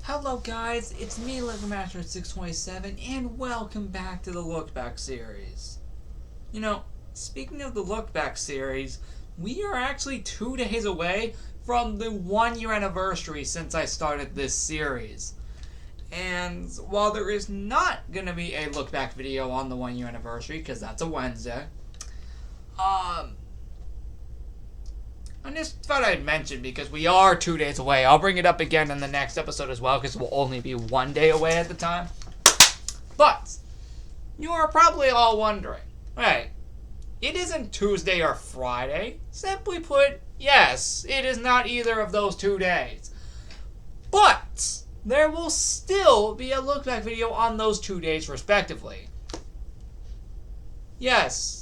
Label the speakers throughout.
Speaker 1: Hello guys, it's me LegoMaster627 and welcome back to the Look Back series. You know, speaking of the Look Back series, we are actually 2 days away from the 1 year anniversary since I started this series. And while there is not going to be a Look Back video on the 1 year anniversary, because that's a Wednesday, I just thought I'd mention, because we are 2 days away. I'll bring it up again in the next episode as well, because we'll only be 1 day away at the time. But you are probably all wondering, right, it isn't Tuesday or Friday. Simply put, yes, it is not either of those 2 days. But there will still be a look back video on those 2 days respectively. Yes,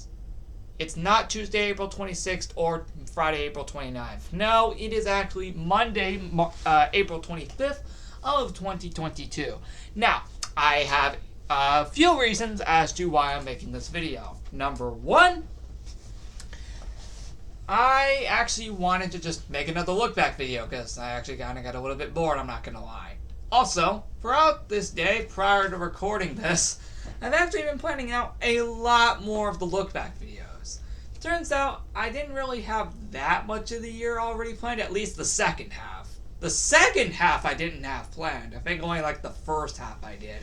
Speaker 1: it's not Tuesday, April 26th or Friday, April 29th. No, it is actually Monday, April 25th of 2022. Now, I have a few reasons as to why I'm making this video. Number one, I actually wanted to just make another look back video because I actually kind of got a little bit bored, I'm not going to lie. Also, throughout this day, prior to recording this, I've actually been planning out a lot more of the look back videos. Turns out, I didn't really have that much of the year already planned, at least the second half. The second half I didn't have planned. I think only like the first half I did.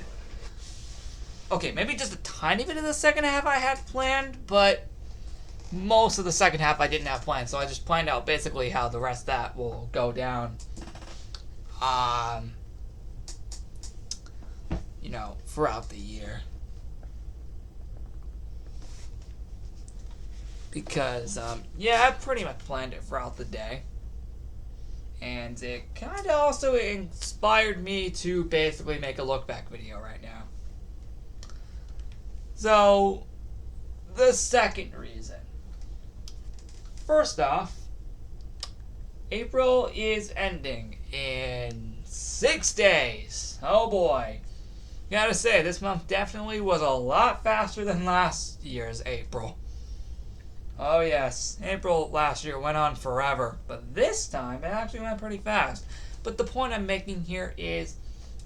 Speaker 1: Okay, maybe just a tiny bit of the second half I had planned, but most of the second half I didn't have planned, so I just planned out basically how the rest of that will go down. You know, throughout the year. Because, yeah, I pretty much planned it throughout the day. And it kind of also inspired me to basically make a look back video right now. So, the second reason. First off, April is ending in 6 days. Oh boy. Gotta say, this month definitely was a lot faster than last year's April. Oh yes, April last year went on forever, but this time it actually went pretty fast. But the point I'm making here is,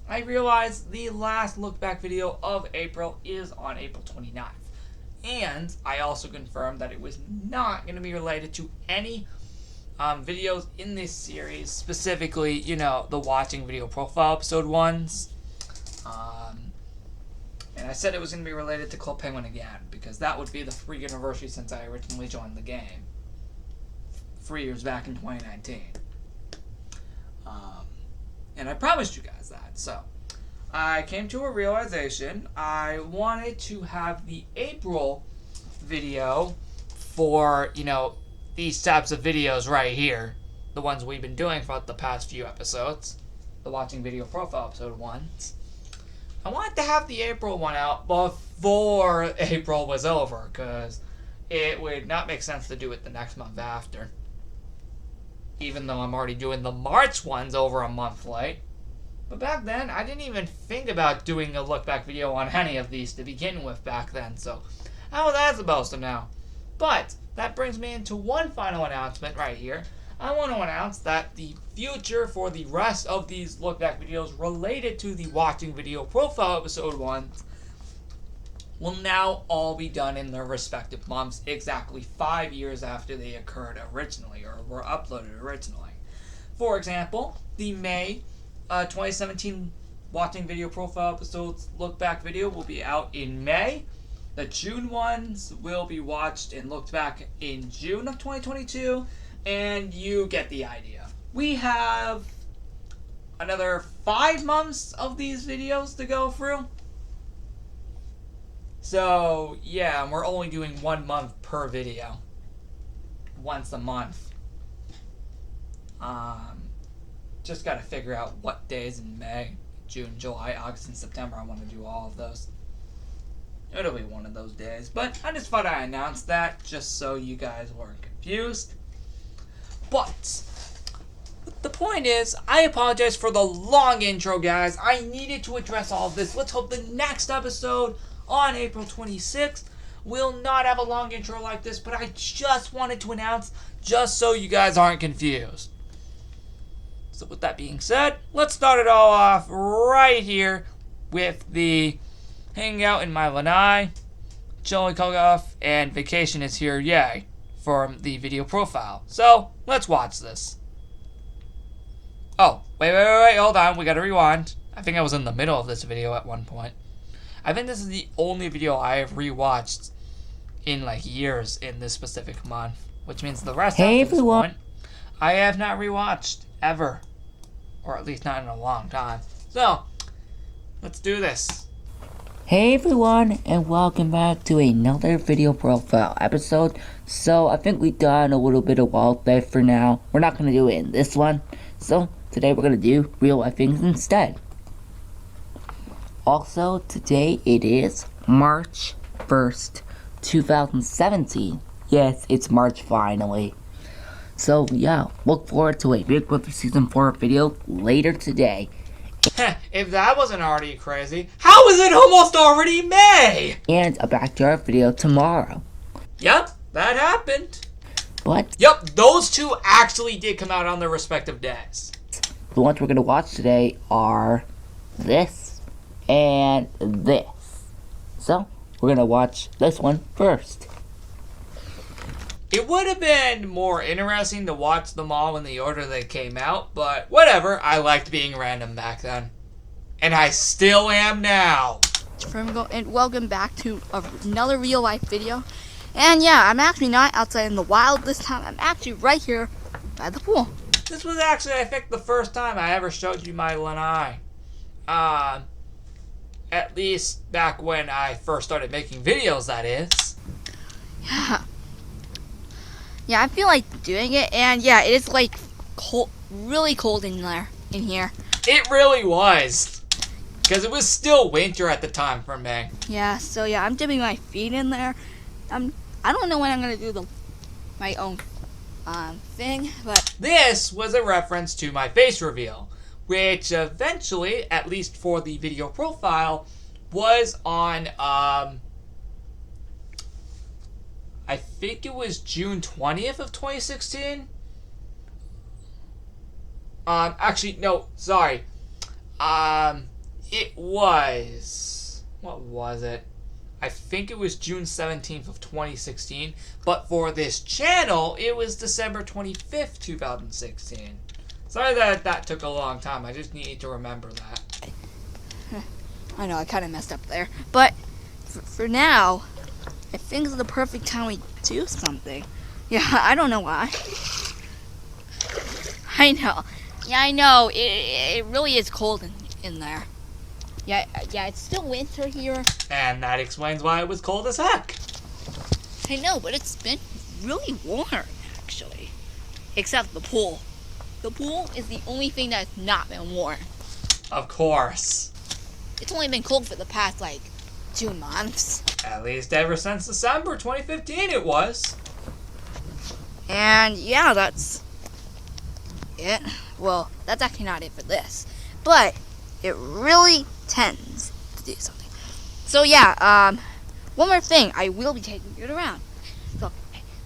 Speaker 1: I realized the last look back video of April is on April 29th. And I also confirmed that it was not going to be related to any videos in this series, specifically, you know, the watching video profile episode ones. And I said it was going to be related to Club Penguin again, because that would be the 3 anniversary since I originally joined the game. 3 years back in 2019. And I promised you guys that, so I came to a realization. I wanted to have the April video for, you know, these types of videos right here. The ones we've been doing for the past few episodes. The watching video profile episode ones. I wanted to have the April one out before April was over, because it would not make sense to do it the next month after. Even though I'm already doing the March ones over a month late. But back then, I didn't even think about doing a look back video on any of these to begin with back then, so how was that supposed to know? But that brings me into one final announcement right here. I want to announce that the future for the rest of these look back videos related to the watching video profile episode ones will now all be done in their respective months, exactly 5 years after they occurred originally, or were uploaded originally. For example, the May 2017 watching video profile episodes look back video will be out in May. The June ones will be watched and looked back in June of 2022. And you get the idea. We have another 5 months of these videos to go through. So, yeah, we're only doing 1 month per video. Once a month. Just gotta figure out what days in May, June, July, August, and September I want to do all of those. It'll be one of those days. But I just thought I'd announce that just so you guys weren't confused. But the point is, I apologize for the long intro, guys. I needed to address all of this. Let's hope the next episode on April 26th will not have a long intro like this, but I just wanted to announce just so you guys aren't confused. So with that being said, let's start it all off right here with the hanging out in my lanai, chilling off, and vacation is here, yay, from the video profile. So let's watch this. Oh, wait, hold on, we gotta rewind. I think I was in the middle of this video at one point. I think this is the only video I have rewatched in like years in this specific month, which means the rest of this point I have not rewatched ever, or at least not in a long time. So let's do this.
Speaker 2: Hey everyone, and welcome back to another video profile episode. So I think we've done a little bit of wildlife for now. We're not going to do it in this one. So today we're going to do real life things instead. Also, today it is March 1st, 2017. Yes, it's March finally. So yeah, look forward to a Big Brother Season 4 video later today.
Speaker 1: If that wasn't already crazy, how is it almost already May?
Speaker 2: And a backyard video tomorrow.
Speaker 1: Yep, that happened.
Speaker 2: But
Speaker 1: yep, those two actually did come out on their respective days.
Speaker 2: The ones we're going to watch today are this and this. So, we're going to watch this one first.
Speaker 1: It would have been more interesting to watch them all in the order they came out, but whatever, I liked being random back then. And I still am now.
Speaker 3: And welcome back to another real life video. And yeah, I'm actually not outside in the wild this time. I'm actually right here by the pool.
Speaker 1: This was actually, I think, the first time I ever showed you my lanai. At least back when I first started making videos, that is.
Speaker 3: Yeah, I feel like doing it, and yeah, it is like cold, really cold in here.
Speaker 1: It really was. Because it was still winter at the time for me.
Speaker 3: Yeah, so yeah, I'm dipping my feet in there. I don't know when I'm gonna do my own thing, but
Speaker 1: this was a reference to my face reveal, which eventually, at least for the video profile, was on I think it was June 20th of 2016. Actually, no, sorry. It was, what was it? I think it was June 17th of 2016, but for this channel, it was December 25th, 2016. Sorry that took a long time. I just needed to remember that.
Speaker 3: I know, I kind of messed up there. But for now, I think it's the perfect time we do something. Yeah, I don't know why. I know. Yeah, I know. It really is cold in there. Yeah, it's still winter here.
Speaker 1: And that explains why it was cold as heck.
Speaker 3: I know, but it's been really warm, actually. Except the pool. The pool is the only thing that's not been warm.
Speaker 1: Of course.
Speaker 3: It's only been cold for the past, 2 months.
Speaker 1: At least ever since December 2015 it was.
Speaker 3: And yeah, that's it. Well, that's actually not it for this. But it really tends to do something. So yeah, one more thing. I will be taking it around. So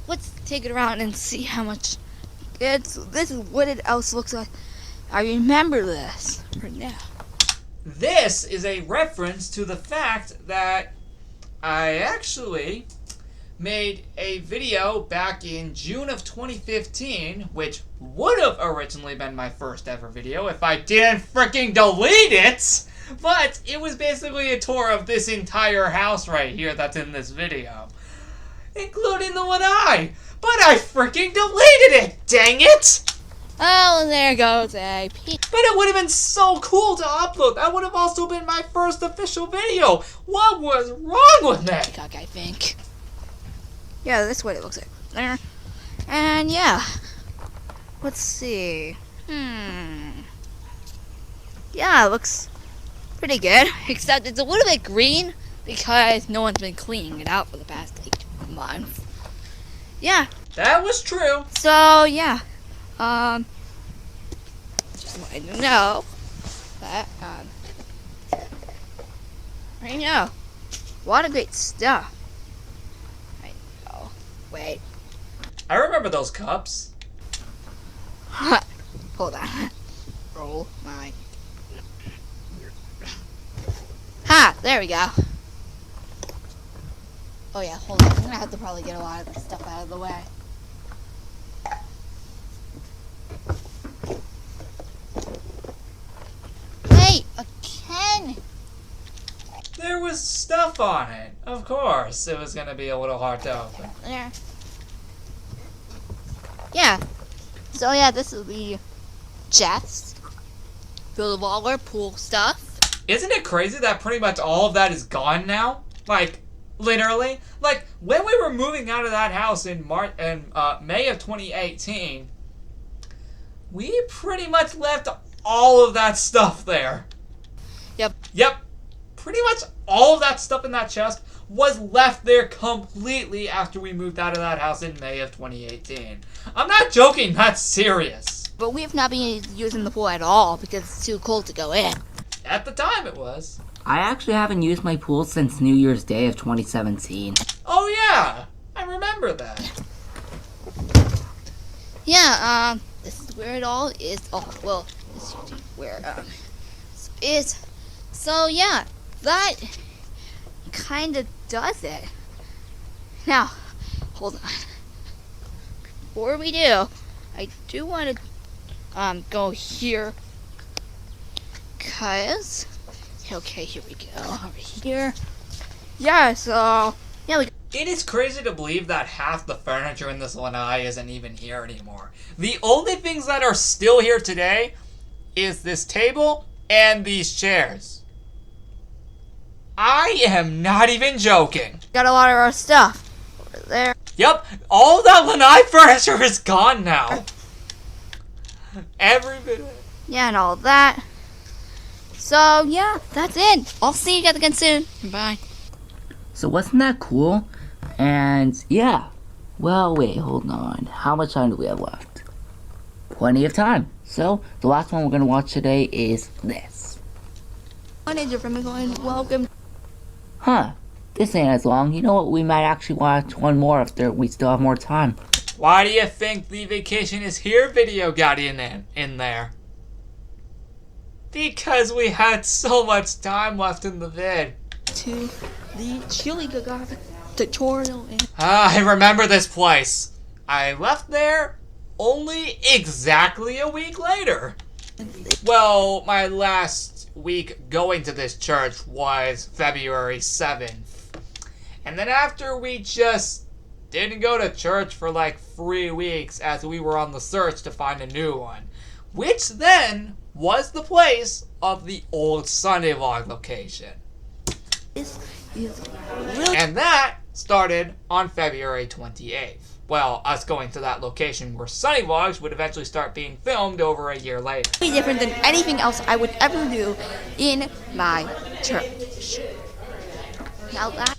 Speaker 3: let's take it around and see how much this is what it else looks like. I remember this for now.
Speaker 1: This is a reference to the fact that I actually made a video back in June of 2015, which would have originally been my first ever video if I didn't freaking delete it, but it was basically a tour of this entire house right here that's in this video, including the lanai, but I freaking deleted it, dang it!
Speaker 3: Oh, there goes a peek.
Speaker 1: But it would have been so cool to upload. That would have also been my first official video. What was wrong with me?
Speaker 3: I think. Yeah, that's what it looks like there. And yeah, let's see. Yeah, it looks pretty good. Except it's a little bit green because no one's been cleaning it out for the past 2 months. Yeah.
Speaker 1: That was true.
Speaker 3: So yeah. Just wanted to know that, right now, a lot of great stuff. I know. Wait.
Speaker 1: I remember those cups.
Speaker 3: Hold on. Oh my. Ha! There we go. Oh yeah, hold on. I'm gonna have to probably get a lot of this stuff out of the way. Hey, a Ken!
Speaker 1: There was stuff on it. Of course, it was gonna be a little hard to open.
Speaker 3: There. Yeah. So yeah, this is the chest filled with all our pool stuff.
Speaker 1: Isn't it crazy that pretty much all of that is gone now? Like, literally. Like, when we were moving out of that house in May of 2018, we pretty much left all of that stuff there. Yep. Pretty much all of that stuff in that chest was left there completely after we moved out of that house in May of 2018. I'm not joking, that's serious.
Speaker 3: But we have not been using the pool at all because it's too cold to go in.
Speaker 1: At the time it was.
Speaker 2: I actually haven't used my pool since New Year's Day of 2017.
Speaker 1: Oh yeah, I remember that.
Speaker 3: Yeah, this is where it all is. Oh, well, this is where, is. So, yeah, that kind of does it. Now, hold on. Before we do, I do want to, go here. Cause, okay, here we go, over here. Yeah, so, yeah,
Speaker 1: It is crazy to believe that half the furniture in this lanai isn't even here anymore. The only things that are still here today is this table and these chairs. I am not even joking.
Speaker 3: got a lot of our stuff over there.
Speaker 1: Yep, all that lanai furniture is gone now. Every bit of it.
Speaker 3: Yeah, and all that. So, yeah, that's it. I'll see you guys again soon. Bye.
Speaker 2: So wasn't that cool? And yeah. Well, wait, hold on. How much time do we have left? Plenty of time. So, the last one we're going to watch today is this.
Speaker 3: Welcome.
Speaker 2: Huh. This ain't as long. You know what? We might actually watch one more if we still have more time.
Speaker 1: Why do you think the Vacation is Here video got in there? Because we had so much time left in the vid.
Speaker 3: To the Chili Gaga tutorial.
Speaker 1: I remember this place. I left there only exactly a week later. Well, my last week going to this church was February 7th. And then after we just didn't go to church for like 3 weeks as we were on the search to find a new one. Which then was the place of the old Sunday Vlog location.
Speaker 3: This is really
Speaker 1: And that started on February 28th. Well, us going to that location where Sunny Vlogs would eventually start being filmed over a year later.
Speaker 3: different than anything else I would ever do in my church. Now that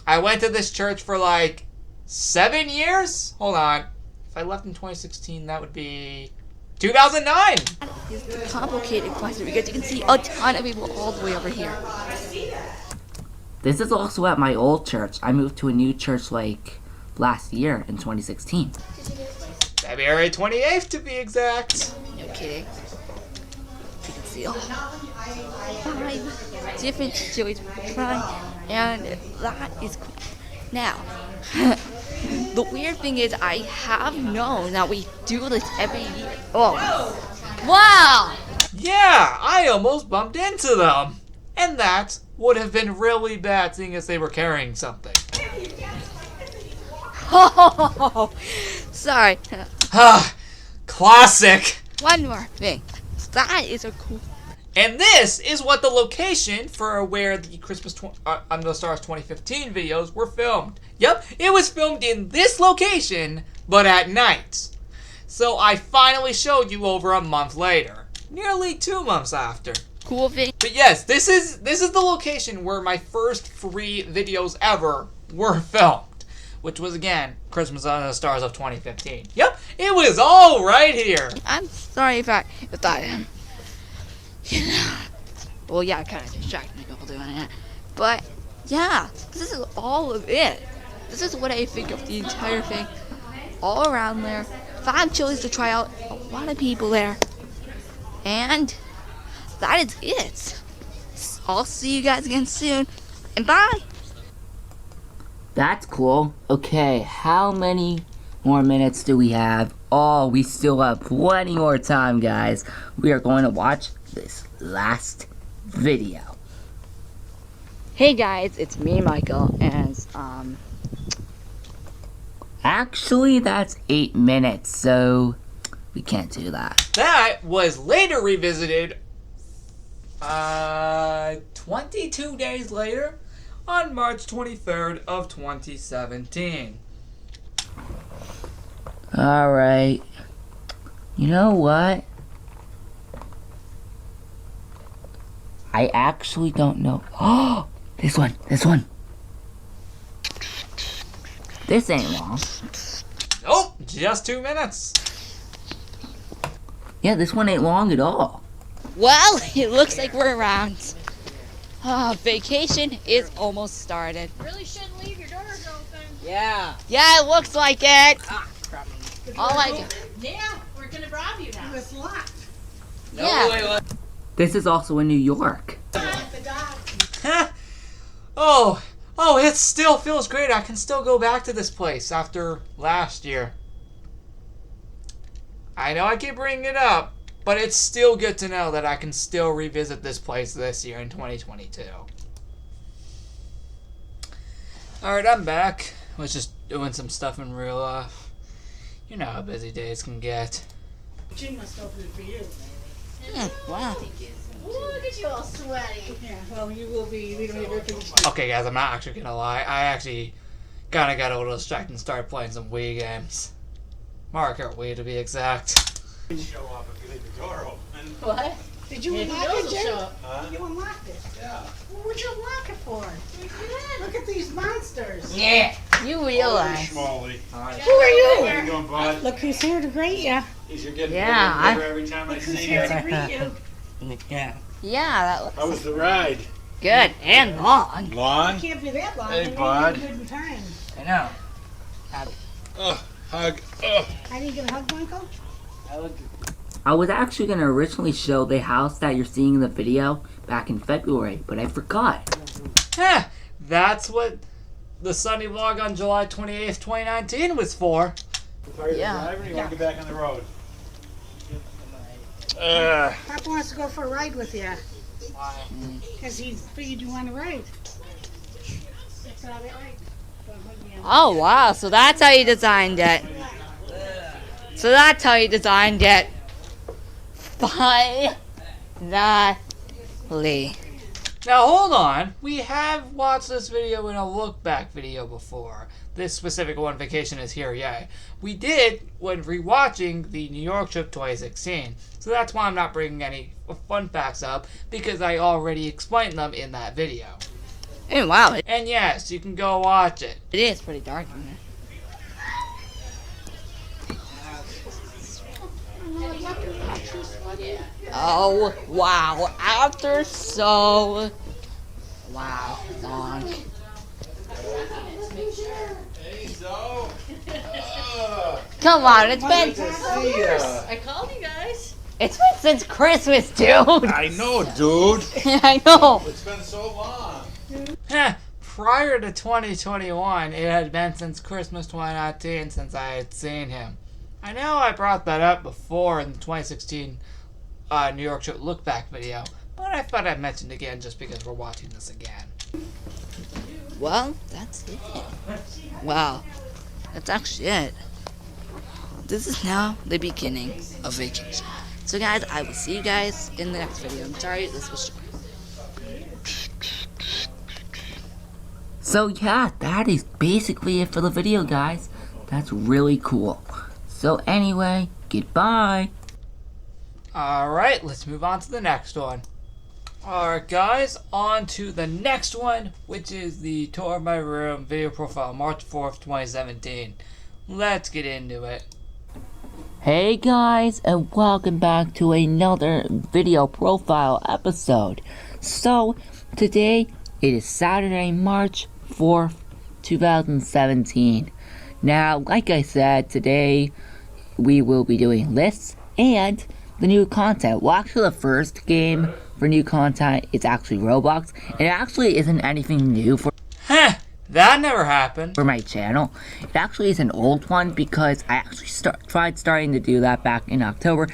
Speaker 1: I went to this church for like 7 years? Hold on. If I left in 2016, that would be 2009.
Speaker 3: is the complicated question because you can see a ton of people all the way over here.
Speaker 2: This is also at my old church. I moved to a new church like last year in 2016.
Speaker 1: February 28th to be exact.
Speaker 3: No kidding. You can see all 5 different chilies we try, and that is cool. Now, the weird thing is I have known that we do this every year. Oh, wow!
Speaker 1: Yeah, I almost bumped into them. And that would have been really bad seeing as they were carrying something.
Speaker 3: Oh, sorry.
Speaker 1: Classic.
Speaker 3: One more thing. That is a cool.
Speaker 1: And this is what the location for where the Christmas Under the Stars 2015 videos were filmed. Yep, it was filmed in this location, but at night. So I finally showed you over a month later. Nearly 2 months after.
Speaker 3: Cool thing.
Speaker 1: But yes, this is the location where my first 3 videos ever were filmed. Which was, again, Christmas Under the Stars of 2015. Yep, it was all right here.
Speaker 3: I'm sorry if that, you know, well, yeah, I kind of distracted me while doing it. But, yeah, this is all of it. This is what I think of the entire thing. All around there. 5 chilies to try out. A lot of people there. And that is it. I'll see you guys again soon. And bye.
Speaker 2: That's cool. Okay, how many more minutes do we have? Oh, we still have plenty more time, guys. We are going to watch this last video.
Speaker 3: Hey guys, it's me, Michael, and
Speaker 2: Actually, that's 8 minutes, so we can't do that.
Speaker 1: That was later revisited 22 days later on March 23rd of 2017.
Speaker 2: Alright. You know what? I actually don't know. Oh, this one. This ain't long.
Speaker 1: Nope, just 2 minutes.
Speaker 2: Yeah, this one ain't long at all.
Speaker 3: well, it looks like we're around. Vacation is almost started.
Speaker 4: Really shouldn't leave your doors open.
Speaker 3: Yeah, it looks like it. All I
Speaker 4: Yeah, we're gonna rob you now. It's locked.
Speaker 3: Yeah.
Speaker 2: This is also in New York.
Speaker 1: Oh, it still feels great. I can still go back to this place after last year. I know I keep bringing it up, but it's still good to know that I can still revisit this place this year in 2022. Alright, I'm back. Was just doing some stuff in real life. You know how busy days can get.
Speaker 4: Jim must open it for you.
Speaker 3: Wow.
Speaker 4: Ooh, look at you all sweaty. Yeah, well, you will be. We don't even finish.
Speaker 1: Okay, guys, I'm not actually gonna lie. I actually kind of got a little distracted and started playing some Wii games. Mario Kart Wii, to be exact.
Speaker 5: Show up if you leave the door open.
Speaker 4: What? Did you unlock it, Jim?
Speaker 5: Huh?
Speaker 4: You unlocked it.
Speaker 5: Yeah.
Speaker 4: Well, what'd you unlock it for? Look at these monsters.
Speaker 3: Yeah. You realize.
Speaker 5: Schmally.
Speaker 4: Who are
Speaker 5: How
Speaker 4: you?
Speaker 5: you doing, bud?
Speaker 4: Look who's here to greet you.
Speaker 5: You're getting
Speaker 3: Yeah,
Speaker 5: bigger and bigger every time I
Speaker 4: Look who's
Speaker 5: see
Speaker 4: here
Speaker 5: you.
Speaker 4: to greet you.
Speaker 2: Yeah.
Speaker 3: Yeah, that looks
Speaker 5: How was the ride?
Speaker 3: good and long.
Speaker 5: Long?
Speaker 4: Can't be that long.
Speaker 5: Hey,
Speaker 4: It
Speaker 5: bud.
Speaker 4: ain't good in time.
Speaker 1: I know.
Speaker 5: Hug.
Speaker 4: I didn't get a hug, Michael?
Speaker 2: I was actually going to originally show the house that you're seeing in the video back in February, but I forgot.
Speaker 1: That's what the Sunday vlog on July 28th, 2019 was for.
Speaker 5: Are you
Speaker 3: Yeah.
Speaker 5: driving or you want to get back on the road?
Speaker 4: Papa wants to go for a ride with you.
Speaker 1: Why?
Speaker 4: Because he figured you want to ride. That's how they ride. Don't hug me.
Speaker 3: Oh wow, so that's how you designed it. Finally.
Speaker 1: Now hold on, we have watched this video in a look back video before. This specific one, Vacation is Here, yay. We did when rewatching the New York trip 2016. So that's why I'm not bringing any fun facts up, because I already explained them in that video.
Speaker 3: And wow, it
Speaker 1: And yes, you can go watch it.
Speaker 3: is pretty dark in there. Oh wow, after so long.
Speaker 5: Hey, Zoe.
Speaker 3: Come on, it's been
Speaker 4: I called you guys.
Speaker 3: it's been since Christmas, dude.
Speaker 5: I know, dude.
Speaker 3: I know.
Speaker 5: It's been so long.
Speaker 1: Prior to 2021, it had been since Christmas 2019 since I had seen him. I know I brought that up before in the 2016 New York trip look back video, but I thought I'd mention it again just because we're watching this again.
Speaker 3: Well, that's it. Wow, that's actually it. This is now the beginning of vacation. So guys, I will see you guys in the next video. I'm sorry, this was short.
Speaker 2: So yeah, that is basically it for the video, guys. That's really cool. So anyway, goodbye.
Speaker 1: Alright, let's move on to the next one. Alright guys, on to the next one, which is the tour of my room video profile, March 4th, 2017. Let's get into it.
Speaker 2: Hey guys, and welcome back to another video profile episode. So, today it is Saturday, March 4th, 2017. Now, like I said, today we will be doing lists, and the new content. Well, actually, the first game for new content is actually Roblox. And it actually isn't anything new for
Speaker 1: That never happened.
Speaker 2: my channel. It actually is an old one because I actually tried starting to do that back in October.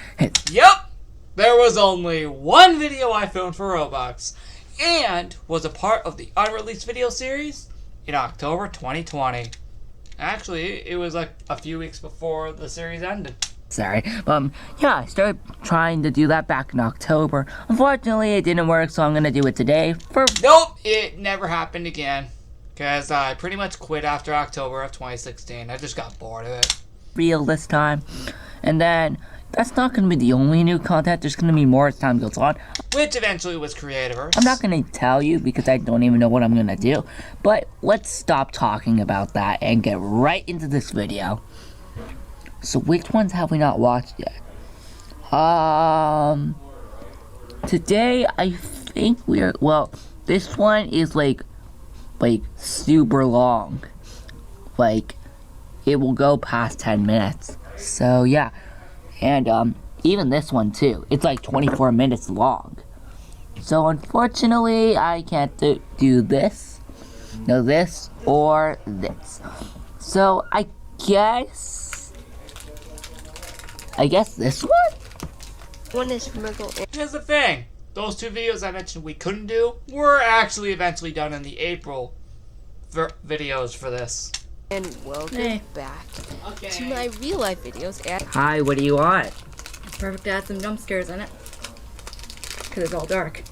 Speaker 1: Yep! There was only one video I filmed for Roblox, and was a part of the unreleased video series in October 2020. Actually, it was like a few weeks before the series ended.
Speaker 2: Sorry. Yeah, I started trying to do that back in October. Unfortunately, it didn't work, so I'm gonna do it today for
Speaker 1: Nope, it never happened again. Because I pretty much quit after October of 2016. I just got bored of it.
Speaker 2: real this time. And then, that's not gonna be the only new content. There's gonna be more as time goes on.
Speaker 1: Which eventually was Creativerse.
Speaker 2: I'm not gonna tell you because I don't even know what I'm gonna do. But let's stop talking about that and get right into this video. So which ones have we not watched yet? Today I think this one is like super long. Like, it will go past 10 minutes. So yeah. And even this one too. It's like 24 minutes long. So unfortunately, I can't do this. No, this or this. So I guess this one?
Speaker 3: One is Miracle.
Speaker 1: Here's the thing. Those two videos I mentioned we couldn't do were actually eventually done in the April videos for this.
Speaker 3: And welcome back to my real life videos. And
Speaker 2: Hi, what do you want?
Speaker 6: Perfect to add some jump scares in it. Because it's all dark.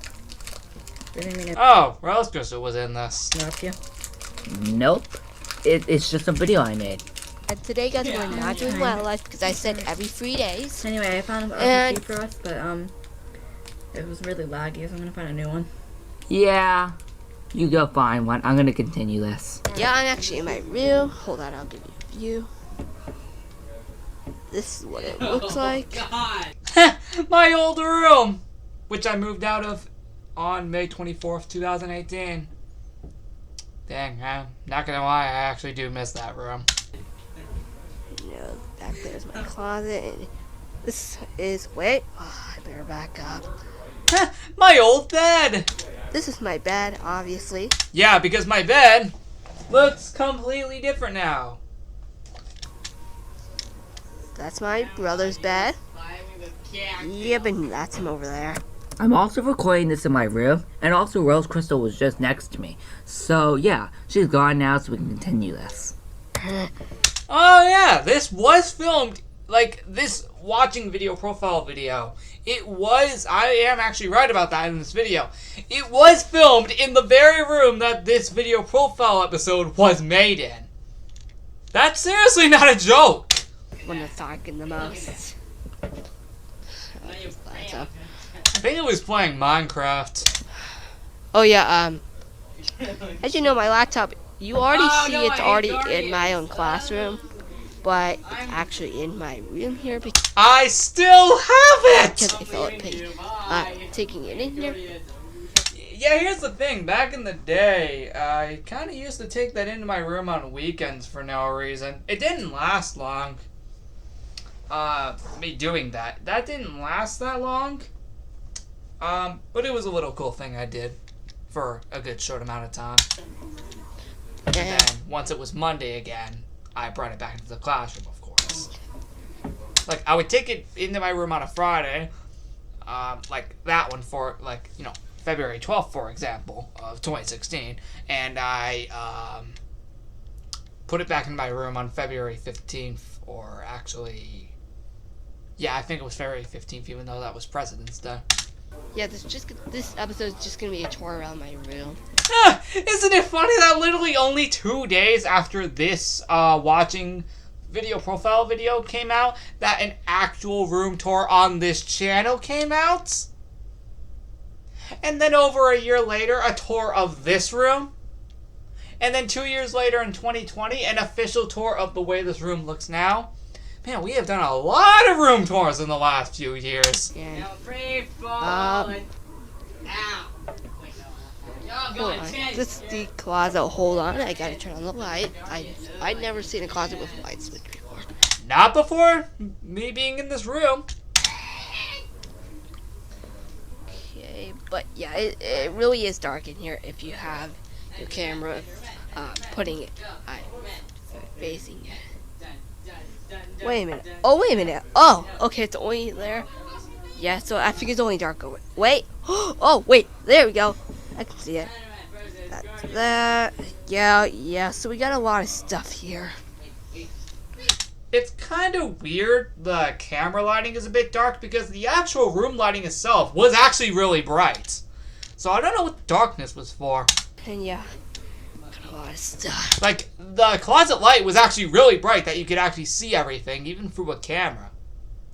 Speaker 6: Didn't mean to
Speaker 1: Oh, Rose Crystal was in this.
Speaker 6: interrupt you.
Speaker 2: Nope. It's just a video I made.
Speaker 3: today, guys, we're not doing wildlife because I said every 3 days.
Speaker 6: Anyway, I found an
Speaker 3: And-
Speaker 6: RPG for us, but it was really laggy, so I'm gonna find a new one.
Speaker 2: Yeah. You go find one. I'm gonna continue this.
Speaker 3: Yeah, I'm actually in my room. Hold on, I'll give you a view. This is what it looks like.
Speaker 1: My old room, which I moved out of on May 24th, 2018. Dang, I'm not gonna lie, I actually do miss that room.
Speaker 3: You know, back there's my closet, and this is wait. Oh, I better back up.
Speaker 1: My old bed!
Speaker 3: This is my bed, obviously.
Speaker 1: Yeah, because my bed looks completely different now.
Speaker 3: That's my brother's bed. Yep, and that's him over there.
Speaker 2: I'm also recording this in my room, and also Rose Crystal was just next to me. So yeah, she's gone now, so we can continue this.
Speaker 1: Oh yeah, this was filmed, like this watching video profile video. It was, I am actually right about that in this video. It was filmed in the very room that this video profile episode was made in. That's seriously not a joke.
Speaker 3: When they're talking the most.
Speaker 1: I think it was playing Minecraft.
Speaker 3: Oh yeah, as you know, my laptop, you already see it's already in my own classroom, but it's actually in my room here because
Speaker 1: I still have
Speaker 3: I
Speaker 1: it!
Speaker 3: felt like taking it in here.
Speaker 1: Yeah, here's the thing. Back in the day, I kind of used to take that into my room on weekends for no reason. It didn't last long. Me doing that. That didn't last that long. But it was a little cool thing I did for a good short amount of time. And then once it was Monday again, I brought it back into the classroom, of course. Like, I would take it into my room on a Friday, like that one for, like, you know, February 12th, for example, of 2016, and I put it back in my room on February 15th, or actually, yeah, I think it was February 15th, even though that was President's Day.
Speaker 3: Yeah, this episode is just gonna be a tour around my room.
Speaker 1: Isn't it funny that literally only 2 days after this watching video profile video came out, that an actual room tour on this channel came out? And then over a year later, a tour of this room? And then 2 years later in 2020, an official tour of the way this room looks now? Man, we have done a lot of room tours in the last few years.
Speaker 3: And, hold on. This is the closet. Hold on, I gotta turn on the light. I'd never seen a closet with a light switch before.
Speaker 1: Not before me being in this room.
Speaker 3: Okay, but yeah, it really is dark in here if you have your camera putting it facing it. Wait a minute. Oh, wait a minute. Oh, okay, it's only there. Yeah, so I think it's only dark over. Wait. Oh, wait. There we go. I can see it. That's that. Yeah. So we got a lot of stuff here.
Speaker 1: It's kind of weird the camera lighting is a bit dark because the actual room lighting itself was actually really bright. So I don't know what the darkness was for.
Speaker 3: And yeah, got a lot of stuff.
Speaker 1: Like, the closet light was actually really bright that you could actually see everything, even through a camera.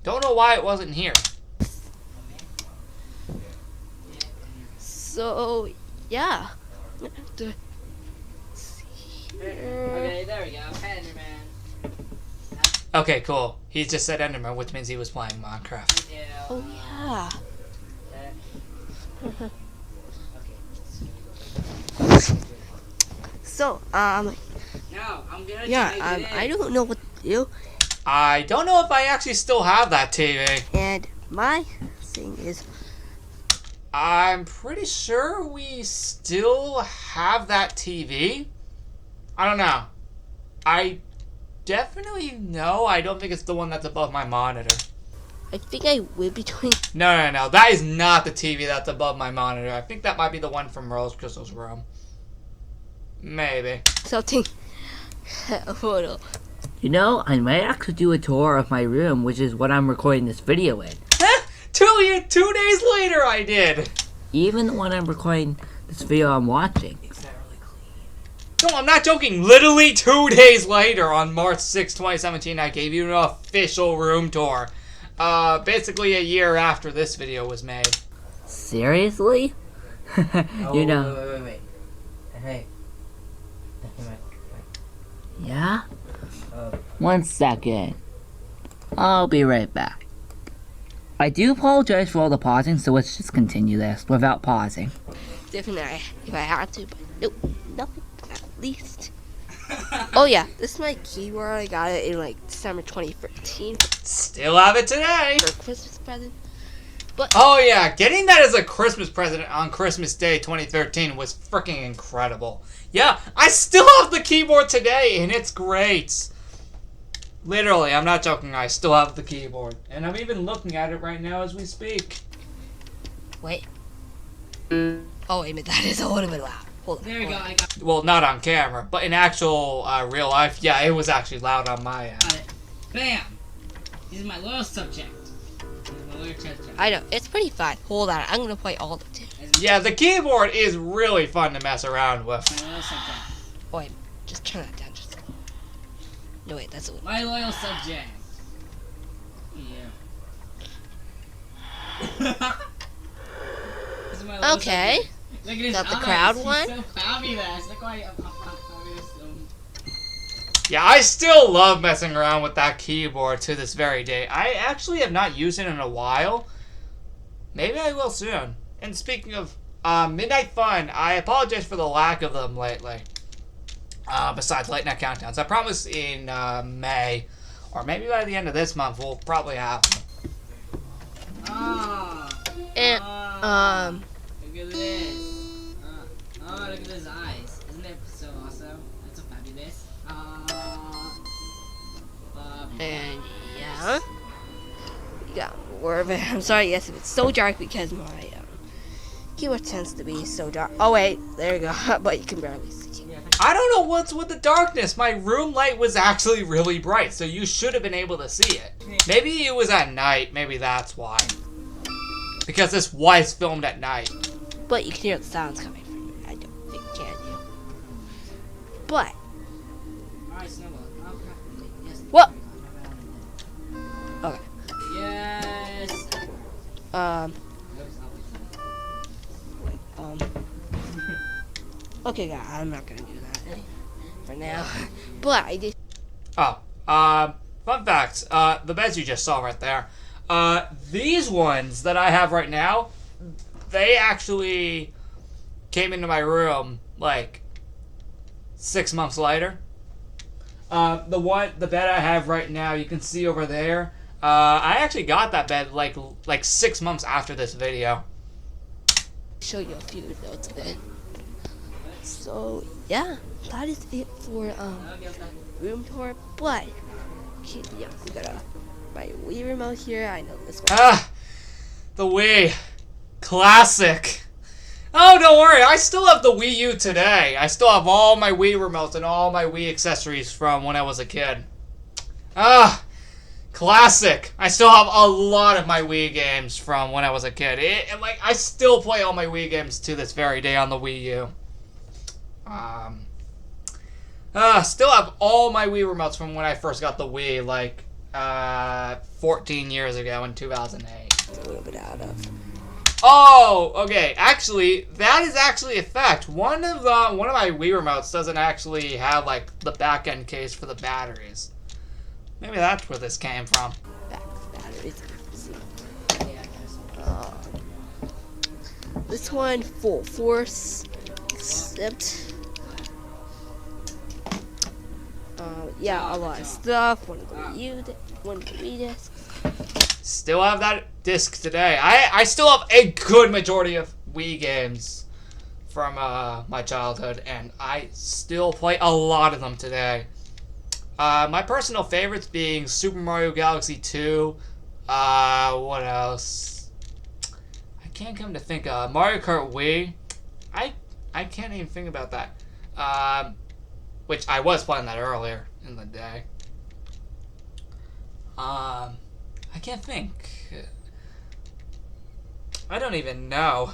Speaker 1: Don't know why it wasn't here.
Speaker 3: So, yeah.
Speaker 7: Okay, there we go. Enderman.
Speaker 1: Okay, cool. He just said Enderman, which means he was playing Minecraft.
Speaker 3: Oh, yeah. So,
Speaker 7: No, I'm gonna
Speaker 3: yeah, I don't know what to do.
Speaker 1: I don't know if I actually still have that TV.
Speaker 3: And my thing is,
Speaker 1: I'm pretty sure we still have that TV. I don't know. I definitely know. I don't think it's the one that's above my monitor.
Speaker 3: I think I will be doing
Speaker 1: No. That is not the TV that's above my monitor. I think that might be the one from Rose Crystal's room. Maybe.
Speaker 3: something a photo.
Speaker 2: You know, I might actually do a tour of my room, which is what I'm recording this video in.
Speaker 1: 2 days later I did.
Speaker 2: Even when I'm recording this video I'm watching.
Speaker 1: No, I'm not joking. Literally 2 days later, on March 6, 2017, I gave you an official room tour. Basically a year after this video was made.
Speaker 2: Seriously? You know.
Speaker 7: Wait. Hey.
Speaker 2: Yeah? 1 second. I'll be right back. I do apologize for all the pausing, so let's just continue this without pausing.
Speaker 3: Definitely, if I had to, but nope, nothing. At least. Oh yeah, this is my keyboard. I got it in like December 2013
Speaker 1: Still have it today.
Speaker 3: for a Christmas present.
Speaker 1: Oh yeah, getting that as a Christmas present on Christmas Day 2013 was freaking incredible. Yeah, I still have the keyboard today, and it's great. Literally, I'm not joking, I still have the keyboard. And I'm even looking at it right now as we speak.
Speaker 3: Wait. Oh wait a minute, that is a little bit loud. Hold on.
Speaker 7: There we go. I got
Speaker 1: Well, not on camera, but in actual real life, yeah, it was actually loud on my end.
Speaker 7: it. Bam. This is my loyal subject. This is my loyal subject.
Speaker 3: I know, it's pretty fun. Hold on, I'm gonna play all of it.
Speaker 1: Yeah, the keyboard is really fun to mess around with.
Speaker 7: My loyal subject.
Speaker 3: Oh wait, just turn that down just a little. No wait, that's a little.
Speaker 7: My loyal subject. Yeah. This is my loyal
Speaker 3: Okay.
Speaker 7: subject. Look at his
Speaker 3: Got the
Speaker 7: eyes.
Speaker 3: crowd
Speaker 7: He's
Speaker 3: one?
Speaker 7: so fabulous. Look why I'm fabulous.
Speaker 1: Yeah, I still love messing around with that keyboard to this very day. I actually have not used it in a while. Maybe I will soon. And speaking of Midnight Fun, I apologize for the lack of them lately. Besides Late Night Countdowns. I promise in May, or maybe by the end of this month, we'll probably have them.
Speaker 7: Ah.
Speaker 3: And
Speaker 7: Look at this. Oh, look at his eyes. Isn't that so awesome? That's so fabulous.
Speaker 3: and yeah, you got more of it. I'm sorry, yes, if it's so dark because my keyboard tends to be so dark. Oh wait, there you go. But you can barely see.
Speaker 1: I don't know what's with the darkness. My room light was actually really bright, so you should have been able to see it. Maybe it was at night. Maybe that's why. Because this was filmed at night.
Speaker 3: But you can hear the sounds coming from it. I don't think can you. But
Speaker 7: Alright, Snowball. Oh, crap. Yes.
Speaker 3: what? Okay.
Speaker 7: Yes.
Speaker 3: Okay, guys, I'm not gonna do that for now. But I did.
Speaker 1: Oh, fun fact. The beds you just saw right there. These ones that I have right now, they actually came into my room like 6 months later. The bed I have right now, you can see over there. I actually got that bed like 6 months after this video.
Speaker 8: show you a few notes of it. So yeah, that is it for room tour. But yeah, we got my Wii remote here. I know this one.
Speaker 1: Ah, the Wii. Classic. Oh, don't worry. I still have the Wii U today. I still have all my Wii remotes and all my Wii accessories from when I was a kid. Ah, classic. I still have a lot of my Wii games from when I was a kid. I still play all my Wii games to this very day on the Wii U. Still have all my Wii remotes from when I first got the Wii, 14 years ago in 2008.
Speaker 8: A little bit out of.
Speaker 1: Oh, okay. Actually, that is actually a fact. One of my Wii remotes doesn't actually have the back end case for the batteries. Maybe that's where this came from.
Speaker 8: Batteries. This one full force, except yeah, a lot of stuff. One of the Wii discs.
Speaker 1: Still have that disc today. I still have a good majority of Wii games from my childhood, and I still play a lot of them today. My personal favorites being Super Mario Galaxy 2. What else? I can't come to think of Mario Kart Wii. I can't even think about that. Which I was playing that earlier in the day. I can't think. I don't even know.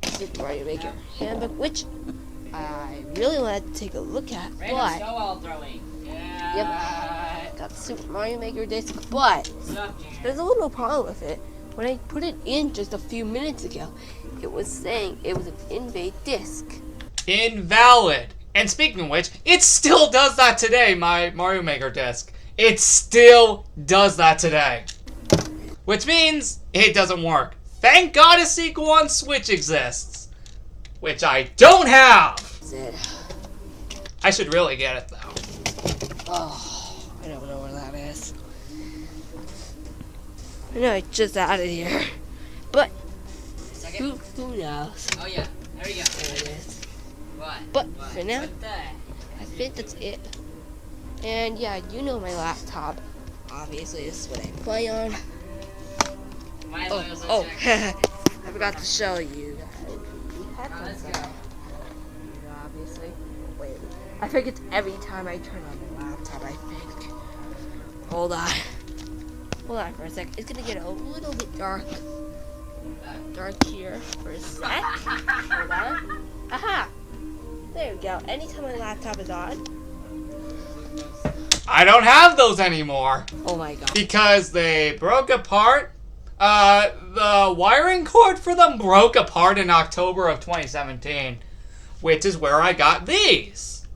Speaker 8: Super Mario Maker Handbook, which I really wanted to take a look at,
Speaker 7: Random
Speaker 8: but
Speaker 7: snowball throwing. Yeah.
Speaker 8: yep, got the Super Mario Maker disc, but there's a little problem with it. When I put it in just a few minutes ago, it was saying it was an invalid disc.
Speaker 1: Invalid. And speaking of which, it still does that today, my Mario Maker disc. It still does that today. Which means it doesn't work. Thank God a sequel on Switch exists. Which I don't have.
Speaker 8: That's it.
Speaker 1: I should really get it though.
Speaker 8: Oh, I don't know where that is. I know it's just out of here. But who knows?
Speaker 7: Oh yeah, there we go.
Speaker 8: There it is.
Speaker 7: What?
Speaker 8: But
Speaker 7: What?
Speaker 8: for now,
Speaker 7: What the?
Speaker 8: I think that's it. And yeah, you know my laptop. Obviously, this is what I play on.
Speaker 7: My
Speaker 8: Oh,
Speaker 7: loyal
Speaker 8: oh,
Speaker 7: subject.
Speaker 8: I forgot to show you guys.
Speaker 7: Let's go.
Speaker 8: Obviously. Wait, I think it's every time I turn on my laptop, I think. Hold on. Hold on for a sec. It's gonna get a little bit dark. Dark here for a sec. Hold on. Aha! There we go. Anytime my laptop is on.
Speaker 1: I don't have those anymore.
Speaker 8: Oh my god.
Speaker 1: Because they broke apart. The wiring cord for them broke apart in October of 2017. Which is where I got these.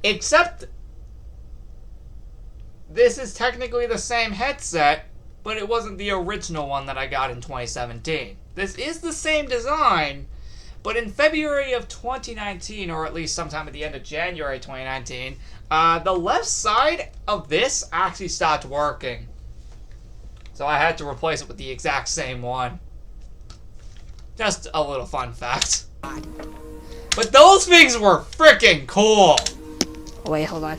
Speaker 1: Except this is technically the same headset, but it wasn't the original one that I got in 2017. This is the same design, but in February of 2019, or at least sometime at the end of January 2019, the left side of this actually stopped working. So I had to replace it with the exact same one. Just a little fun fact. But those things were freaking cool.
Speaker 8: Oh, wait, hold on.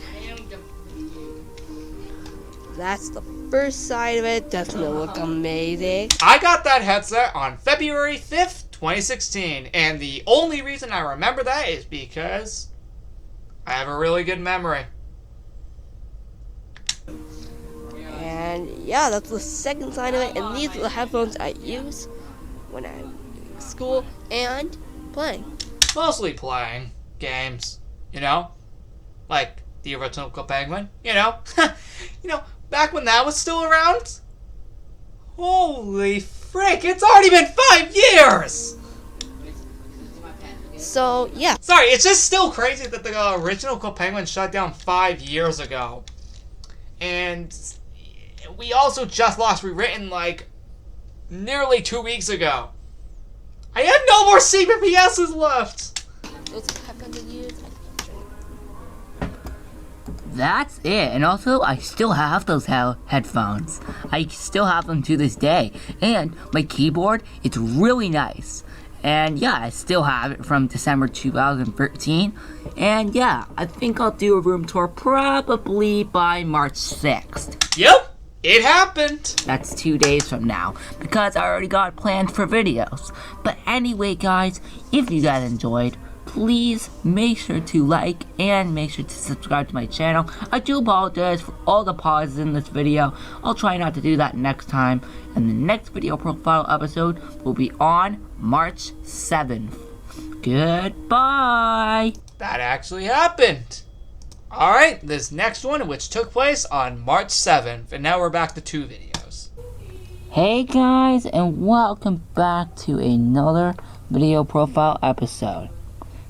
Speaker 8: That's the first side of it. Doesn't it look amazing?
Speaker 1: I got that headset on February 5th, 2016, and the only reason I remember that is because I have a really good memory.
Speaker 8: And yeah, that's the second side of it. And these are the headphones I use when I'm in school and playing.
Speaker 1: Mostly playing games, you know? Like the original Club Penguin, you know? You know, back when that was still around? Holy frick, it's already been 5 years!
Speaker 8: So yeah.
Speaker 1: Sorry, it's just still crazy that the original Club Penguin shut down 5 years ago. And we also just lost Rewritten nearly 2 weeks ago. I have no more CPPSs left!
Speaker 8: Those headphones I use.
Speaker 2: That's it. And also, I still have those headphones. I still have them to this day. And my keyboard, it's really nice. And yeah, I still have it from December 2013. And yeah, I think I'll do a room tour probably by March 6th.
Speaker 1: Yep, it happened.
Speaker 2: That's 2 days from now, because I already got planned for videos. But anyway, guys, if you guys enjoyed, please make sure to like and make sure to subscribe to my channel. I do apologize for all the pauses in this video. I'll try not to do that next time. And the next video profile episode will be on March 7th. Goodbye.
Speaker 1: That actually happened. Alright, this next one, which took place on March 7th. And now we're back to 2 videos.
Speaker 2: Hey guys, and welcome back to another video profile episode.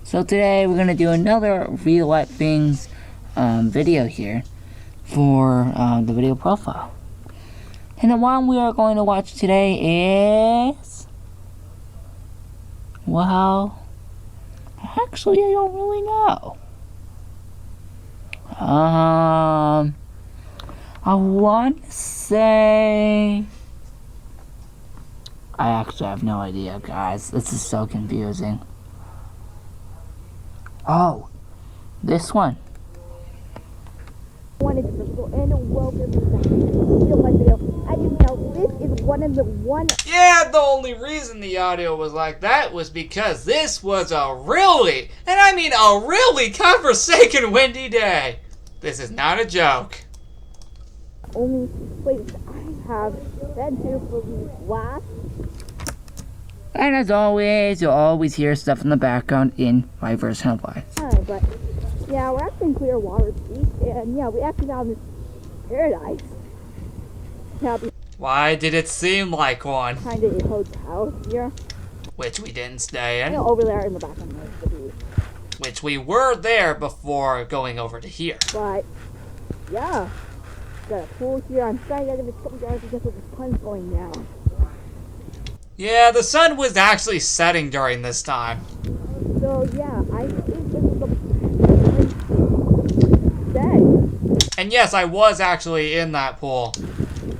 Speaker 2: So today we're gonna do another real life things video here for the video profile. And the one we are going to watch today is, well, actually I don't really know. I want to say, I actually have no idea, guys. This is so confusing. Oh, this one.
Speaker 8: And welcome to my video. As you know, this is one.
Speaker 1: Yeah, the only reason the audio was like that was because this was a really, and I mean a really godforsaken windy day. This is not a joke.
Speaker 8: Only places I have been to for the last.
Speaker 2: And as always, you'll always hear stuff in the background in my version of life.
Speaker 8: But yeah, we're actually in Clearwater Beach, and yeah, we actually found this paradise. Now,
Speaker 1: Why did it seem like one?
Speaker 8: behind a hotel here.
Speaker 1: Which we didn't stay in.
Speaker 8: Over there in the back of the beach.
Speaker 1: Which we were there before going over to here.
Speaker 8: But yeah, got a pool here. I'm sorry that it's so dark because of the sun's going down.
Speaker 1: Yeah, the sun was actually setting during this time.
Speaker 8: So yeah, I think this is the day.
Speaker 1: And yes, I was actually in that pool.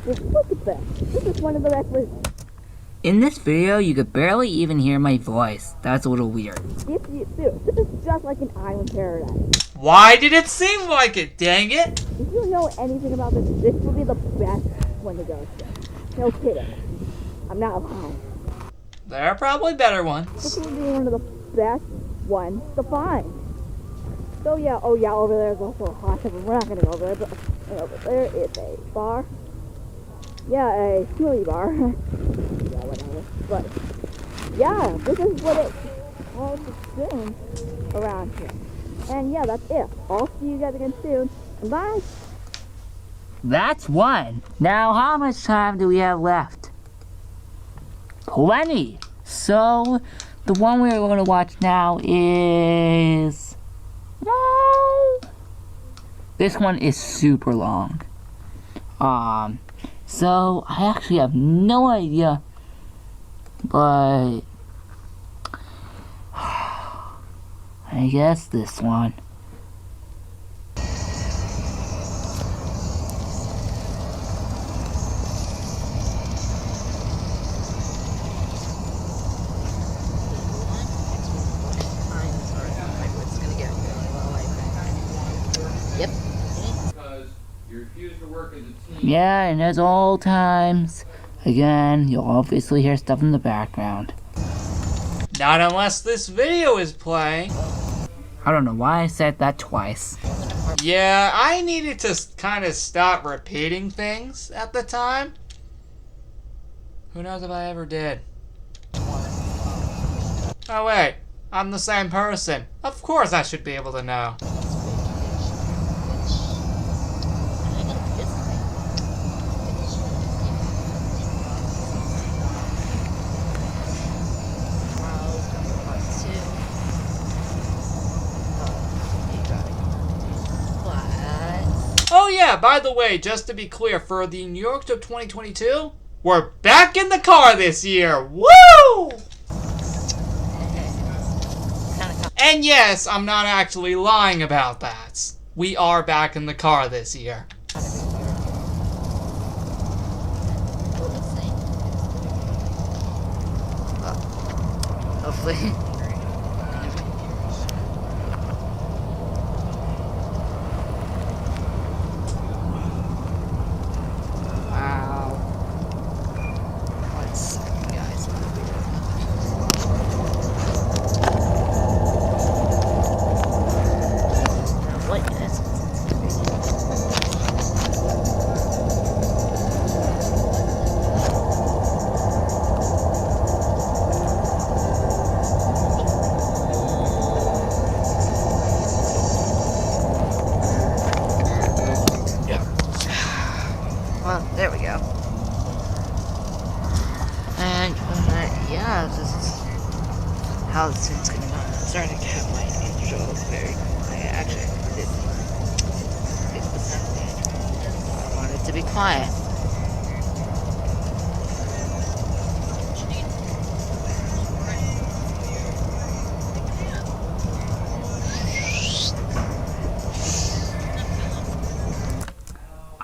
Speaker 8: Look at this. This is one of the best places.
Speaker 2: In this video, you could barely even hear my voice. That's a little weird.
Speaker 8: If you do, this is just like an island paradise.
Speaker 1: Why did it seem like it, dang it?
Speaker 8: If you know anything about this, this will be the best one to go to. No kidding. I'm not lying.
Speaker 1: There are probably better ones.
Speaker 8: This will be one of the best ones to find. So yeah, oh yeah, over there is also a hot tub. We're not gonna go over there, but over there is a bar. Yeah, a smoothie bar. Yeah, whatever. But yeah, this is what it's all soon around here. And yeah, that's it. I'll see you guys again soon. And bye.
Speaker 2: That's one. Now, how much time do we have left? Plenty. So, the one we're going to watch now is... No. This one is super long. So, I actually have no idea. But... I guess this one. Yeah, and as all times, again, you'll obviously hear stuff in the background.
Speaker 1: Not unless this video is playing.
Speaker 2: I don't know why I said that twice.
Speaker 1: Yeah, I needed to kind of stop repeating things at the time. Who knows if I ever did. Oh wait, I'm the same person. Of course I should be able to know. Oh yeah, by the way, just to be clear, for the New York Trip 2022, we're back in the car this year. Woo! And yes, I'm not actually lying about that. We are back in the car this year.
Speaker 3: hopefully. Wow. 1 second, guys. What is Well, there we go. And yeah, this is how this thing's gonna go. I'm starting to have my intro very quiet. Actually, this is I want it to be quiet.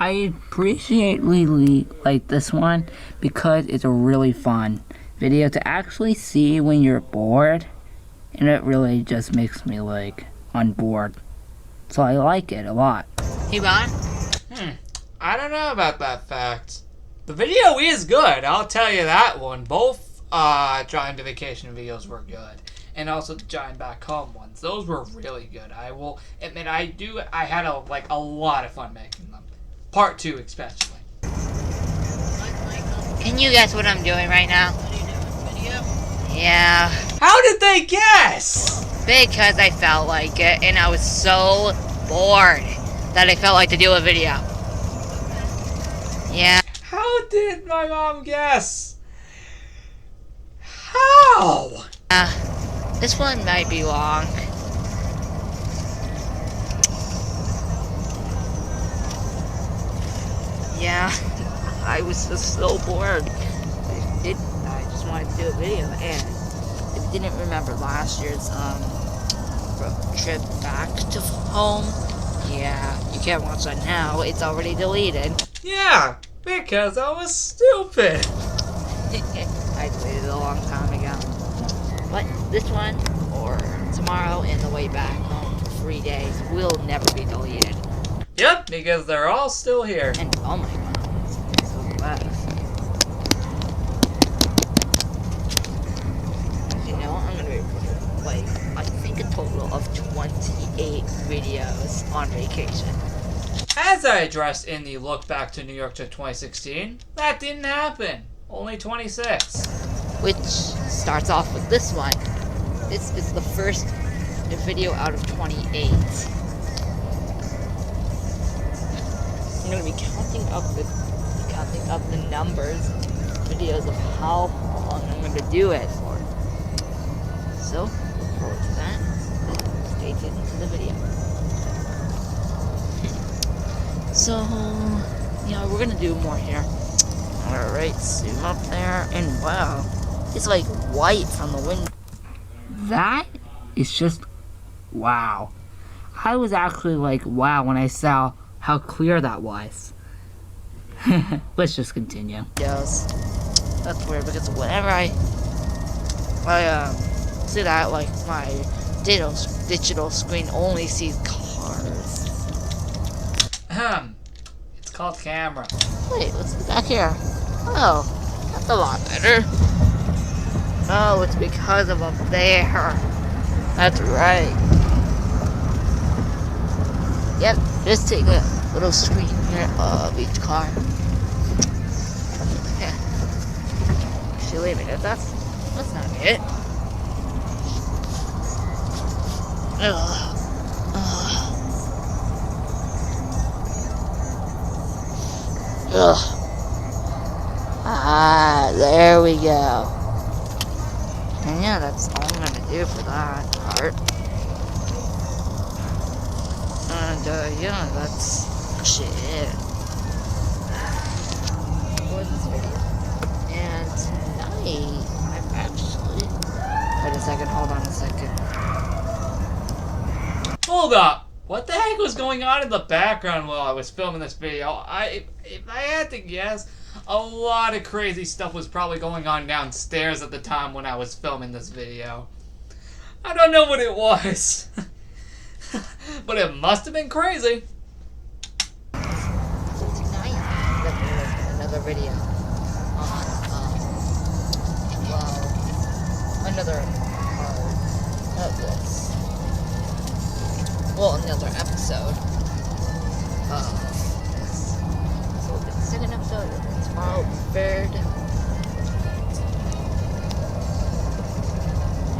Speaker 2: I appreciate like this one because it's a really fun video to actually see when you're bored, and it really just makes me like on board. So I like it a lot.
Speaker 3: Hey, Ron?
Speaker 1: I don't know about that fact. The video is good, I'll tell you that one. Both Giant to Vacation videos were good. And also the Giant Back Home ones. Those were really good. I will admit I had a lot of fun making them. Part 2 especially.
Speaker 3: Can you guess what I'm doing right now? Yeah.
Speaker 1: How did they guess?
Speaker 3: Because I felt like it, and I was so bored that I felt like to do a video. Yeah.
Speaker 1: How did my mom guess? How?
Speaker 3: This one might be long. Yeah, I was just so bored. I just wanted to do a video, and if you didn't remember last year's trip back to home, yeah, you can't watch that now. It's already deleted.
Speaker 1: Yeah, because I was stupid.
Speaker 3: I deleted it a long time ago. But this one, or tomorrow, and the way back home for 3 days, will never be deleted.
Speaker 1: Yep, because they're all still here.
Speaker 3: And oh my god, it's so fast. You know what? I'm gonna be like, I think a total of 28 videos on vacation.
Speaker 1: As I addressed in the look back to New York to 2016, that didn't happen. Only 26.
Speaker 3: Which starts off with this one. This is the first video out of 28. I'm gonna be counting up the numbers, videos of how long I'm gonna do it for. So, look forward to that. Stay tuned to the video. So, yeah, we're gonna do more here. Alright, zoom up there, and wow, it's like white from the wind.
Speaker 2: That is just wow. I was actually like wow when I saw how clear that was. Let's just continue.
Speaker 3: Yes, that's weird because whenever I see that, like my digital screen only sees cars.
Speaker 1: It's called camera.
Speaker 3: Wait, what's back here? Oh, that's a lot better. Oh, it's because of up there. That's right. Yep, just take a little screen here of each car. Yeah. Actually, wait a minute, that's not it. Ugh. Ugh. Ah, there we go. And yeah, that's all I'm gonna do for that part. And yeah, that's actually it for this video. And tonight, I'm actually... Wait a second, hold on a second.
Speaker 1: Hold up! What the heck was going on in the background while I was filming this video? If I had to guess, A lot of crazy stuff was probably going on downstairs at the time when I was filming this video. I don't know what it was. But it must have been crazy.
Speaker 8: Tonight, that we're making another video on, another part of this. Well, another episode of this. So we'll get the second episode tomorrow, 3rd.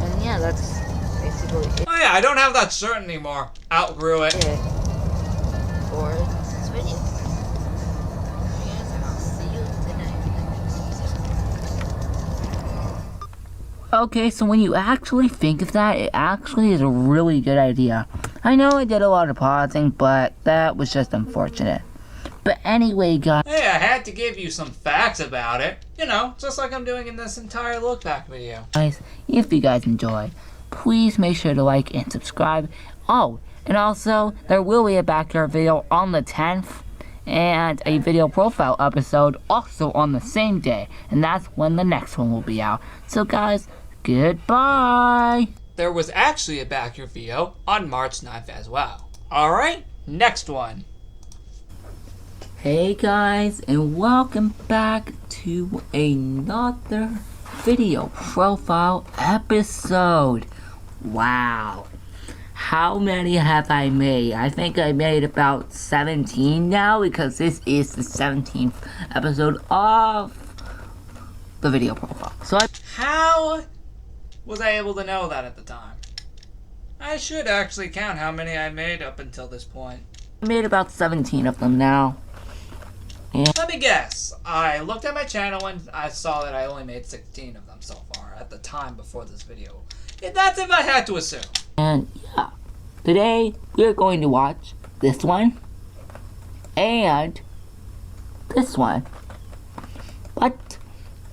Speaker 8: And yeah, that's basically it.
Speaker 1: Oh yeah, I don't have that shirt anymore. Outgrew it.
Speaker 8: For this video. Yes, and I'll see you in the next episode.
Speaker 2: Okay, so when you actually think of that, it actually is a really good idea. I know I did a lot of pausing, but that was just unfortunate. But anyway, guys,
Speaker 1: Hey, I had to give you some facts about it. You know, just like I'm doing in this entire look back video.
Speaker 2: if you guys enjoy, please make sure to like and subscribe. Oh, and also, there will be a backyard video on the 10th, and a video profile episode also on the same day, and that's when the next one will be out. So guys, goodbye!
Speaker 1: There was actually a backyard video on March 9th as well. Alright, next one.
Speaker 2: Hey guys, and welcome back to another video profile episode. Wow. How many have I made? I think I made about 17 now, because this is the 17th episode of the video profile. So
Speaker 1: How was I able to know that at the time? I should actually count how many I made up until this point.
Speaker 2: I made about 17 of them now.
Speaker 1: Let me guess. I looked at my channel and I saw that I only made 16 of them so far at the time before this video. That's if I had to assume.
Speaker 2: And yeah, today we're going to watch this one and this one. But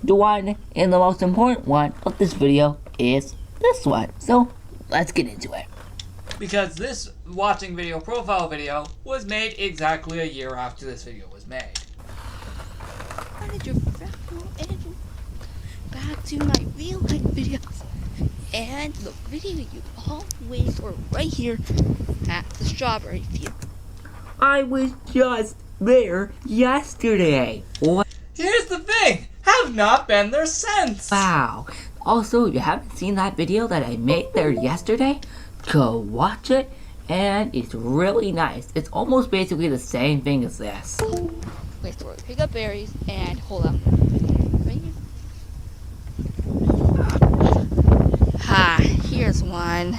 Speaker 2: the one and the most important one of this video is this one. So let's get into it.
Speaker 1: Because this watching video profile video was made exactly a year after this video was made.
Speaker 3: Back to my real life videos. And the video you always were right here at the strawberry field.
Speaker 2: I was just there yesterday.
Speaker 1: Here's the thing, have not been there since.
Speaker 2: Wow. Also, if you haven't seen that video that I made there yesterday, go watch it, and it's really nice. It's almost basically the same thing as this.
Speaker 3: Wait for it. Pick up berries and hold up. Right here. Here's one.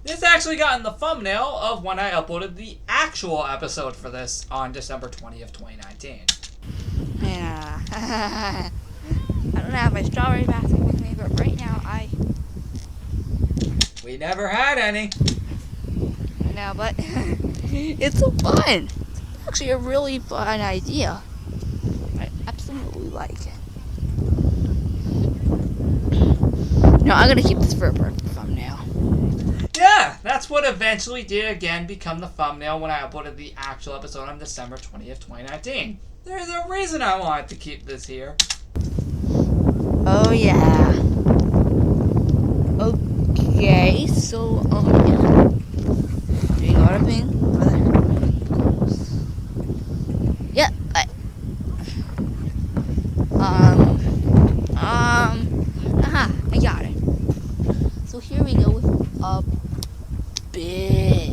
Speaker 1: This actually got in the thumbnail of when I uploaded the actual episode for this on December 20th, 2019.
Speaker 3: Yeah. I don't have my strawberry basket with me, but right now
Speaker 1: We never had any.
Speaker 3: No, but it's so fun. It's actually a really fun idea. I absolutely like it. No, I'm gonna keep this for a perfect thumbnail.
Speaker 1: Yeah, that's what eventually did again become the thumbnail when I uploaded the actual episode on December 20th, 2019. There's a reason I wanted to keep this here.
Speaker 3: Oh yeah. Okay, so yeah. Do you know what I mean? Yeah. I got it. So here we go with a big.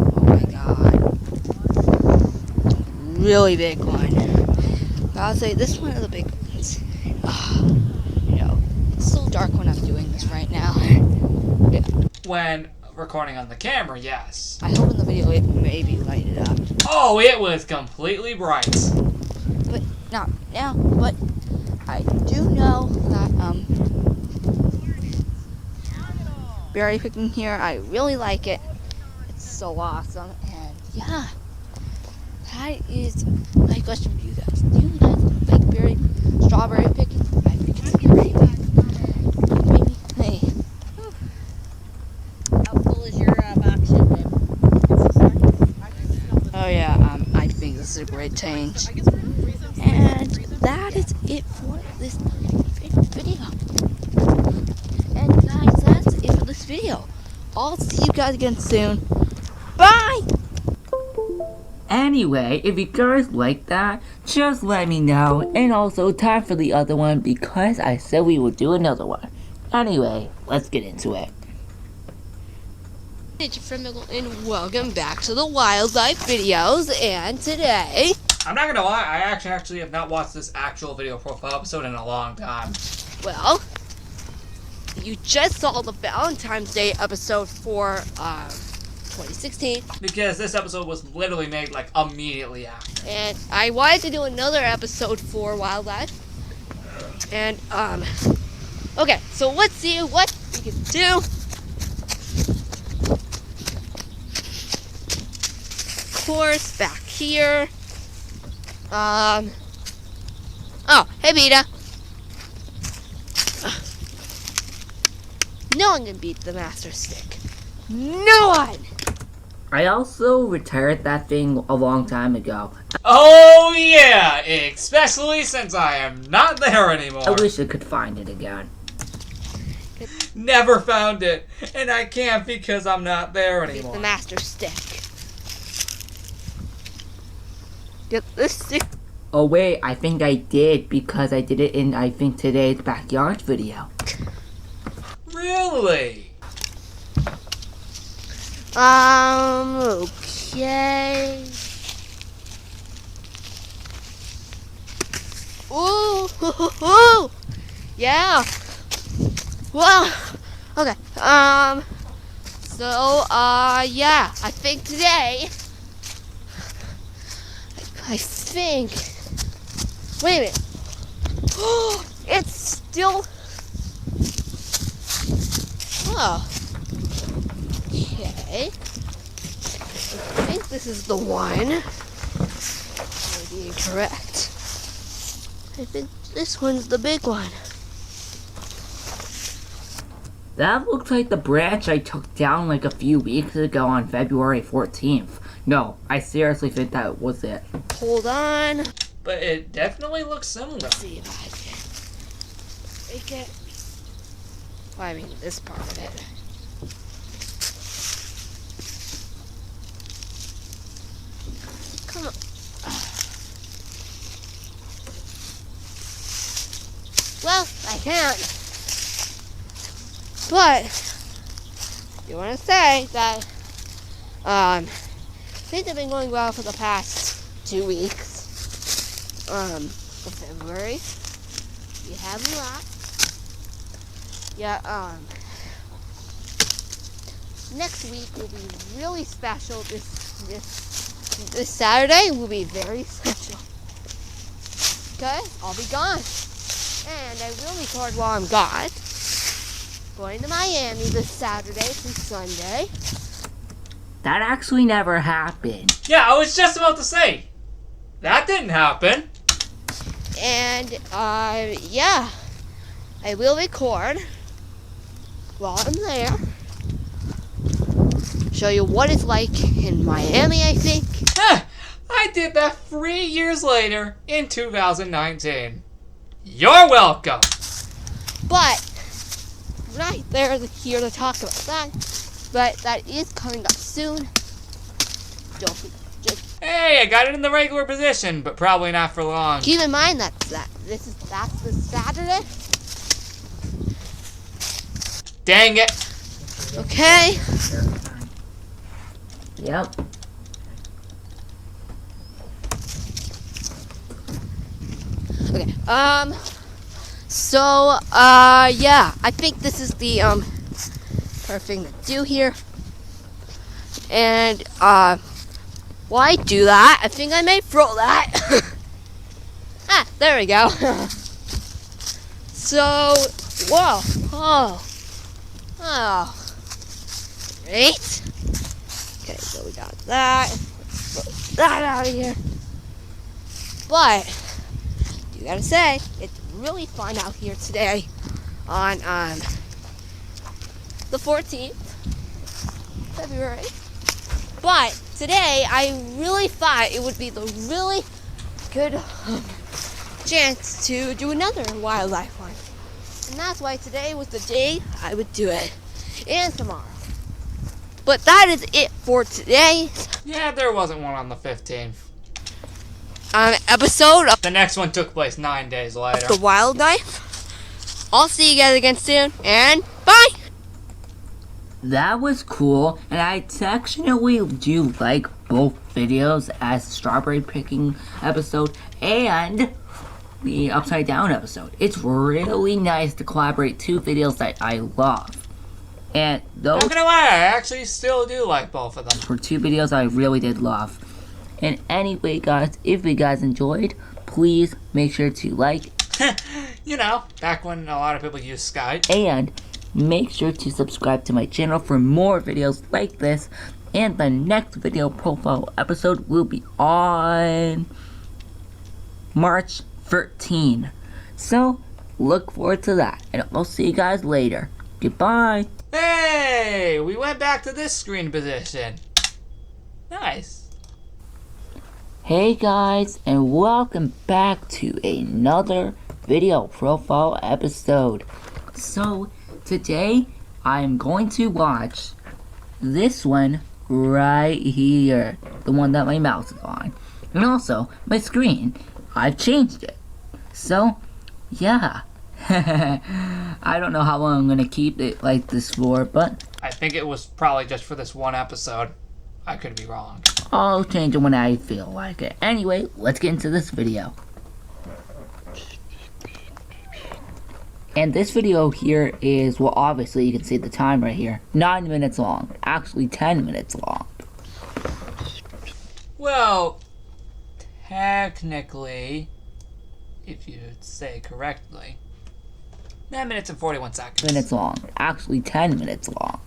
Speaker 3: Oh my god. Really big one. I'll say this one is the big ones. You know, it's so dark when I'm doing this right now. Yeah.
Speaker 1: When recording on the camera, yes.
Speaker 3: I hope in the video it maybe lighted up.
Speaker 1: Oh, it was completely bright.
Speaker 3: But not now, but I do know that berry picking here, I really like it. It's so awesome, and yeah. That is my question for you guys. Do you guys like strawberry picking? I think it's great. Maybe. Hey.
Speaker 4: How full is your box?
Speaker 3: Oh yeah, I think this is a great
Speaker 8: copyright change. And that is it for this video. And guys, that's it for this video. I'll see you guys again soon. Bye!
Speaker 2: Anyway, if you guys like that, just let me know. And also, time for the other one because I said we would do another one. Anyway, let's get into it.
Speaker 8: And welcome back to the Wildlife videos. And today,
Speaker 1: I'm not gonna lie, I actually have not watched this actual video profile episode in a long time.
Speaker 8: well, you just saw the Valentine's Day episode for 2016.
Speaker 1: Because this episode was literally made like immediately after.
Speaker 8: And I wanted to do another episode for Wildlife. And, okay, so let's see what we can do. Of course, back here. Oh, hey, Vita. No one can beat the Master Stick. No one!
Speaker 2: I also retired that thing a long time ago.
Speaker 1: Oh yeah, especially since I am not there anymore.
Speaker 2: I wish I could find it again.
Speaker 1: Never found it, and I can't because I'm not there
Speaker 8: Beat the
Speaker 1: anymore.
Speaker 8: Master Stick. Get this stick.
Speaker 2: Oh wait, I think I did because I did it in, I think, today's backyard video.
Speaker 1: Really?
Speaker 8: Okay. Ooh, yeah. Well, okay. So, yeah. I think today. I think. Wait a minute. It's still. Oh. Okay. I think this is the one. Might be incorrect. I think this one's the big one.
Speaker 2: That looks like the branch I took down like a few weeks ago on February 14th. No, I seriously think that was it.
Speaker 8: Hold on.
Speaker 1: But it definitely looks similar.
Speaker 8: Let's see if I can make it. Well, I mean, this part of it. Come on. Well, I can't. But you want to say that things have been going well for the past 2 weeks. Of February. You have a lot. Yeah, next week will be really special. This Saturday will be very special. Okay, I'll be gone. And I will record while I'm gone. Going to Miami this Saturday through Sunday.
Speaker 2: That actually never happened.
Speaker 1: Yeah, I was just about to say. That didn't happen.
Speaker 8: And, yeah. I will record while I'm there. Show you what it's like in Miami, I think.
Speaker 1: I did that 3 years later in 2019. You're welcome.
Speaker 8: But, right there, here to talk about that. But that is coming up soon. Don't forget.
Speaker 1: Hey, I got it in the regular position, but probably not for long.
Speaker 8: Keep in mind that's this Saturday.
Speaker 1: Dang it.
Speaker 8: Okay.
Speaker 2: Yep.
Speaker 8: Okay. So, yeah. I think this is the perfect thing to do here. And while I do that, I think I may throw that. There we go. So, whoa. Oh. Great. Okay, so we got that. Let's throw that out of here. But, you gotta say, it's really fun out here today on the 14th February. But today, I really thought it would be the really good chance to do another wildlife one. And that's why today was the day I would do it. And tomorrow. But that is it for today.
Speaker 1: Yeah, there wasn't one on the 15th.
Speaker 8: Episode of
Speaker 1: The next one took place 9 days later.
Speaker 8: the wildlife. I'll see you guys again soon. And bye!
Speaker 2: That was cool, and I actually do like both videos as strawberry picking episode and the upside down episode. It's really nice to collaborate two videos that I love. And those
Speaker 1: Not gonna lie, I actually still do like both of them.
Speaker 2: were two videos I really did love. And anyway guys, if you guys enjoyed, please make sure to like
Speaker 1: You know, back when a lot of people used Skype.
Speaker 2: and make sure to subscribe to my channel for more videos like this. And the next video profile episode will be on March 13. So look forward to that, and I'll see you guys later. Goodbye.
Speaker 1: Hey, we went back to this screen position. Nice.
Speaker 2: Hey guys, and welcome back to another video profile episode. So today I'm going to watch this one right here, the one that my mouse is on, and also my screen. I've changed it. So yeah. I don't know how long I'm gonna keep it like this for, but
Speaker 1: I think it was probably just for this one episode. I could be wrong.
Speaker 2: I'll change it when I feel like it. Anyway, let's get into this video. And this video here is, well, obviously you can see the time right here, 9 minutes long. Actually 10 minutes long.
Speaker 1: Well, technically, if you say correctly, 9 minutes and 41 seconds.
Speaker 2: Minutes long. Actually 10 minutes long.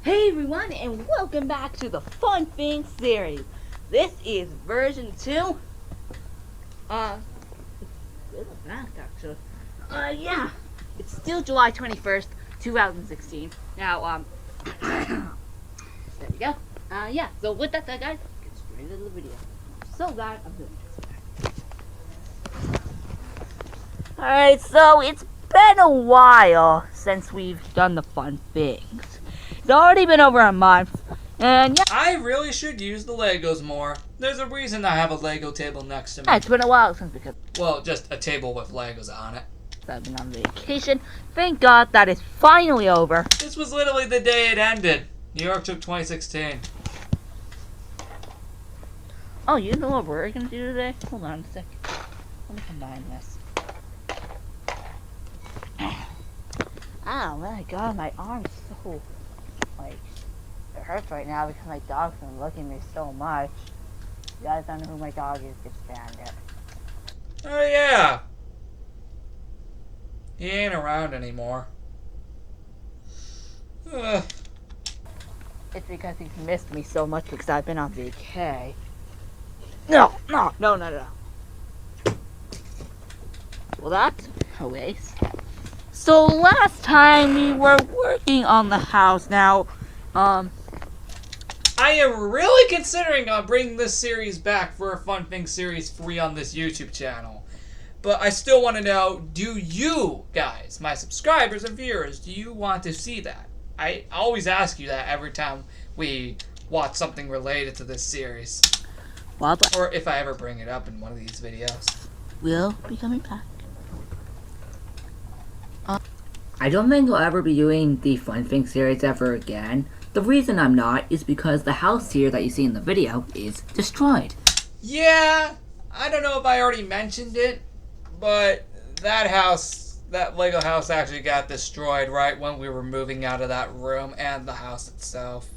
Speaker 6: Hey everyone, and welcome back to the Fun Things series. This is version 2. It's a little back actually. Yeah. It's still July 21st, 2016. Now, there we go. Yeah, so with that said, guys, get straight into the video. So glad I'm doing this. Alright, so it's been a while since we've done the Fun Things. It's already been over a month, and yeah,
Speaker 1: I really should use the Legos more. There's a reason I have a Lego table next to me.
Speaker 6: it's been a while since because
Speaker 1: Well, just a table with Legos on it.
Speaker 6: I've been on vacation. Thank God that is finally over.
Speaker 1: This was literally the day it ended. New York took 2016.
Speaker 6: Oh, you know what we're gonna do today? Hold on a sec. Let me combine this. Oh my God, my arm's so like it hurts right now because my dog's been licking me so much. You guys don't know who my dog is, it's Bandit.
Speaker 1: Oh yeah. He ain't around anymore. Ugh.
Speaker 6: It's because he's missed me so much because I've been on vacay. No. Well, that's a waste. So last time we were working on the house. Now,
Speaker 1: I am really considering on bringing this series back for a Fun Thing Series 3 on this YouTube channel. But I still want to know, do you guys, my subscribers and viewers, do you want to see that? I always ask you that every time we watch something related to this series.
Speaker 6: wildlife
Speaker 1: Or if I ever bring it up in one of these videos.
Speaker 6: will be coming back.
Speaker 2: I don't think I'll ever be doing the Fun Thing series ever again. The reason I'm not is because the house here that you see in the video is destroyed.
Speaker 1: Yeah, I don't know if I already mentioned it, but that house, that Lego house actually got destroyed right when we were moving out of that room and the house itself.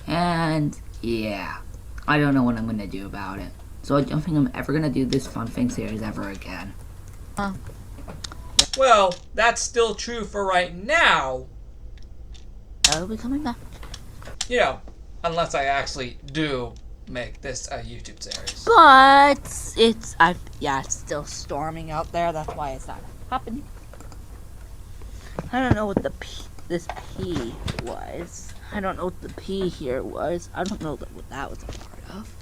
Speaker 2: And yeah, I don't know what I'm gonna do about it. So I don't think I'm ever gonna do this Fun Thing series ever again.
Speaker 1: Well, that's still true for right now,
Speaker 6: I'll be coming back.
Speaker 1: you know, unless I actually do make this a YouTube series.
Speaker 6: But it's still storming out there. That's why it's not happening. I don't know what this P was. I don't know what the P here was. I don't know what that was a part of.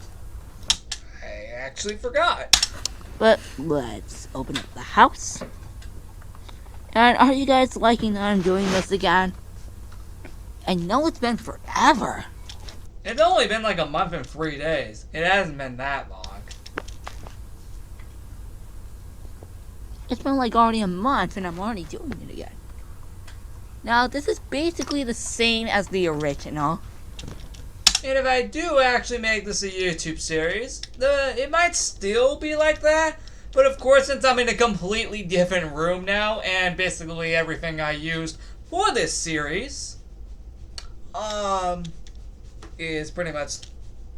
Speaker 1: I actually forgot.
Speaker 6: But let's open up the house. And are you guys liking that I'm doing this again? I know it's been forever.
Speaker 1: It's only been like a month and 3 days. It hasn't been that long.
Speaker 6: It's been like already a month and I'm already doing it again. Now, this is basically the same as the original.
Speaker 1: And if I do actually make this a YouTube series, it might still be like that. But of course, since I'm in a completely different room now, and basically everything I used for this series, is pretty much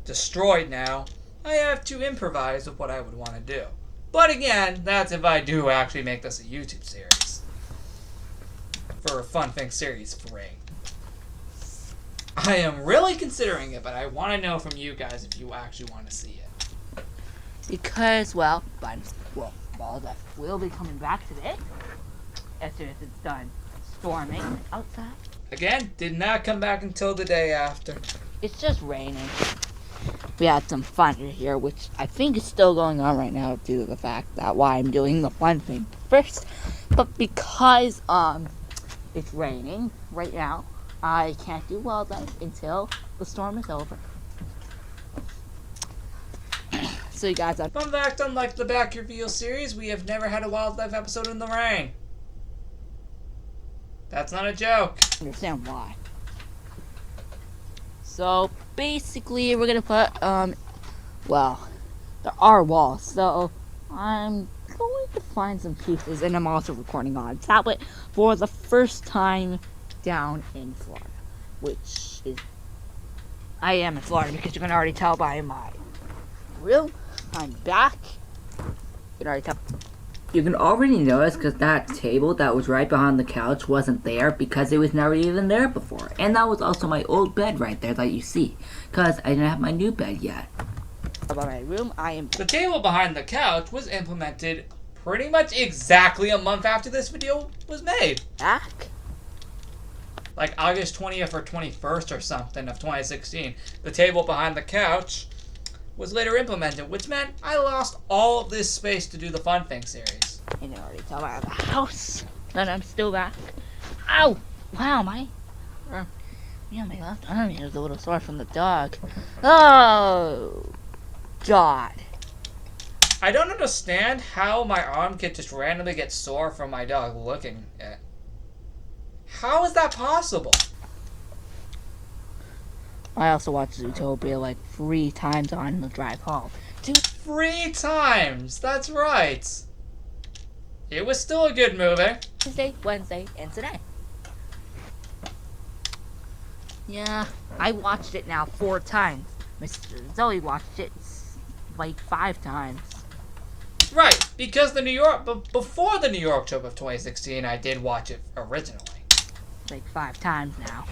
Speaker 1: destroyed now, I have to improvise with what I would want to do. But again, that's if I do actually make this a YouTube series. For a Fun Thing Series 3. I am really considering it, but I want to know from you guys if you actually want to see it.
Speaker 6: Because, well, Balda will be coming back today. As soon as it's done storming outside.
Speaker 1: Again, did not come back until the day after.
Speaker 6: It's just raining. We had some thunder here, which I think is still going on right now due to the fact that why I'm doing the fun thing first. But because, it's raining right now, I can't do wildlife until the storm is over. So you guys,
Speaker 1: Fun fact, unlike the Back Reveal series, we have never had a wildlife episode in the rain. That's not a joke.
Speaker 6: Understand why. So basically we're gonna put well, there are walls, so I'm going to find some pieces, and I'm also recording on a tablet for the first time down in Florida, which is I am in Florida because you can already tell by my room. I'm back. You can already tell.
Speaker 2: You can already notice because that table that was right behind the couch wasn't there because it was never even there before. And that was also my old bed right there that you see because I didn't have my new bed yet.
Speaker 6: About my room, I am
Speaker 1: The table behind the couch was implemented pretty much exactly a month after this video was made.
Speaker 6: back.
Speaker 1: Like August 20th or 21st or something of 2016. The table behind the couch was later implemented, which meant I lost all of this space to do the Fun Thing series.
Speaker 6: You can already tell by the house that I'm still back. Ow! Wow, my left arm is a little sore from the dog. Oh, God.
Speaker 1: I don't understand how my arm could just randomly get sore from my dog looking at. How is that possible?
Speaker 6: I also watched Zootopia like 3 times on the drive home.
Speaker 1: 3 times! That's right! It was still a good movie.
Speaker 6: Tuesday, Wednesday, and today. Yeah, I watched it now 4 times. Mr. Zoe watched it like 5 times.
Speaker 1: Right, because before the New York trip of 2016, I did watch it originally.
Speaker 6: Like 5 times now.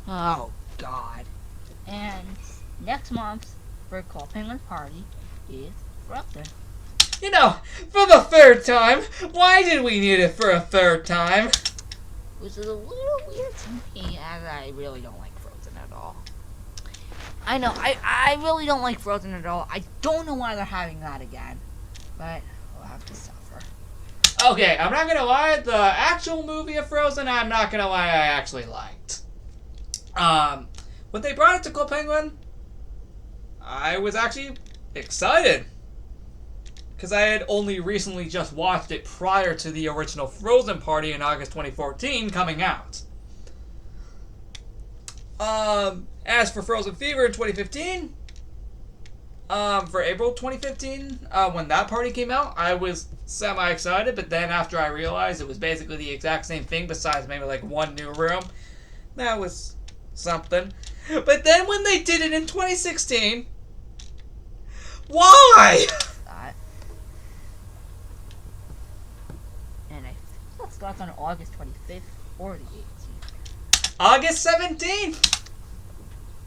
Speaker 6: Oh, God. And next month's Bird Call Penguin party is Frozen.
Speaker 1: You know, for the 3rd time, why did we need it for a 3rd time?
Speaker 6: Which is a little weird to me, as I really don't like Frozen at all. I know, I really don't like Frozen at all. I don't know why they're having that again. But we'll have to suffer.
Speaker 1: Okay, I'm not gonna lie, the actual movie of Frozen, I'm not gonna lie, I actually liked. When they brought it to Club Penguin, I was actually excited. Because I had only recently just watched it prior to the original Frozen party in August 2014 coming out. As for Frozen Fever in 2015, for April 2015, when that party came out, I was semi-excited, but then after I realized it was basically the exact same thing besides maybe like one new room, that was something. But then when they did it in 2016, why?
Speaker 6: And I think that's got that's on August 25th or the 18th.
Speaker 1: August 17th.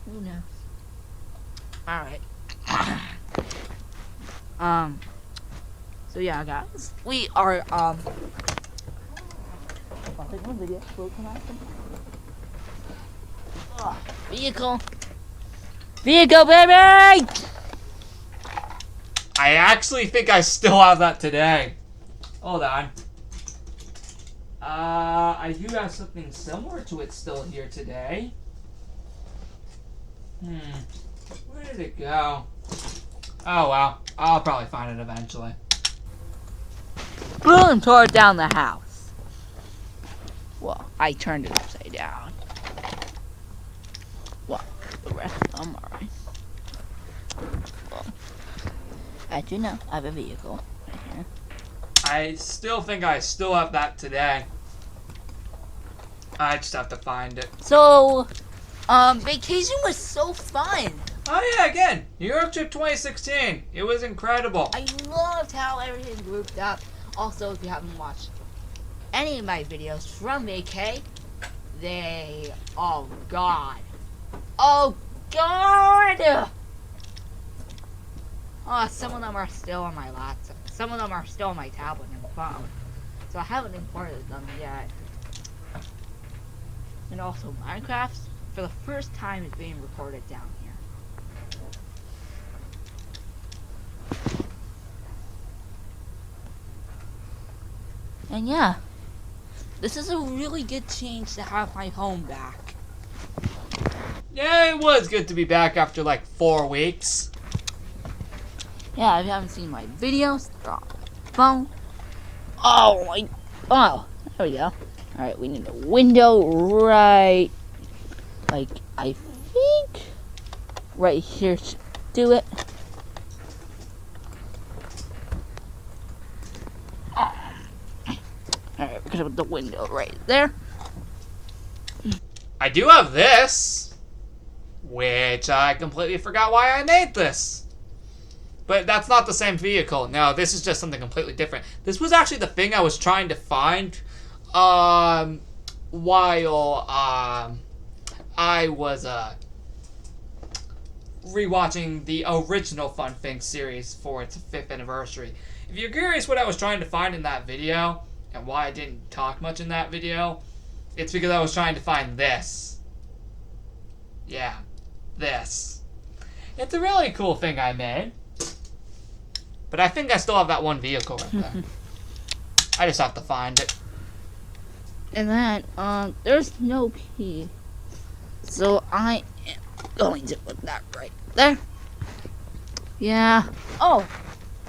Speaker 6: Who knows? Alright. So yeah, guys, we are vehicle baby.
Speaker 1: I actually think I still have that today. Hold on. I do have something similar to it still here today. Where did it go? Oh well, I'll probably find it eventually.
Speaker 6: Boom, tore down the house. Well, I turned it upside down. Well, the rest of them are alright. Well, as you know, I have a vehicle right here.
Speaker 1: I still think I still have that today. I just have to find it.
Speaker 6: So, vacation was so fun.
Speaker 1: Oh yeah, again, Europe trip 2016. It was incredible.
Speaker 6: I loved how everything grouped up. Also, if you haven't watched any of my videos from VK, oh god. Oh god! Oh, some of them are still on my laptop. Some of them are still on my tablet and phone. So I haven't imported them yet. And also Minecraft, for the first time, is being recorded down here. And yeah, this is a really good change to have my home back.
Speaker 1: Yeah, it was good to be back after like 4 weeks.
Speaker 6: Yeah, if you haven't seen my videos, they're on my phone. Oh, there we go. Alright, we need a window right, like, I think, right here to do it. Alright, we're gonna put the window right there.
Speaker 1: I do have this, which I completely forgot why I made this. But that's not the same vehicle. No, this is just something completely different. This was actually the thing I was trying to find while I was rewatching the original Fun Things series for its 5th anniversary. If you're curious what I was trying to find in that video and why I didn't talk much in that video, it's because I was trying to find this. Yeah, this. It's a really cool thing I made. But I think I still have that one vehicle right there. I just have to find it.
Speaker 6: And then, there's no P. So I am going to put that right there. Yeah. Oh,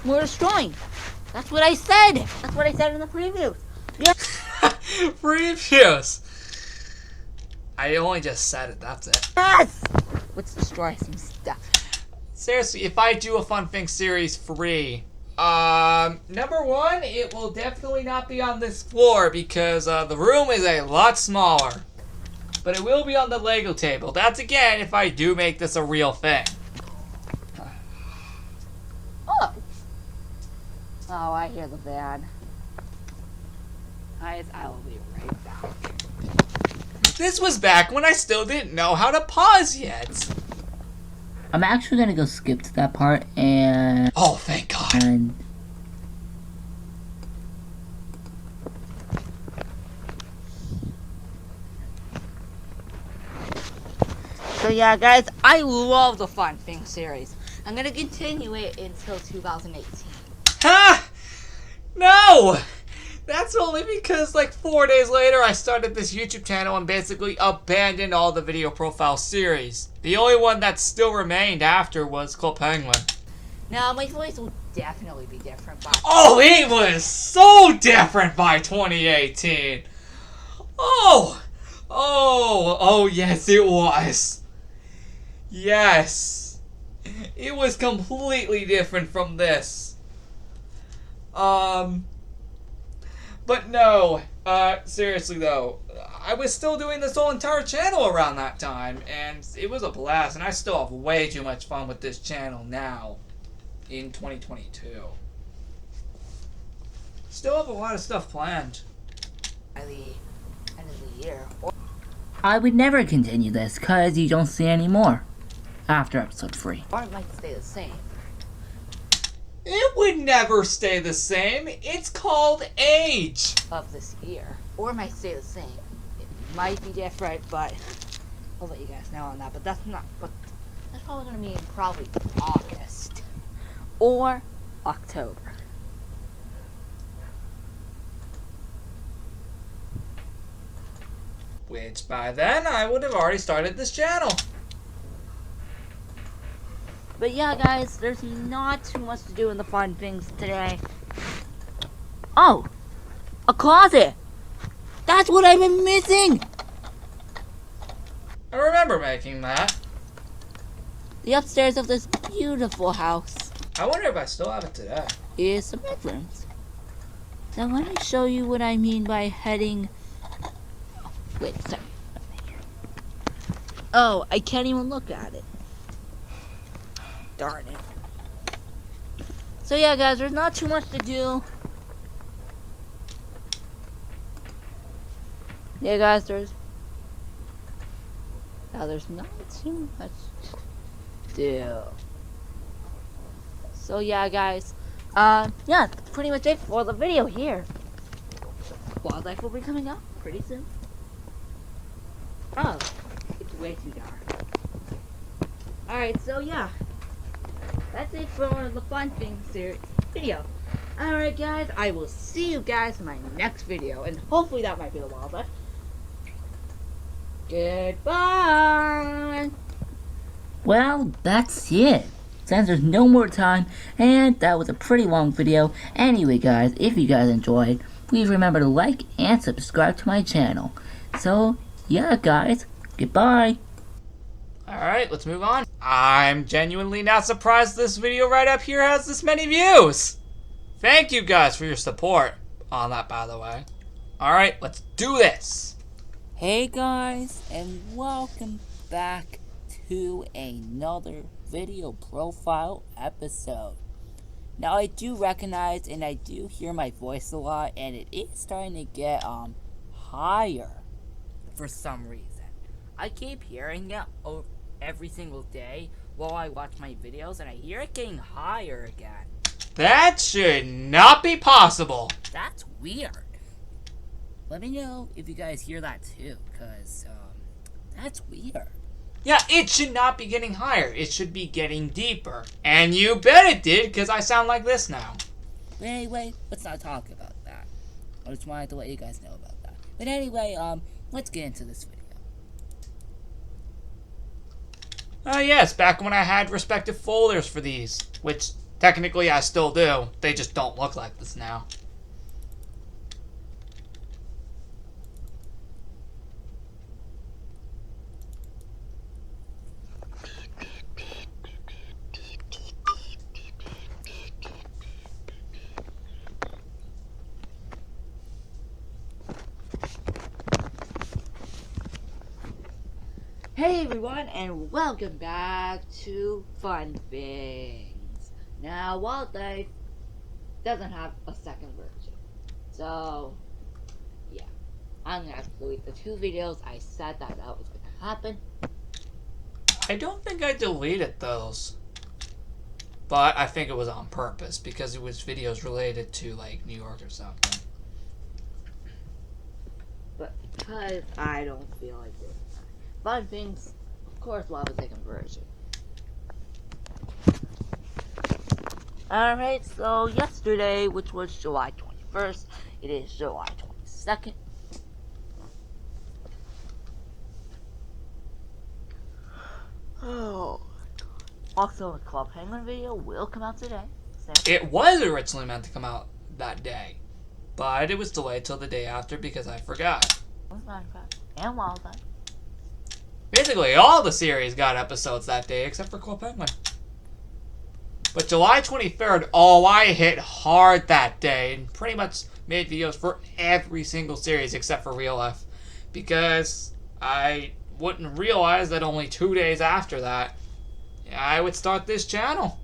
Speaker 6: we're destroying. That's what I said. That's what I said in the preview. Yeah.
Speaker 1: Previews. I only just said it, that's it.
Speaker 6: Yes! Let's destroy some stuff.
Speaker 1: Seriously, if I do a Fun Things series free, number one, it will definitely not be on this floor because the room is a lot smaller. But it will be on the Lego table. That's again if I do make this a real thing.
Speaker 6: Oh. Oh, I hear the van. Guys, I will be right back.
Speaker 1: This was back when I still didn't know how to pause yet.
Speaker 2: I'm actually gonna go skip to that part and...
Speaker 1: Oh, thank God.
Speaker 2: And...
Speaker 6: So yeah, guys, I love the Fun Things series. I'm gonna continue it until 2018.
Speaker 1: Ha! No! That's only because like 4 days later I started this YouTube channel and basically abandoned all the video profile series. The only one that still remained after was Club Penguin.
Speaker 6: Now, my voice will definitely be different by...
Speaker 1: Oh, it was so different by 2018. Oh, yes, it was. Yes. It was completely different from this. But no, seriously though, I was still doing this whole entire channel around that time, and it was a blast, and I still have way too much fun with this channel now, in 2022. Still have a lot of stuff planned.
Speaker 8: by the end of the year.
Speaker 2: I would never continue this because you don't see any more after episode 3.
Speaker 8: Or it might stay the same.
Speaker 1: It would never stay the same. It's called age.
Speaker 8: Of this year. Or it might stay the same. It might be different, but I'll let you guys know on that. But that's probably gonna be in probably August. Or October.
Speaker 1: Which by then I would have already started this channel.
Speaker 8: But yeah, guys, there's not too much to do in the fun things today. Oh! A closet! That's what I've been missing!
Speaker 1: I remember making that.
Speaker 8: The upstairs of this beautiful house
Speaker 1: I wonder if I still have it today.
Speaker 8: is some bedrooms. Now let me show you what I mean by heading... Wait, sorry. Oh, I can't even look at it. Darn it. So yeah, guys, there's not too much to do. Yeah, guys, there's not too much to do. So yeah, guys, yeah, that's pretty much it for the video here. Wildlife will be coming up pretty soon. Oh, it's way too dark. Alright, so yeah, that's it for the Fun Things series video. Alright guys, I will see you guys in my next video, and hopefully that might be the wildlife. Goodbye!
Speaker 2: Well, that's it. Since there's no more time, and that was a pretty long video. Anyway guys, if you guys enjoyed, please remember to like and subscribe to my channel. So, yeah guys, goodbye.
Speaker 1: Alright, let's move on. I'm genuinely not surprised this video right up here has this many views. Thank you guys for your support on that, by the way. Alright, let's do this.
Speaker 2: Hey guys, and welcome back to another video profile episode. Now I do recognize and I do hear my voice a lot, and it is starting to get higher for some reason. I keep hearing it every single day while I watch my videos, and I hear it getting higher again.
Speaker 1: That should not be possible.
Speaker 2: That's weird. Let me know if you guys hear that too, because that's weird.
Speaker 1: Yeah, it should not be getting higher. It should be getting deeper. And you bet it did, because I sound like this now.
Speaker 2: But anyway, let's not talk about that. I just wanted to let you guys know about that. But anyway, let's get into this video.
Speaker 1: Yes, back when I had respective folders for these, which technically I still do. They just don't look like this now.
Speaker 8: Hey everyone, and welcome back to Fun Things. Now, Wildlife doesn't have a second version, so yeah, I'm gonna have to delete the 2 videos I said that was gonna happen.
Speaker 1: I don't think I deleted those. But I think it was on purpose, because it was videos related to, like, New York or something.
Speaker 8: But because I don't feel like it. Fun Things, of course, will have a second version. Alright, so yesterday, which was July 21st, it is July 22nd. Oh. Also, a Club Penguin video will come out today.
Speaker 1: It was originally meant to come out that day, but it was delayed till the day after because I forgot.
Speaker 8: Minecraft and Wildlife.
Speaker 1: Basically, all the series got episodes that day except for Club Penguin. But July 23rd, oh, I hit hard that day and pretty much made videos for every single series except for Real Life, because I wouldn't realize that only 2 days after that, I would start this channel.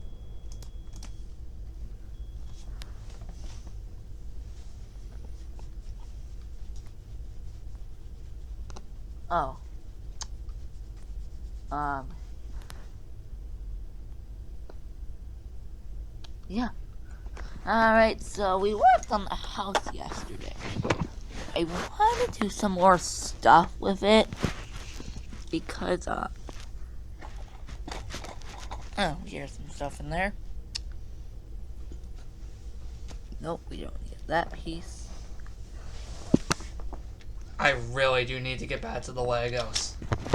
Speaker 2: Oh. Yeah. Alright, so we worked on the house yesterday. I want to do some more stuff with it. Because, oh, here's some stuff in there. Nope, we don't need that piece.
Speaker 1: I really do need to get back to the Legos.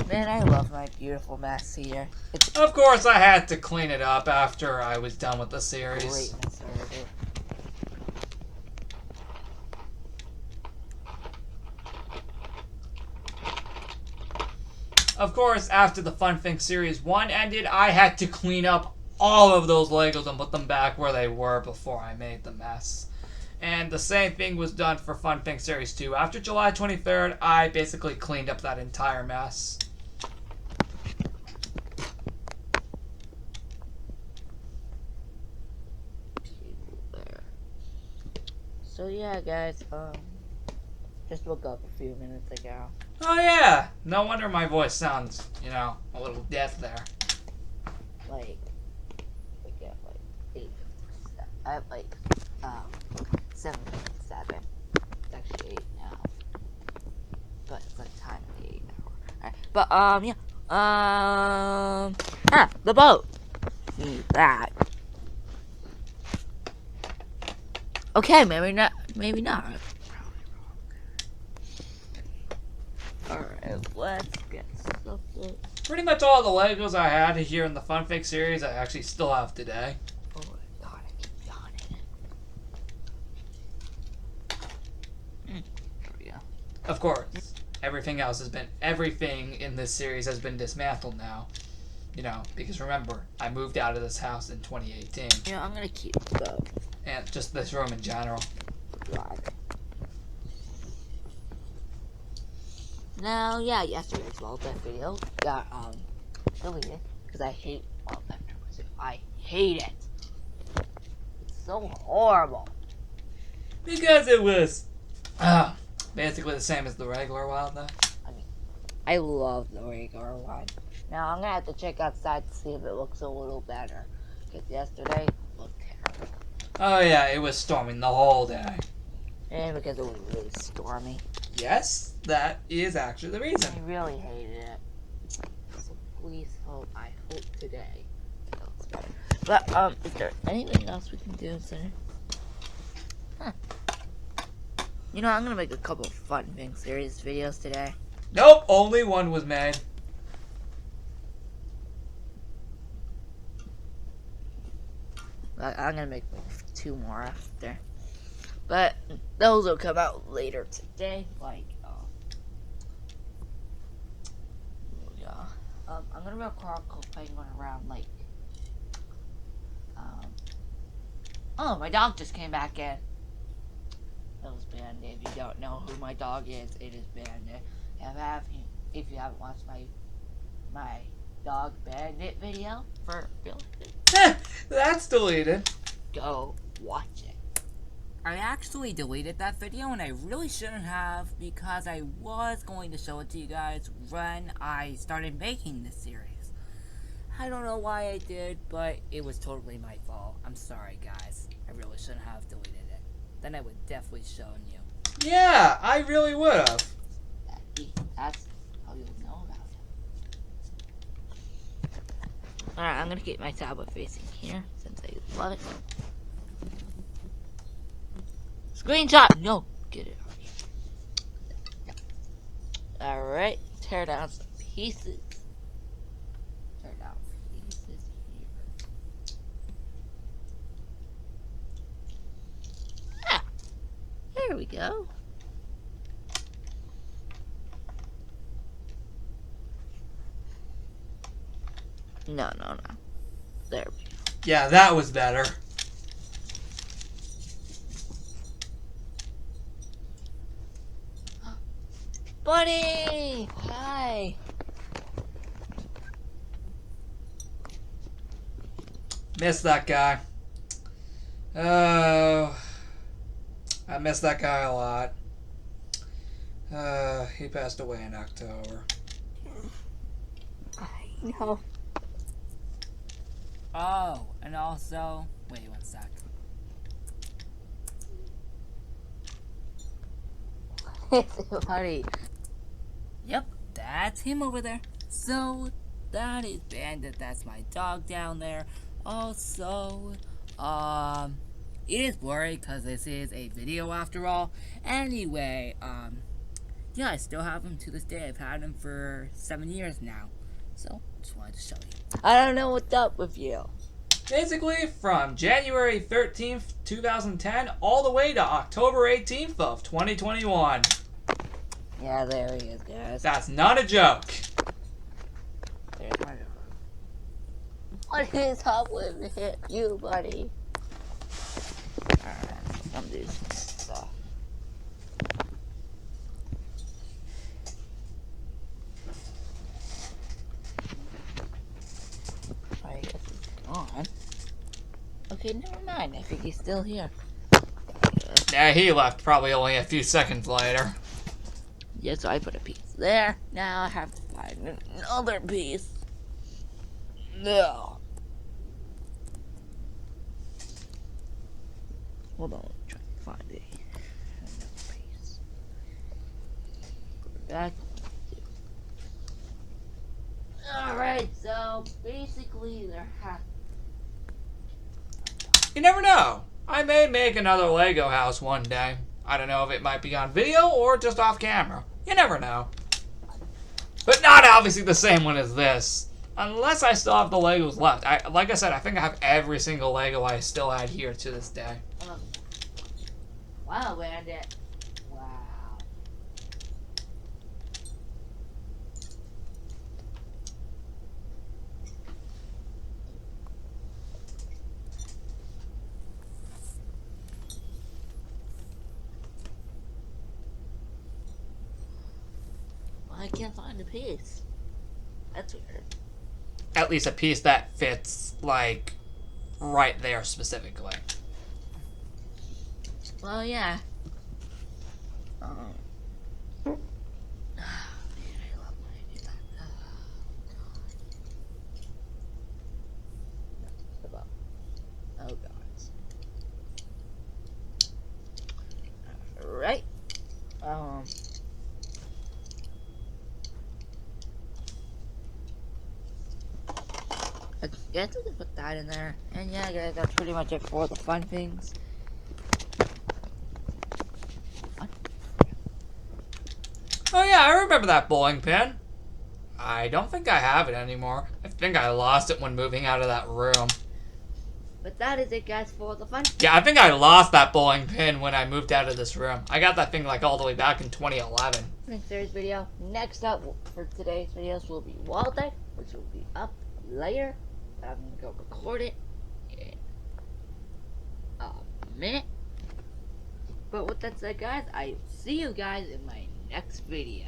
Speaker 2: Man, I love my beautiful mess here. It's
Speaker 1: Of course, I had to clean it up after I was done with the series.
Speaker 2: greatness over it.
Speaker 1: Of course, after the Fun Thing Series 1 ended, I had to clean up all of those Legos and put them back where they were before I made the mess. And the same thing was done for Fun Thing Series 2. After July 23rd, I basically cleaned up that entire mess.
Speaker 2: There. So yeah, guys, just woke up a few minutes ago.
Speaker 1: Oh yeah! No wonder my voice sounds, a little deaf there.
Speaker 2: Like, we get like 8. I have like 7. It's actually 8 now, but it's like time of the 8 hour. Alright, but yeah, the boat. Need that. Okay, maybe not. Maybe not. Alright, let's get something.
Speaker 1: Pretty much all the Legos I had here in the Fun Thing series I actually still have today.
Speaker 2: Oh my god, I keep yawning. There we go.
Speaker 1: Of course, everything in this series has been dismantled now. Because remember, I moved out of this house in 2018.
Speaker 2: Yeah, I'm gonna keep the boat.
Speaker 1: And just this room in general.
Speaker 2: Right. Now, yeah, yesterday's wallpaper video got deleted because I hate wallpaper. I hate it. It's so horrible.
Speaker 1: Because it was basically the same as the regular wildlife.
Speaker 2: I love the regular one. Now I'm gonna have to check outside to see if it looks a little better. Because yesterday it looked terrible.
Speaker 1: Oh yeah, it was storming the whole day.
Speaker 2: And because it was really stormy.
Speaker 1: Yes, that is actually the reason.
Speaker 2: I really hated it. So please I hope today it looks better. But, is there anything else we can do, sir? Huh. I'm gonna make a couple of Fun Thing series videos today.
Speaker 1: Nope, only one was made.
Speaker 2: I'm gonna make 2 more after. But those will come out later today. I'm gonna record Penguin around oh, my dog just came back in. That was Bandit. If you don't know who my dog is, it is Bandit. If you haven't watched my dog Bandit video for real,
Speaker 1: That's deleted.
Speaker 2: go watch it. I actually deleted that video, and I really shouldn't have, because I was going to show it to you guys when I started making this series. I don't know why I did, but it was totally my fault. I'm sorry, guys. I really shouldn't have deleted it. Then I would definitely shown you.
Speaker 1: Yeah, I really would have.
Speaker 2: That's how you'll know about it. Alright, I'm gonna get my tablet facing here, since I love it. Screenshot! No! Get it out here. Alright, tear down some pieces. Tear down pieces here. Ah! There we go. No. There we go.
Speaker 1: Yeah, that was better.
Speaker 2: Buddy! Hi!
Speaker 1: Miss that guy. Oh, I miss that guy a lot. He passed away in October.
Speaker 8: No.
Speaker 2: Oh, and also, wait one sec.
Speaker 8: It's funny.
Speaker 2: Yep, that's him over there. So, that is Bandit, that's my dog down there. Also, it is blurry because this is a video after all. Anyway, yeah, I still have him to this day. I've had him for 7 years now. So, just wanted to show you.
Speaker 8: I don't know what's up with you.
Speaker 1: Basically, from January 13th, 2010, all the way to October 18th of 2021.
Speaker 8: Yeah, there he is, guys.
Speaker 1: That's not a joke.
Speaker 8: There's my dog. What is up with you, buddy? Alright, some dudes. So. I guess he's gone. Okay, never mind. I think he's still here.
Speaker 1: Yeah, he left probably only a few seconds later.
Speaker 8: Yeah, so I put a piece there. Now I have to find another piece. No. Hold on, try to find another piece. Put it back. Alright, so basically there has.
Speaker 1: You never know. I may make another Lego house one day. I don't know if it might be on video or just off camera. You never know. But not obviously the same one as this. Unless I still have the Legos left. Like I said, I think I have every single Lego I still had here to this day.
Speaker 8: Wow, Bandit. Wow. I can't find a piece. That's weird.
Speaker 1: At least a piece that fits, like, right there specifically.
Speaker 8: Well, yeah. Man, I love when I do that. Oh, God. Right. I guess we can put that in there. And yeah, guys, that's pretty much it for the fun things.
Speaker 1: Oh yeah, I remember that bowling pin. I don't think I have it anymore. I think I lost it when moving out of that room.
Speaker 8: But that is it, guys, for the fun.
Speaker 1: Yeah, I think I lost that bowling pin when I moved out of this room. I got that thing like all the way back in 2011.
Speaker 8: Next series video. Next up for today's videos will be Wall Deck, which will be up later. I'm gonna go record it in a minute. But with that said, guys, I see you guys in my next video.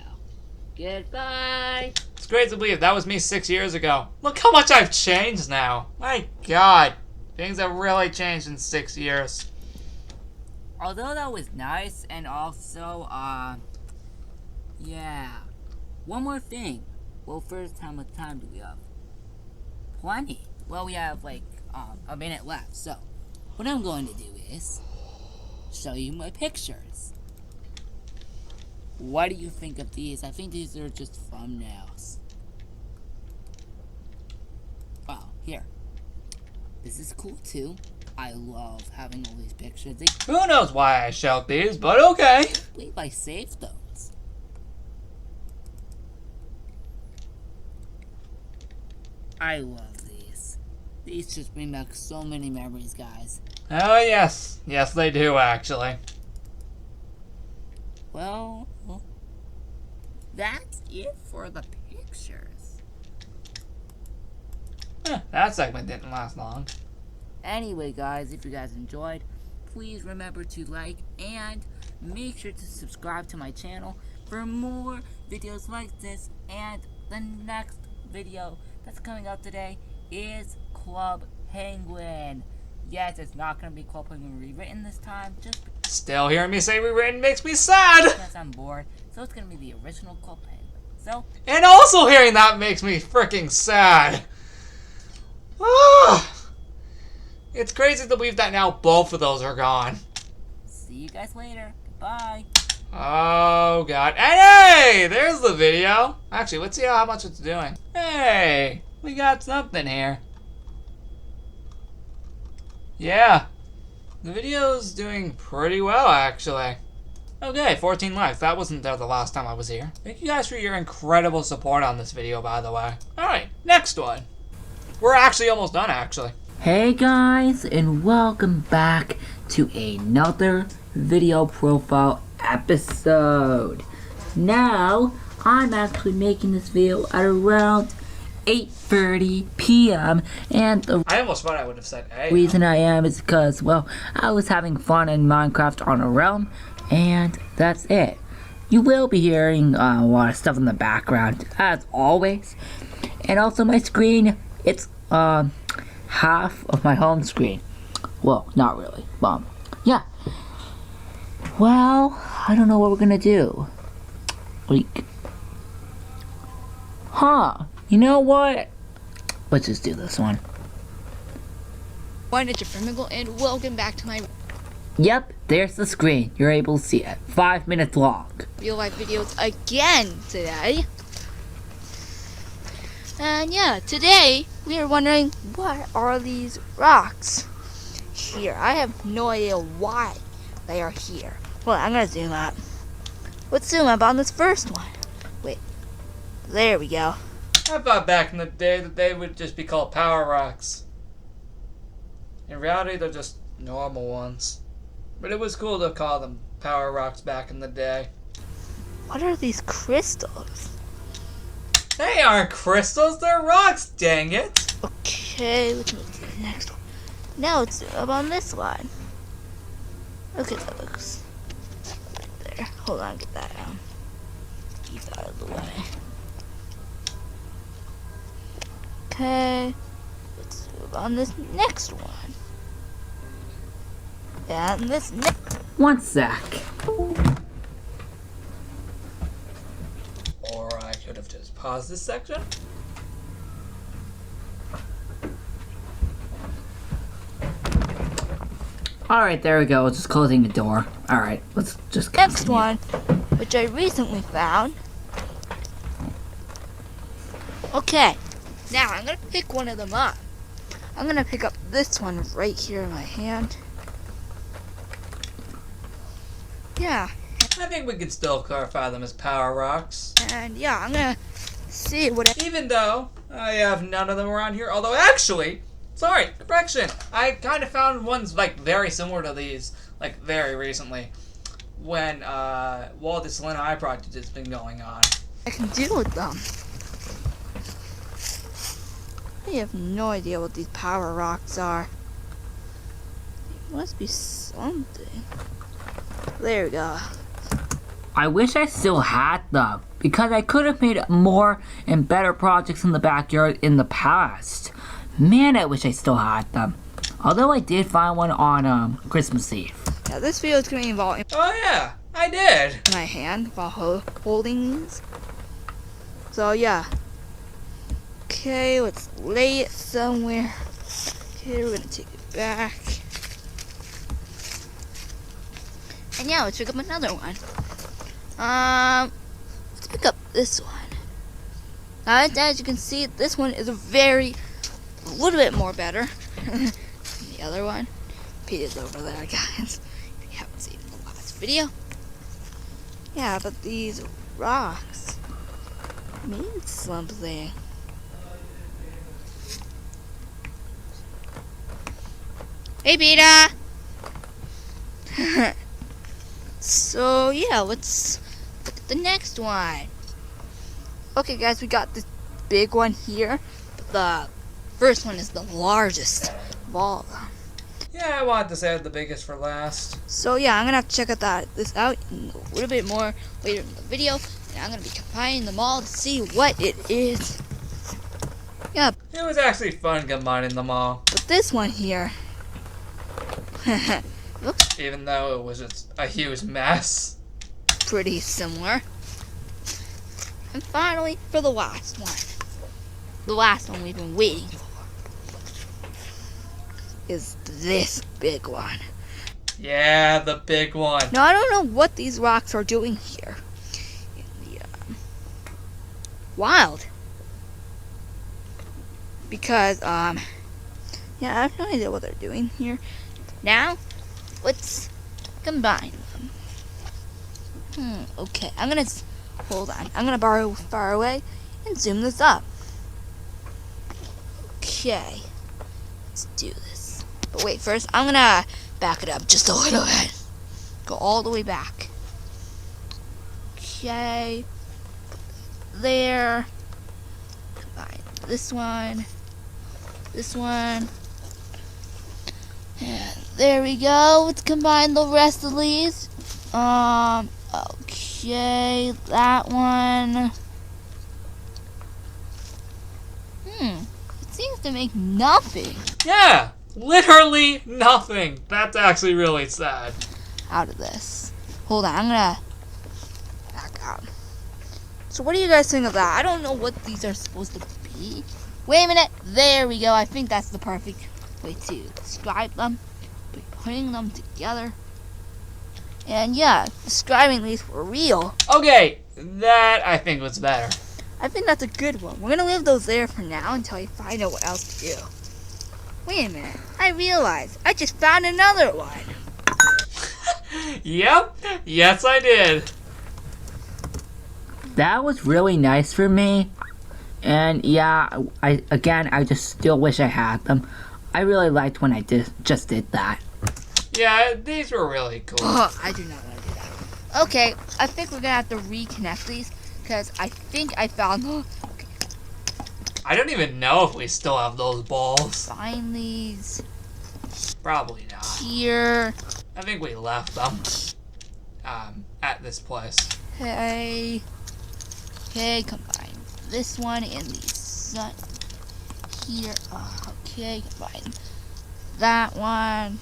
Speaker 8: Goodbye.
Speaker 1: It's great to believe that was me 6 years ago. Look how much I've changed now. My God. Things have really changed in 6 years.
Speaker 2: Although that was nice, and also, yeah. One more thing. Well, first, how much time do we have? Plenty. Well, we have, like, a minute left, so what I'm going to do is show you my pictures. What do you think of these? I think these are just thumbnails. Well, here. This is cool, too. I love having all these pictures.
Speaker 1: Who knows why I shout these, but okay.
Speaker 2: I believe I saved those. I love these. These just bring back so many memories, guys.
Speaker 1: Oh, yes. Yes, they do, actually.
Speaker 2: Well, that's it for the pictures.
Speaker 1: That segment didn't last long.
Speaker 2: Anyway, guys, if you guys enjoyed, please remember to like and make sure to subscribe to my channel for more videos like this. And the next video that's coming out today is Club Penguin. Yes, it's not gonna be completely rewritten this time, just
Speaker 1: Still hearing me say rewritten makes me sad.
Speaker 2: because I'm bored. So it's gonna be the original Cold Penguin. So,
Speaker 1: And also hearing that makes me freaking sad. Ah, it's crazy to believe that now both of those are gone.
Speaker 2: see you guys later. Goodbye.
Speaker 1: Oh god. And hey, there's the video. Actually, let's see how much it's doing. Hey, we got something here. Yeah, the video's doing pretty well actually. Okay, 14 likes. That wasn't there the last time I was here. Thank you guys for your incredible support on this video, by the way. Alright, next one. We're actually almost done, actually.
Speaker 2: Hey guys, and welcome back to another video profile episode. Now, I'm actually making this video at around 8:30 p.m. and the
Speaker 1: I almost thought I would have said A.
Speaker 2: reason I am is because, well, I was having fun in Minecraft on a realm, and that's it. You will be hearing a lot of stuff in the background, as always. And also my screen, it's half of my home screen. Well, not really. Yeah. Well, I don't know what we're gonna do. Like, you know what? Let's just do this one.
Speaker 3: One Ninja Frimigle, and welcome back to my
Speaker 2: Yep, there's the screen. You're able to see it. 5 minutes long.
Speaker 3: real life videos again today. And yeah, today we are wondering, what are these rocks here? I have no idea why they are here. Well, I'm gonna zoom up. Let's zoom up on this first one. Wait, there we go.
Speaker 1: I thought back in the day that they would just be called power rocks. In reality, they're just normal ones. But it was cool to call them power rocks back in the day.
Speaker 3: What are these crystals?
Speaker 1: They aren't crystals, they're rocks, dang it!
Speaker 3: Okay, let's move to the next one. Now let's zoom up on this one. Look at those. Right there. Hold on, get that out. Keep that out of the way. Okay. Let's move on this next one. And this next.
Speaker 2: 1 sec.
Speaker 1: Or I could have just paused this section.
Speaker 2: Alright, there we go. Just closing the door. Alright, let's just
Speaker 3: Next
Speaker 2: continue.
Speaker 3: one, which I recently found. Okay, now I'm gonna pick one of them up. I'm gonna pick up this one right here in my hand. Yeah,
Speaker 1: I think we could still clarify them as power rocks.
Speaker 3: and yeah, I'm gonna see what I.
Speaker 1: Even though I have none of them around here. Although actually, sorry, correction. I kind of found ones like very similar to these, like very recently, when while this Lin Eye project has been going on.
Speaker 3: can do with them. I have no idea what these power rocks are. It must be something. There we go.
Speaker 2: I wish I still had them, because I could have made more and better projects in the backyard in the past. Man, I wish I still had them. Although I did find one on Christmas Eve.
Speaker 3: Now this video is going to involve
Speaker 1: Oh yeah, I did.
Speaker 3: my hand while holding these. So yeah. Okay, let's lay it somewhere. Okay, we're gonna take it back. And yeah, let's pick up another one. Let's pick up this one. Now, as you can see, this one is a little bit more better than the other one. Peter's over there, guys. If you haven't seen the last video. Yeah, but these rocks mean something. Hey, Peter! So, yeah, let's look at the next one. Okay, guys, we got this big one here. But the first one is the largest of all of them.
Speaker 1: Yeah, I wanted to save the biggest for last.
Speaker 3: So yeah, I'm gonna have to check this out a little bit more later in the video, and I'm gonna be combining them all to see what it is. Yeah,
Speaker 1: It was actually fun combining them all.
Speaker 3: but this one here Looks
Speaker 1: Even though it was just a huge mess.
Speaker 3: pretty similar. And finally, for the last one. The last one we've been waiting for. Is this big one.
Speaker 1: Yeah, the big one.
Speaker 3: Now, I don't know what these rocks are doing here. In the wild. Because, yeah, I have no idea what they're doing here. Now, let's combine them. Okay, hold on. I'm gonna borrow far away and zoom this up. Okay, let's do this. But wait, first, I'm gonna back it up just a little bit. Go all the way back. Okay, there. Combine this one. And there we go. Let's combine the rest of these. Okay, that one. It seems to make nothing
Speaker 1: Yeah, literally nothing. That's actually really sad.
Speaker 3: out of this. Hold on, I'm gonna back out. So what do you guys think of that? I don't know what these are supposed to be. Wait a minute. There we go. I think that's the perfect way to describe them. By putting them together. And yeah, describing these for real.
Speaker 1: Okay, that I think was better.
Speaker 3: I think that's a good one. We're gonna leave those there for now until I find out what else to do. Wait a minute. I realized I just found another one.
Speaker 1: Yep, yes I did.
Speaker 2: That was really nice for me. And yeah, I just still wish I had them. I really liked when I just did that.
Speaker 1: Yeah, these were really cool.
Speaker 3: Oh, I do not want to do that. Okay, I think we're gonna have to reconnect these because I think I found them.
Speaker 1: I don't even know if we still have those balls.
Speaker 3: Find these
Speaker 1: Probably not.
Speaker 3: here.
Speaker 1: I think we left them at this place.
Speaker 3: Okay, combine this one and the sun here. Okay, combine that one.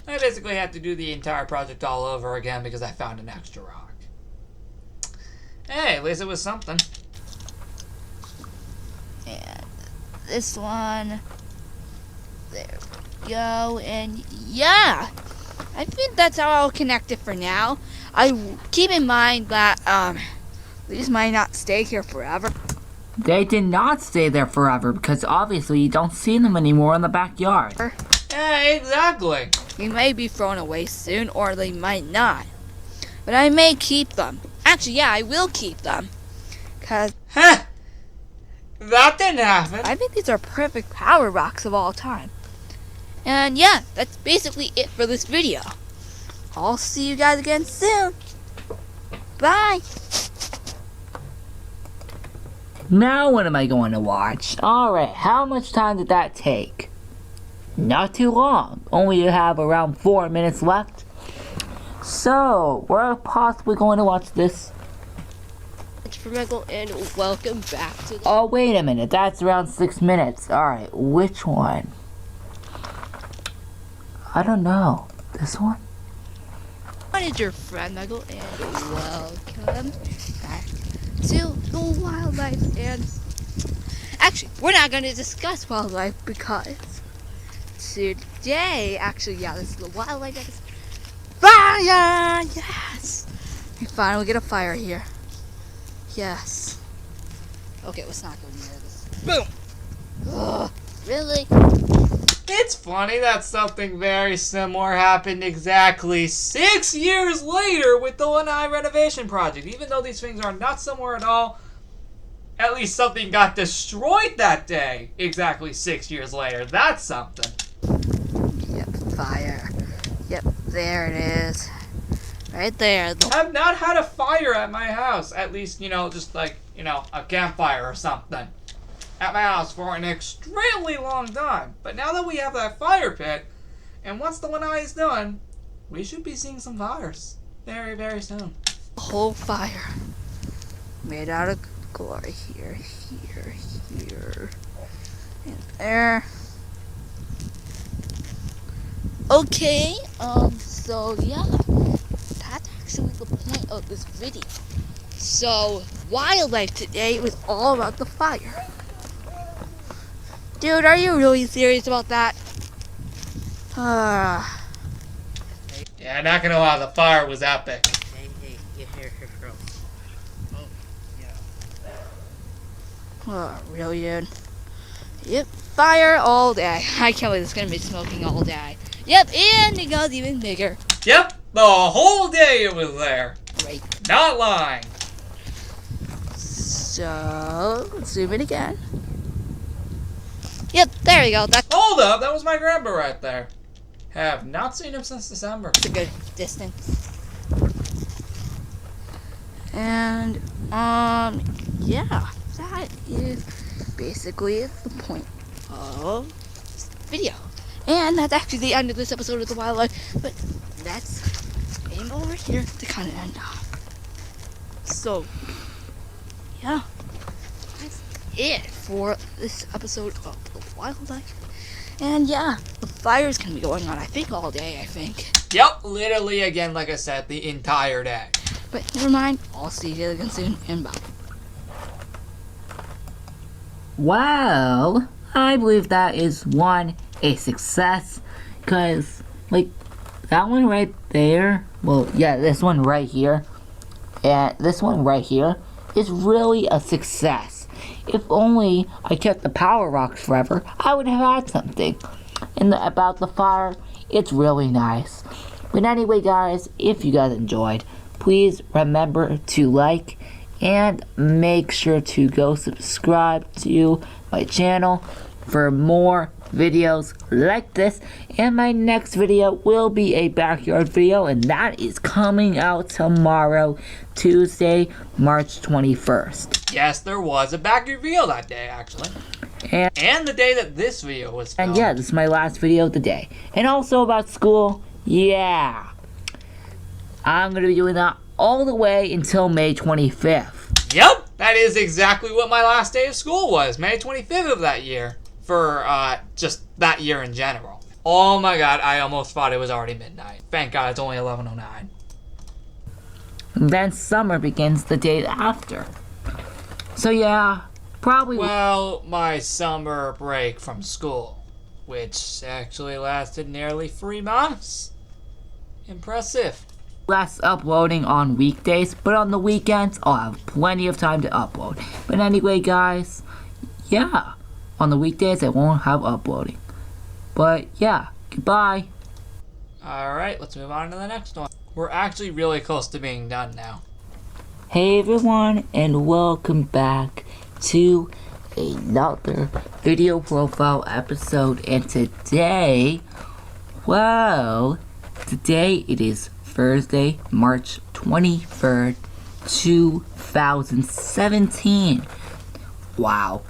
Speaker 1: I basically have to do the entire project all over again because I found an extra rock. Hey, at least it was something.
Speaker 3: And this one. There we go. And yeah, I think that's how I'll connect it for now. I keep in mind that these might not stay here forever.
Speaker 2: They did not stay there forever because obviously you don't see them anymore in the backyard.
Speaker 1: Yeah, exactly.
Speaker 3: They may be thrown away soon, or they might not. But I may keep them. Actually, yeah, I will keep them. Because
Speaker 1: Huh. That didn't happen.
Speaker 3: I think these are perfect power rocks of all time. And yeah, that's basically it for this video. I'll see you guys again soon. Bye.
Speaker 2: Now what am I going to watch? Alright, how much time did that take? Not too long. Only have around 4 minutes left. So, we're possibly going to watch this.
Speaker 8: It's for Michael, and welcome back to the
Speaker 2: Oh, wait a minute. That's around 6 minutes. Alright, which one? I don't know. This one?
Speaker 3: What is your friend, Michael, and welcome back to the wildlife. And actually, we're not going to discuss wildlife because today, actually, yeah, this is the wildlife episode. Fire! Yes! We finally get a fire here. Yes. Okay, let's not go near this. Boom! Ugh, really?
Speaker 1: It's funny that something very similar happened exactly 6 years later with the Lanai renovation project. Even though these things are not similar at all, at least something got destroyed that day exactly 6 years later. That's something.
Speaker 3: Yep, fire. Yep, there it is. Right there.
Speaker 1: I've not had a fire at my house. At least, just like, a campfire or something. At my house for an extremely long time. But now that we have that fire pit, and once the Lanai is done, we should be seeing some fires very, very soon.
Speaker 3: A whole fire. Made out of glory. Here, and there. Okay, so yeah, that's actually the point of this video. So, wildlife today was all about the fire. Dude, are you really serious about that?
Speaker 1: Yeah, not gonna lie, the fire was epic.
Speaker 7: Hey, here, girl.
Speaker 3: Oh, really, dude? Yep, fire all day. I can't believe it's gonna be smoking all day. Yep, and it got even bigger.
Speaker 1: Yep, the whole day it was there.
Speaker 3: Great.
Speaker 1: Not lying.
Speaker 3: So, let's zoom in again. Yep, there we go. That's
Speaker 1: Hold up, that was my grandpa right there. Have not seen him since December.
Speaker 3: a good distance. And, yeah, that is basically the point of this video. And that's actually the end of this episode of The Wildlife, but that's game over here to kind of end off. So, yeah, that's it for this episode of The Wildlife. And yeah, the fire's gonna be going on, I think, all day, I think.
Speaker 1: Yep, literally again, like I said, the entire day.
Speaker 3: But never mind, I'll see you again soon, and bye.
Speaker 2: Well, I believe that is a success, because, like, that one right there, well, yeah, this one right here, and this one right here is really a success. If only I kept the power rocks forever, I would have had something. And about the fire, it's really nice. But anyway, guys, if you guys enjoyed, please remember to like and make sure to go subscribe to my channel for more videos like this. And my next video will be a backyard video, and that is coming out tomorrow, Tuesday, March 21st.
Speaker 1: Yes, there was a back reveal that day, actually. And the day that this video was filmed.
Speaker 2: And yeah, this is my last video of the day. And also about school, yeah, I'm going to be doing that all the way until May 25th.
Speaker 1: Yep, that is exactly what my last day of school was, May 25th of that year. For just that year in general. Oh my god, I almost thought it was already midnight. Thank god it's only 11:09.
Speaker 2: Then summer begins the day after. So yeah, probably
Speaker 1: Well, my summer break from school, which actually lasted nearly 3 months. Impressive.
Speaker 2: less uploading on weekdays, but on the weekends I'll have plenty of time to upload. But anyway, guys, yeah, on the weekdays I won't have uploading. But yeah, goodbye.
Speaker 1: Alright, let's move on to the next one. We're actually really close to being done now.
Speaker 2: Hey everyone, and welcome back to another video profile episode. And today, well, today it is Thursday, March 23rd, 2017. Wow.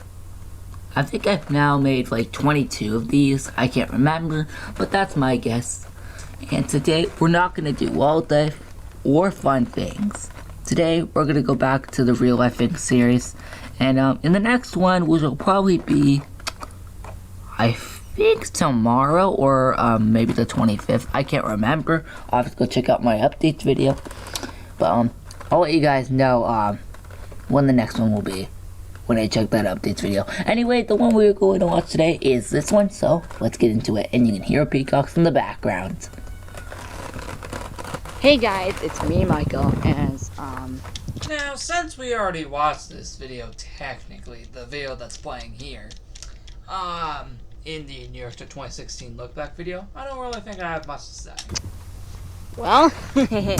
Speaker 2: I think I've now made like 22 of these. I can't remember, but that's my guess. And today, we're not going to do wildlife or fun things. Today, we're going to go back to the real life things series. And in the next one, which will probably be, I think tomorrow or maybe the 25th. I can't remember. I'll have to go check out my updates video. But I'll let you guys know when the next one will be, when I check that updates video. Anyway, the one we're going to watch today is this one, so let's get into it. And you can hear peacocks in the background.
Speaker 3: Hey guys, it's me, Michael, and
Speaker 1: Now, since we already watched this video, technically, the video that's playing here, in the New York 2016 look back video, I don't really think I have much to say.
Speaker 3: well,
Speaker 2: I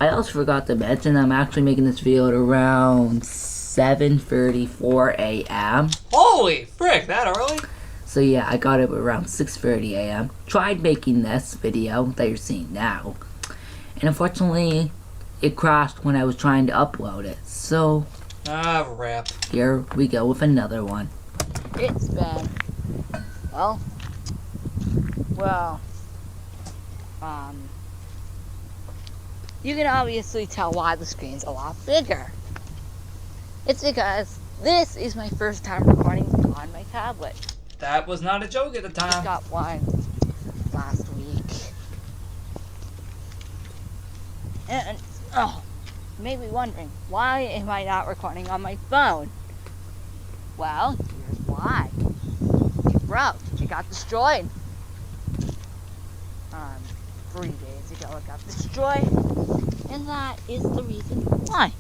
Speaker 2: also forgot to mention I'm actually making this video at around 7:34 a.m.
Speaker 1: Holy frick, that early?
Speaker 2: So yeah, I got up around 6:30 a.m. Tried making this video that you're seeing now. And unfortunately, it crashed when I was trying to upload it. So,
Speaker 1: Rip.
Speaker 2: here we go with another one.
Speaker 3: it's been, you can obviously tell why the screen's a lot bigger. It's because this is my first time recording on my tablet.
Speaker 1: That was not a joke at the
Speaker 3: I
Speaker 1: time.
Speaker 3: got one last week.
Speaker 6: And, oh, you may be wondering, why am I not recording on my phone? Well, here's why. It broke. It got destroyed. 3 days ago it got destroyed. And that is the reason why.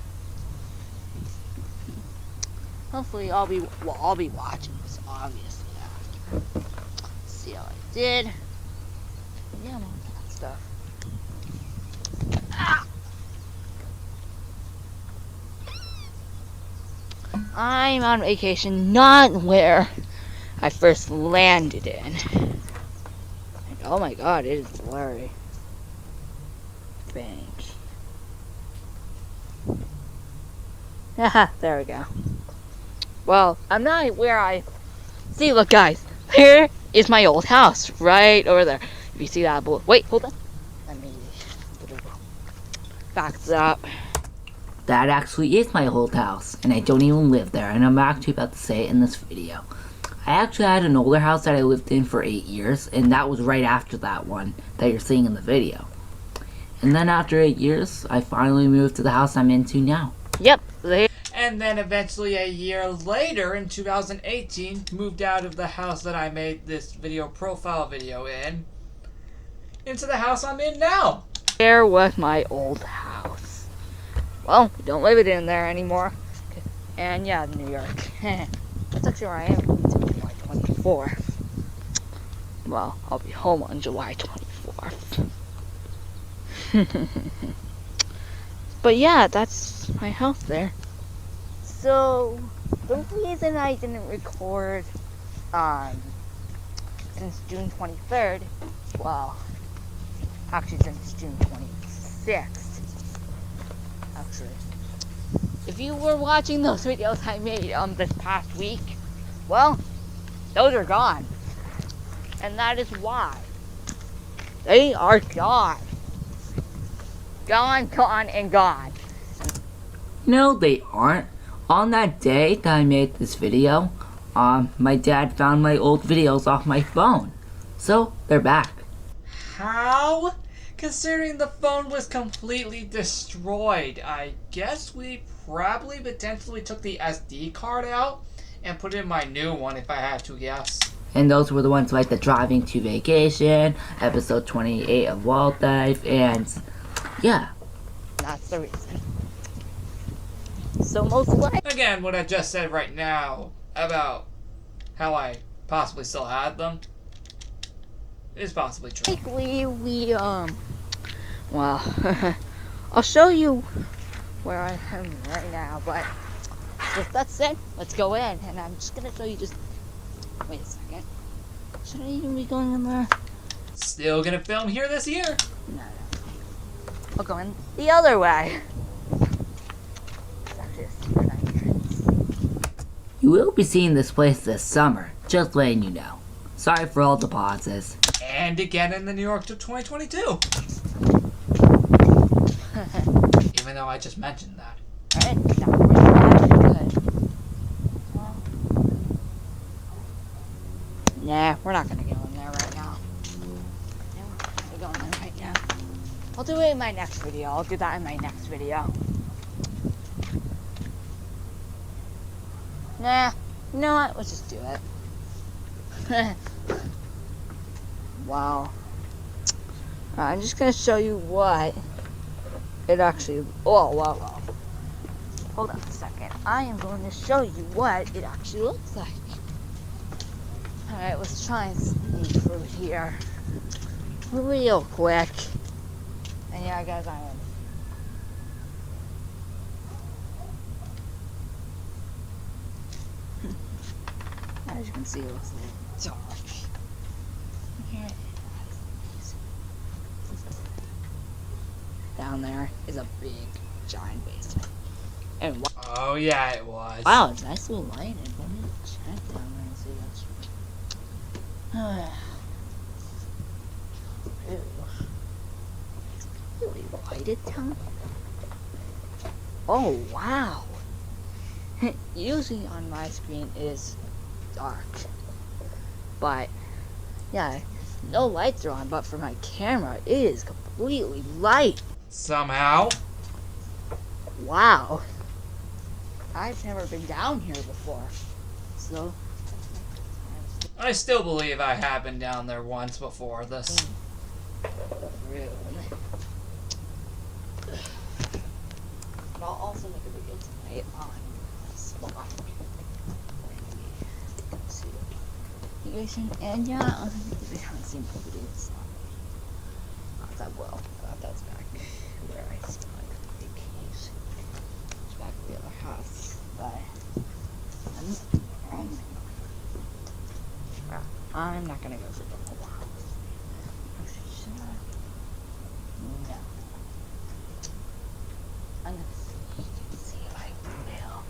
Speaker 6: Hopefully I'll be watching this, obviously. See how I did. Yeah, all that stuff. Ah! I'm on vacation, not where I first landed in. And oh my god, it is blurry. Bank. Haha, there we go. Well, I'm not where I... See, look guys, here is my old house, right over there. If you see that blue... Wait, hold on. Let me back it up.
Speaker 2: That actually is my old house, and I don't even live there, and I'm actually about to say it in this video. I actually had an older house that I lived in for 8 years, and that was right after that one that you're seeing in the video. And then after 8 years, I finally moved to the house I'm into now.
Speaker 6: Yep,
Speaker 1: And then eventually a year later, in 2018, moved out of the house that I made this video profile video in, into the house I'm in now.
Speaker 6: there was my old house. Well, we don't live it in there anymore. And yeah, New York. That's actually where I am until July 24th. Well, I'll be home on July 24th. But yeah, that's my house there. So, the reason I didn't record since June 23rd, well, actually since June 26th, actually. If you were watching those videos I made this past week, well, those are gone. And that is why. They are gone. Gone, gone, and gone.
Speaker 2: No, they aren't. On that day that I made this video, my dad found my old videos off my phone. So, they're back.
Speaker 1: How? Considering the phone was completely destroyed, I guess we probably potentially took the SD card out and put in my new one if I had to guess.
Speaker 2: And those were the ones like the Driving to Vacation, episode 28 of Wild Life, and yeah.
Speaker 6: That's the reason. So most likely,
Speaker 1: Again, what I just said right now about how I possibly still had them is possibly true.
Speaker 6: well, I'll show you where I am right now, but with that said, let's go in, and I'm just gonna show you wait a second. Should I even be going in there?
Speaker 1: Still gonna film here this year.
Speaker 6: No. I'll go in the other way. It's actually a secret entrance.
Speaker 2: You will be seeing this place this summer, just letting you know. Sorry for all the pauses.
Speaker 1: And again in the New York to 2022. Even though I just mentioned that.
Speaker 6: Alright, now we're good. Well, nah, we're not gonna go in there right now. No, we're not gonna go in there right now. I'll do it in my next video. I'll do that in my next video. Nah, you know what? Let's just do it. Wow. I'm just gonna show you what it actually. Oh, wow. Hold on a second. I am going to show you what it actually looks like. Alright, let's try and sneak through here real quick. And yeah, guys, I am. As you can see, it looks a little dark. Here it is. Down there is a big, giant basement. And
Speaker 1: Oh yeah, it was.
Speaker 6: wow, it's nicely lighted. Let me check down there and see that's. Ew. Really lighted down? Oh wow! Usually on my screen is dark, but yeah, no lights are on. But for my camera, it is completely light.
Speaker 1: Somehow.
Speaker 6: Wow. I've never been down here before. So,
Speaker 1: I still believe I have been down there once before this.
Speaker 6: rude. But I'll also make a video tonight on Spawn. And yeah, if you haven't seen the videos, not that well. That's back where I spent my vacation. It's back at the other house. But I'm not gonna go to the whole house. No. I'm gonna see if I will.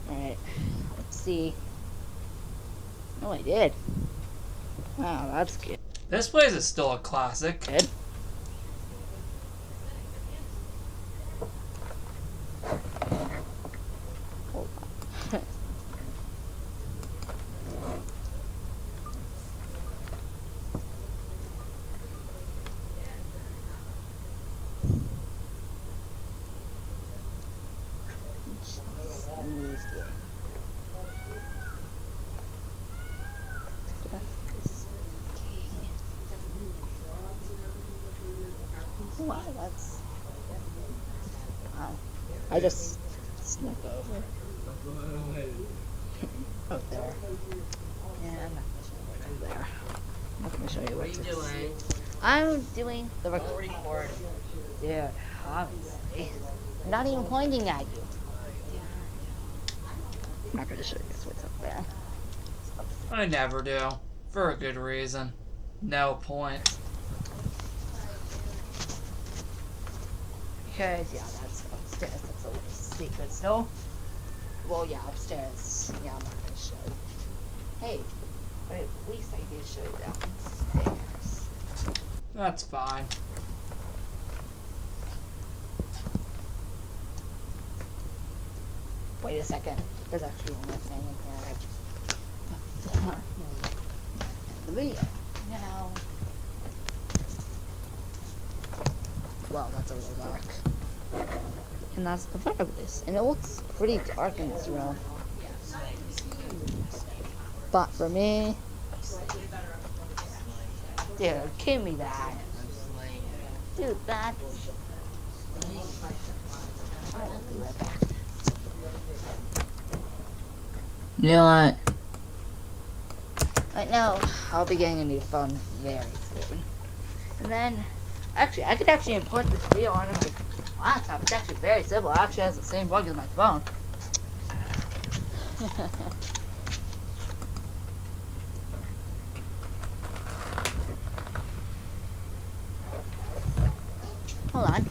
Speaker 6: Alright, let's see. Oh, I did. Wow, that's good.
Speaker 1: This place is still a classic.
Speaker 6: Good. Hold on. Wow, that's... Wow. I just snuck over. Out there. Yeah, I'm not gonna show you what I'm there. I'm not gonna show you what
Speaker 7: What are you doing?
Speaker 6: I'm doing the record. Dude, obviously. I'm not even pointing at you. I'm not gonna show you what's up there.
Speaker 1: I never do. For a good reason. No point.
Speaker 6: Because, yeah, that's upstairs. That's a little secret. So, well, yeah, upstairs. Yeah, I'm not gonna show you. Hey, but at least I did show you downstairs.
Speaker 1: That's fine.
Speaker 6: Wait a second. There's actually one more thing in here. The video. Now. Well, that's a little dark. And that's the fireplace. And it looks pretty dark in this room. But for me, dude, give me that. Dude, that's... I'll be right back.
Speaker 2: You know what?
Speaker 6: Right now, I'll be getting a new phone very soon. And then, actually, I could actually import this video on my laptop. It's actually very simple. It actually has the same bug as my phone. Hold on.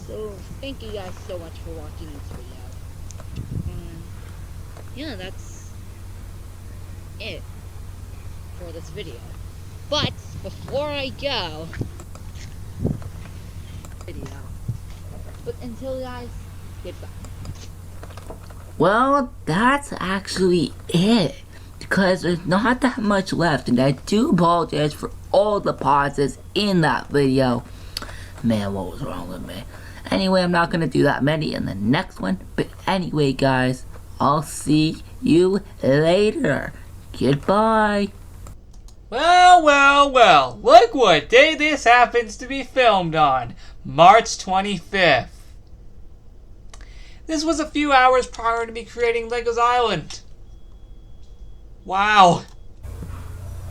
Speaker 6: So, thank you guys so much for watching this video. Yeah, that's it for this video. But before I go, but until guys, goodbye.
Speaker 2: Well, that's actually it. Because there's not that much left, and I do apologize for all the pauses in that video. Man, what was wrong with me? Anyway, I'm not gonna do that many in the next one. But anyway, guys, I'll see you later. Goodbye.
Speaker 1: Well, well, well. Look what day this happens to be filmed on. March 25th. This was a few hours prior to me creating Legos Island. Wow.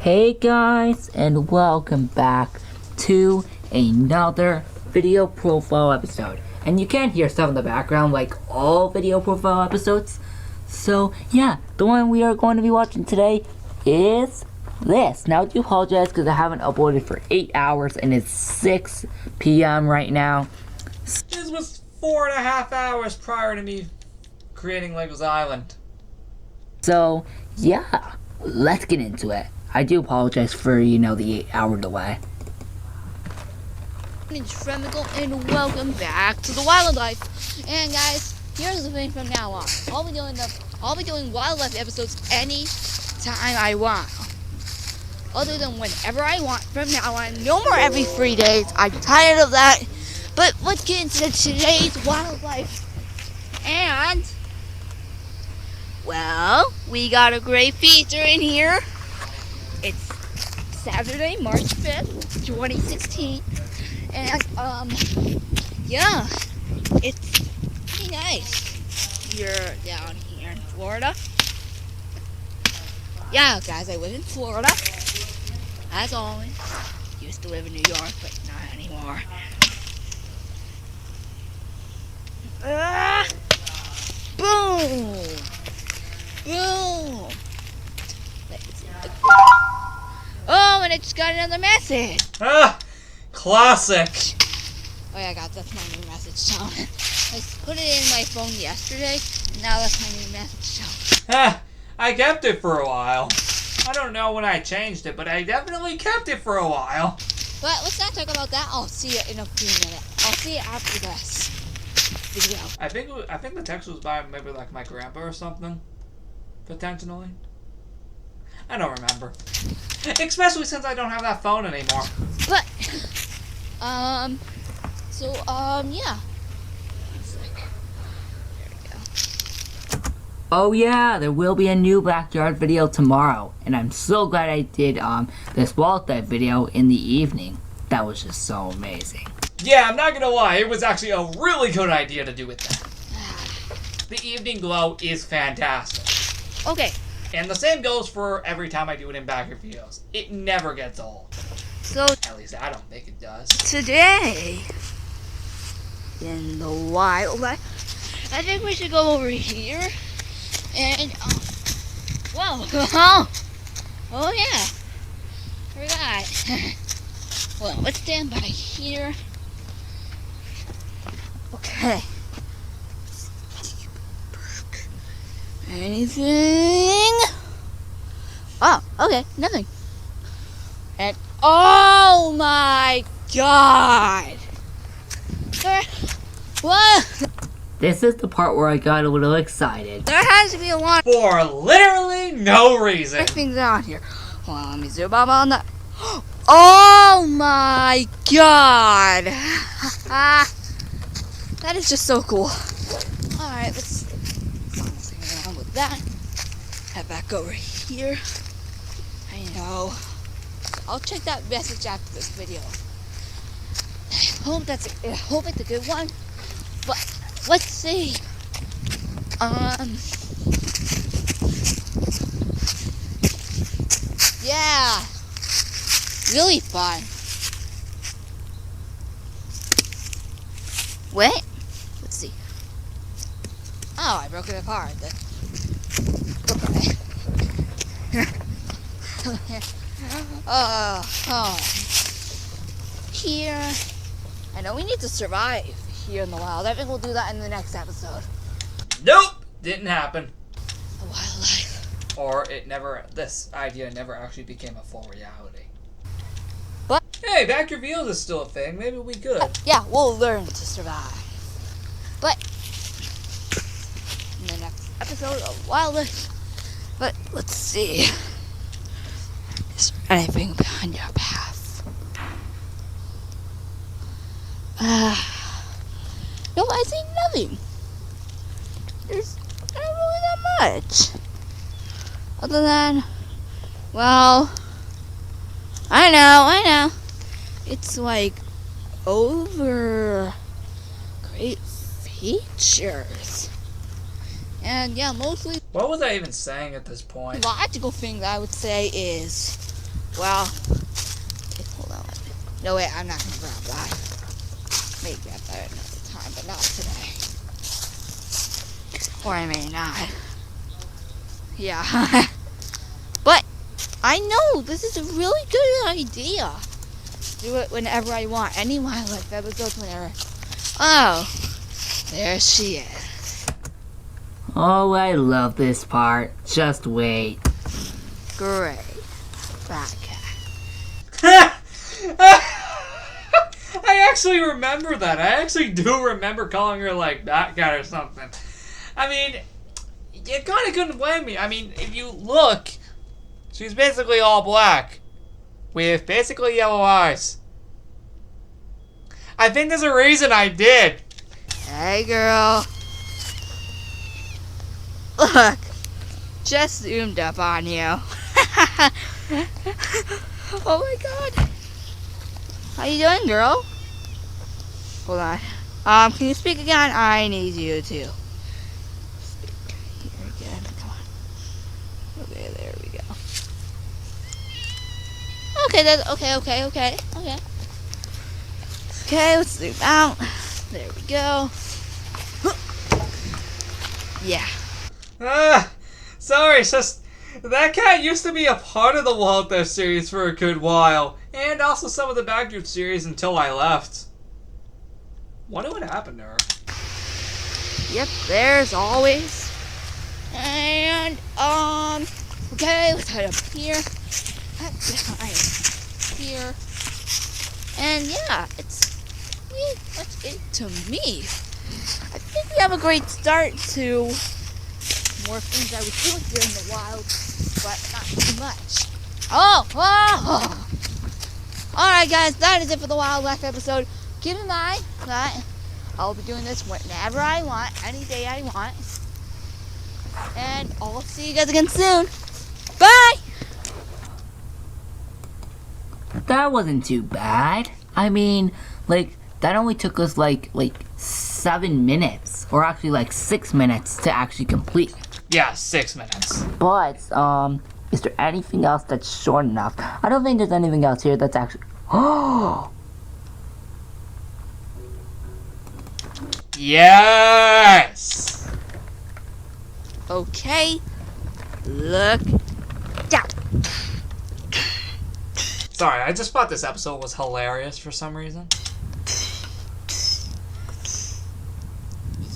Speaker 2: Hey guys, and welcome back to another video profile episode. And you can hear stuff in the background like all video profile episodes. So yeah, the one we are going to be watching today is this. Now I do apologize because I haven't uploaded for 8 hours and it's 6 p.m. right now.
Speaker 1: This was 4.5 hours prior to me creating Legos Island.
Speaker 2: So yeah, let's get into it. I do apologize for, the 8-hour delay.
Speaker 3: My name's Fremical, and welcome back to the Wildlife. And guys, here's the thing from now on. I'll be doing wildlife episodes any time I want. other than whenever I want from now on. No more every 3 days. I'm tired of that. But let's get into today's wildlife. And, well, we got a great feature in here. It's Saturday, March 5th, 2016. And, yeah, it's pretty nice. You're down here in Florida. Yeah, guys, I live in Florida. As always. Used to live in New York, but not anymore. Boom! Boom! Oh, and I just got another message.
Speaker 1: Ah, classic.
Speaker 3: Oh yeah, that's my new message tone. I put it in my phone yesterday, and now that's my new message tone.
Speaker 1: Ah, I kept it for a while. I don't know when I changed it, but I definitely kept it for a while.
Speaker 3: But let's not talk about that. I'll see you in a few minutes. I'll see you after this video.
Speaker 1: I think the text was by maybe like my grandpa or something. Potentially. I don't remember. Especially since I don't have that phone anymore.
Speaker 3: But, yeah.
Speaker 2: Oh yeah, there will be a new backyard video tomorrow, and I'm so glad I did this wildlife video in the evening. That was just so amazing.
Speaker 1: Yeah, I'm not gonna lie, it was actually a really good idea to do it then. The evening glow is fantastic.
Speaker 3: Okay,
Speaker 1: And the same goes for every time I do it in backyard videos. It never gets old.
Speaker 3: so
Speaker 1: At least I don't think it does.
Speaker 3: today in the wildlife, I think we should go over here and whoa, oh yeah, forgot. Well, let's stand by here. Okay. Anything? Oh, okay, nothing. And oh my god! What?
Speaker 2: This is the part where I got a little excited.
Speaker 3: There has to be a lot
Speaker 1: For literally no reason.
Speaker 3: of things out here. Hold on, let me zoom up on that. Oh my god! That is just so cool. Alright, let's messing around with that. Head back over here. I know. I'll check that message after this video. I hope it's a good one. But let's see. Yeah. Really fun. Wait. Let's see. Oh, I broke it apart. Here. I know we need to survive here in the wild. I think we'll do that in the next episode.
Speaker 1: Nope, didn't happen.
Speaker 3: The wildlife.
Speaker 1: Or this idea never actually became a full reality.
Speaker 3: But
Speaker 1: Hey, backyard videos is still a thing. Maybe we could.
Speaker 3: yeah, we'll learn to survive. But in the next episode of wildlife. But let's see. Is there anything behind your path? No, I see nothing. There's not really that much. Other than, well, I know. It's like over great features. And yeah, mostly
Speaker 1: What was I even saying at this
Speaker 3: the
Speaker 1: point?
Speaker 3: logical thing that I would say is, well, hold on. No, wait, I'm not going to grab that. Maybe grab that another time, but not today. Or I may not. Yeah. But I know this is a really good idea. Do it whenever I want. Any wildlife episodes whenever. Oh, there she is.
Speaker 2: Oh, I love this part. Just wait.
Speaker 3: Great. Back.
Speaker 1: I actually remember that. I actually do remember calling her like that guy or something. I mean, you kind of couldn't blame me. I mean, if you look, she's basically all black. with basically yellow eyes. I think there's a reason I did.
Speaker 3: Hey, girl. Look, just zoomed up on you. Oh my god. How you doing, girl? Hold on. Can you speak again? I need you to speak here again. Come on. Okay, there we go. Okay, that's okay. Okay, let's zoom out. There we go. Yeah.
Speaker 1: Sorry, it's just that cat used to be a part of the Wild Theft series for a good while, and also some of the Backyard series until I left. Wonder what happened to her.
Speaker 3: Yep, there's always. And, okay, let's head up here. Behind here. And yeah, it's pretty much it to me. I think we have a great start to more things I was doing here in the wild, but not too much. Oh! Alright guys, that is it for the Wildlife episode. Keep in mind that I'll be doing this whenever I want, any day I want. And I'll see you guys again soon. Bye!
Speaker 2: That wasn't too bad. I mean, like, that only took us like 7 minutes, or actually like 6 minutes to actually complete.
Speaker 1: Yeah, 6 minutes.
Speaker 2: But, is there anything else that's short enough? I don't think there's anything else here that's actually... Oh!
Speaker 1: Yes!
Speaker 3: Okay. Look down.
Speaker 1: Sorry, I just thought this episode was hilarious for some reason.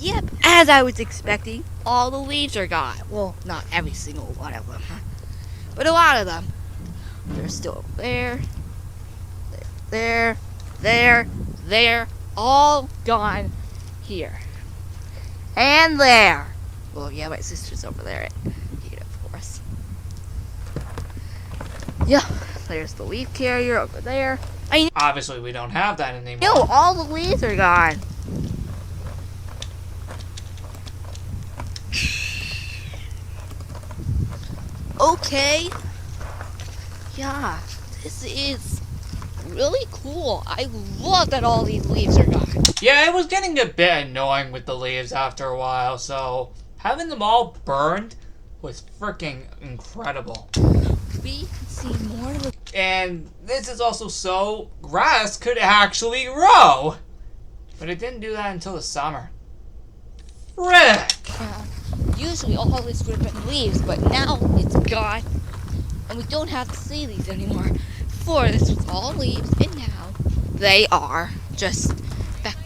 Speaker 3: Yep, as I was expecting, all the leaves are gone. Well, not every single one of them, but a lot of them. They're still there, there, all gone here. And there. Well, yeah, my sister's over there at gate, of course. Yeah, there's the leaf carrier over there.
Speaker 1: Obviously, we don't have that anymore.
Speaker 3: No, all the leaves are gone. Okay. Yeah, this is really cool. I love that all these leaves are gone.
Speaker 1: Yeah, it was getting a bit annoying with the leaves after a while, so having them all burned was freaking incredible.
Speaker 3: We can see more of the...
Speaker 1: And this is also so grass could actually grow. But it didn't do that until the summer. Frick!
Speaker 3: Usually all this would have been leaves, but now it's gone. And we don't have to see these anymore. Before, this was all leaves, and now they are just back.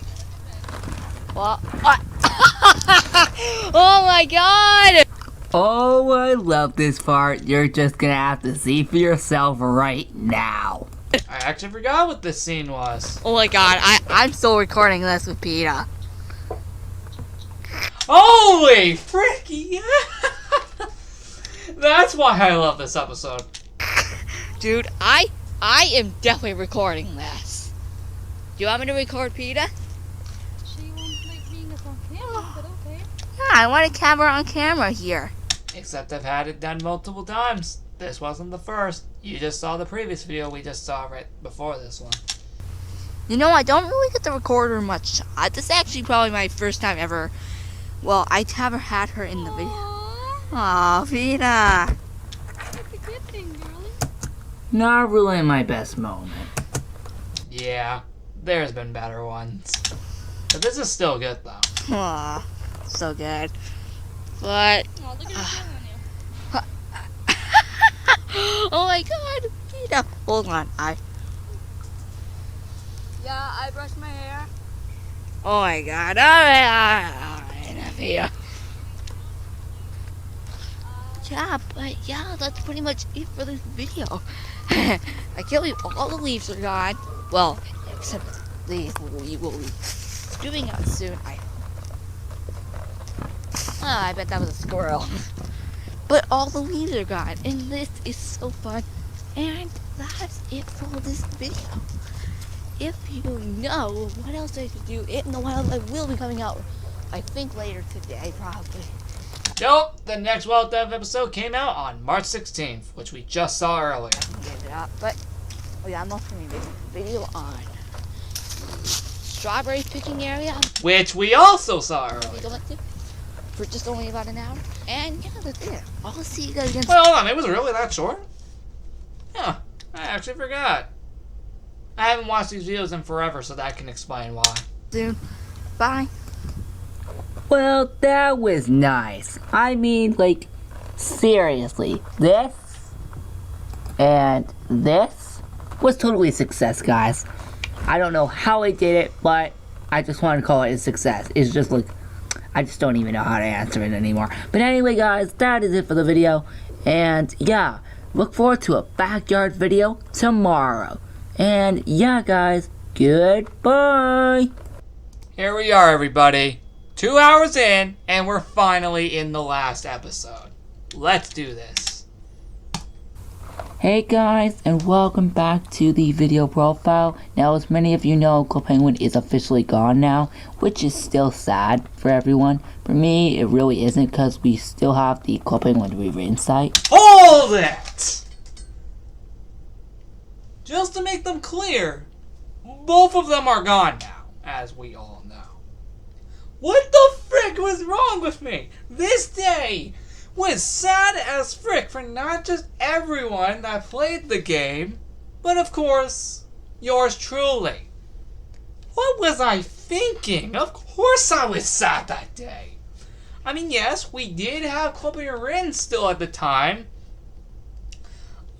Speaker 3: What? Oh my god!
Speaker 2: Oh, I love this part. You're just gonna have to see for yourself right now.
Speaker 1: I actually forgot what this scene was.
Speaker 3: Oh my god, I'm still recording this with PETA.
Speaker 1: Holy frick, yeah! That's why I love this episode.
Speaker 3: Dude, I am definitely recording this. Do you want me to record PETA?
Speaker 8: She won't like being us on camera, but okay.
Speaker 3: Yeah, I want a camera on camera here.
Speaker 1: Except I've had it done multiple times. This wasn't the first. You just saw the previous video we just saw right before this one.
Speaker 3: You know, I don't really get to record her much. This is actually probably my first time ever. Well, I never had her in the video. Aw, PETA.
Speaker 8: That's a good thing, girlie.
Speaker 2: Not really my best moment.
Speaker 1: Yeah, there's been better ones. But this is still good though.
Speaker 3: Aw, so good. But,
Speaker 8: Oh, look at her on you.
Speaker 3: oh my god, PETA. Hold on,
Speaker 8: Yeah, I brushed my hair.
Speaker 3: oh my god, alright, PETA. Yeah, but yeah, that's pretty much it for this video. I can't believe all the leaves are gone. Well, except these we will be doing out soon. I bet that was a squirrel. But all the leaves are gone, and this is so fun. And that's it for this video. If you know what else I could do in the wild, I will be coming out, I think, later today, probably.
Speaker 1: Nope, the next Wild Dev episode came out on March 16th, which we just saw earlier.
Speaker 3: Give it up, but I'm also going to make a video on strawberry picking area.
Speaker 1: Which we also saw
Speaker 3: We
Speaker 1: earlier.
Speaker 3: go back to for just only about an hour. And yeah, that's it. I'll see you guys again
Speaker 1: Wait, hold on, it was really that short? Huh, I actually forgot. I haven't watched these videos in forever, so that can explain why.
Speaker 3: soon. Bye.
Speaker 2: Well, that was nice. I mean, like, seriously, this and this was totally a success, guys. I don't know how I did it, but I just want to call it a success. It's just like, I just don't even know how to answer it anymore. But anyway, guys, that is it for the video. And yeah, look forward to a backyard video tomorrow. And yeah, guys, goodbye.
Speaker 1: Here we are, everybody. 2 hours in, and we're finally in the last episode. Let's do this.
Speaker 2: Hey guys, and welcome back to the video profile. Now, as many of you know, Club Penguin is officially gone now, which is still sad for everyone. For me, it really isn't, because we still have the Club Penguin rewritten site.
Speaker 1: Hold it! Just to make them clear, both of them are gone now, as we all know. What the frick was wrong with me? This day was sad as frick for not just everyone that played the game, but of course, yours truly. What was I thinking? Of course I was sad that day. I mean, yes, we did have Club Penguin still at the time.